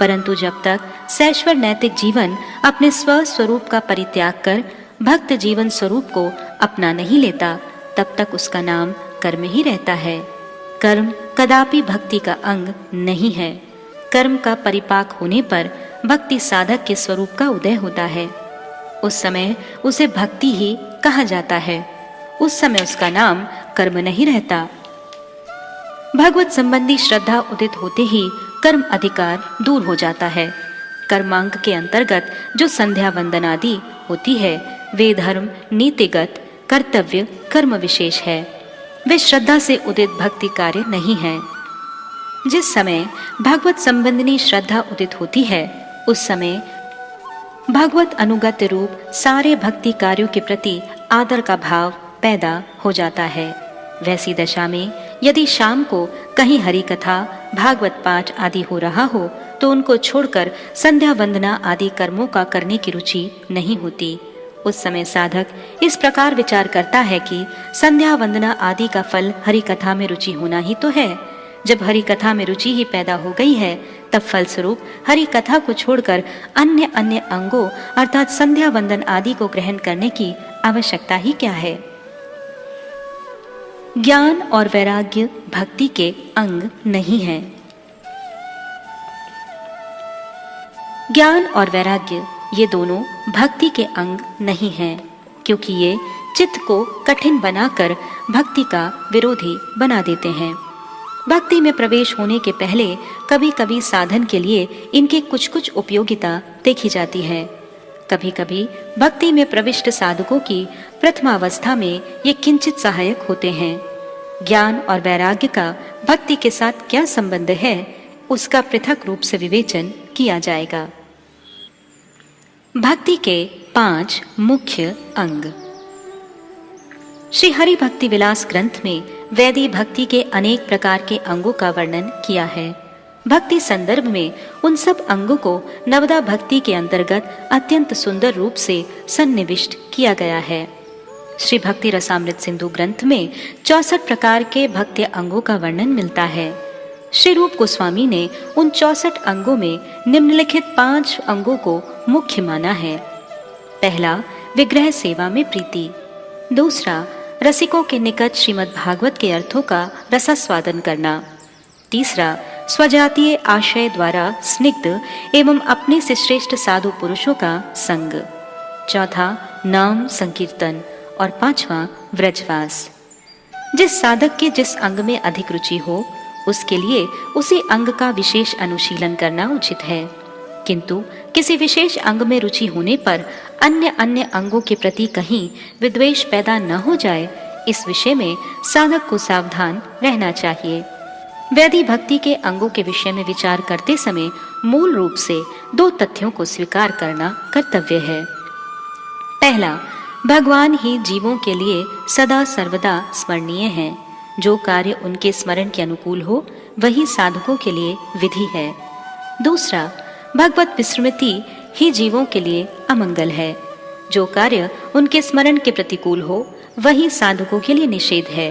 परंतु जब तक सैश्वर नैतिक जीवन अपने स्व स्वरूप का परित्याग कर भक्त जीवन स्वरूप को अपना नहीं लेता तब तक उसका नाम कर्म ही रहता है। कर्म कदापि भक्ति का अंग नहीं है। कर्म का परिपाक होने पर भक्ति साधक के स्वरूप का उदय होता है। उस समय उसे भक्ति ही कहा जाता है। उस समय उसका नाम कर्म नहीं रहता। भगवत संबंधी श्रद्धा उदित होते ही कर्म अधिकार दूर हो जाता है। कर्मांग के अंतर्गत जो संध्या वंदन आदि होती है वे धर्म नीतिगत कर्तव्य कर्म विशेष है। वे श्रद्धा से उदित भक्ति कार्य नहीं है। जिस समय भगवत संबंधिनी श्रद्धा उदित होती है उस समय भगवत अनुगत्य रूप सारे भक्ति कार्यों के प्रति आदर का भाव पैदा हो जाता है। वैसी दशा में यदि शाम को कहीं हरि कथा, भागवत पाठ आदि हो रहा हो तो उनको छोड़कर संध्या वंदना आदि कर्मों का करने की रुचि नहीं होती। उस समय साधक इस प्रकार विचार करता है कि संध्या वंदना आदि का फल हरि कथा में रुचि होना ही तो है। जब हरि कथा में रुचि ही पैदा हो गई है तब फलस्वरूप हरि कथा को छोड़कर अन्य अन्य अंगों अर्थात संध्या वंदन आदि को ग्रहण करने की आवश्यकता ही क्या है। ज्ञान और वैराग्य भक्ति के अंग नहीं है। ज्ञान और वैराग्य ये दोनों भक्ति के अंग नहीं हैं, क्योंकि ये चित्त को कठिन बनाकर भक्ति का विरोधी बना देते हैं। भक्ति में प्रवेश होने के पहले कभी कभी साधन के लिए इनकी कुछ कुछ उपयोगिता देखी जाती है। कभी कभी भक्ति में प्रविष्ट साधकों की प्रथमावस्था में ये किंचित सहायक होते हैं। ज्ञान और वैराग्य का भक्ति के साथ क्या संबंध है, उसका पृथक रूप से विवेचन किया जाएगा। भक्ति के 5 मुख्य अंग। श्री हरि भक्ति विलास ग्रंथ में वैदिक भक्ति के अनेक प्रकार के अंगों का वर्णन किया है। भक्ति संदर्भ में उन सब अंगों को नवदा भक्ति के अंतर्गत अत्यंत सुंदर रूप से सन्निविष्ट किया गया है। श्री भक्ति रसामृत सिंधु ग्रंथ में 64 प्रकार के भक्ति अंगों का वर्णन मिलता है। श्री रूप गोस्वामी ने उन 64 अंगों में निम्नलिखित 5 अंगों को मुख्य माना है। पहला, विग्रह सेवा में प्रीति। दूसरा, रसिकों के निकट श्रीमद् भागवत के अर्थों का रसास्वादन करना। तीसरा, स्वजातीय आशय द्वारा स्निग्ध एवं अपने से श्रेष्ठ साधु पुरुषों का संग। चौथा, नाम संकीर्तन। और पांचवा, व्रजवास। जिस साधक के जिस अंग में अधिक रुचि हो उसके लिए उसी अंग का विशेष अनुशीलन करना उचित है, किंतु किसी विशेष अंग में रुचि होने पर अन्य अन्य अंगों के प्रति कहीं विद्वेष पैदा न हो जाए, इस विषय में साधक को सावधान रहना चाहिए। वैदिक भक्ति के अंगों के विषय में विचार करते समय मूल रूप से 2 तथ्यों को स्वीकार करना कर्तव्य है। पहला, भगवान ही जीवों के लिए सदा सर्वदा स्मरणीय हैं। जो कार्य उनके स्मरण के अनुकूल हो वही साधकों के लिए विधि है। दूसरा, भगवत विस्मृति ही जीवों के लिए अमंगल है। जो कार्य उनके स्मरण के प्रतिकूल हो वही साधकों के लिए निषेध है।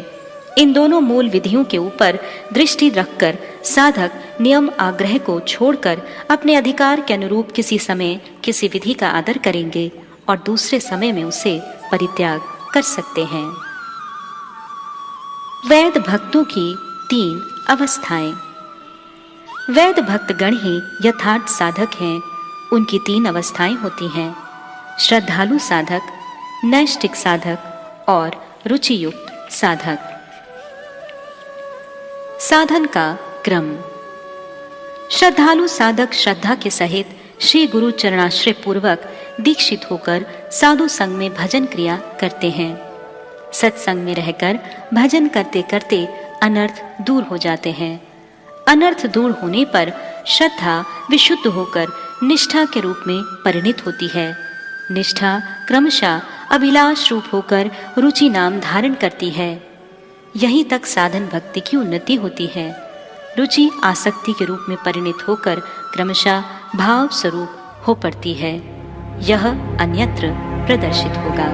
इन दोनों मूल विधियों के ऊपर दृष्टि रखकर साधक नियम आग्रह को छोड़कर अपने अधिकार के अनुरूप किसी समय किसी विधि का आदर करेंगे और दूसरे समय में उसे परित्याग कर सकते हैं। वैद भक्तों की 3 अवस्थाएं। वैद भक्तगण ही यथार्थ साधक हैं। उनकी 3 अवस्थाएं होती हैं: श्रद्धालु साधक, नैष्ठिक साधक और रुचियुक्त साधक। साधन का क्रम। श्रद्धालु साधक श्रद्धा के सहित श्री गुरु चरणाश्रय पूर्वक दीक्षित होकर साधु संग में भजन क्रिया करते हैं। सत्संग में रहकर भजन करते करते अनर्थ दूर हो जाते हैं। अनर्थ दूर होने पर श्रद्धा विशुद्ध होकर निष्ठा के रूप में परिणित होती है। निष्ठा क्रमशः अभिलाष रूप होकर रुचि नाम धारण करती है। यहीं तक साधन भक्ति की उन्नति होती है। रुचि आसक्ति के रूप में परिणित होकर क्रमशः भाव स्वरूप हो पड़ती है। यह अन्यत्र प्रदर्शित होगा।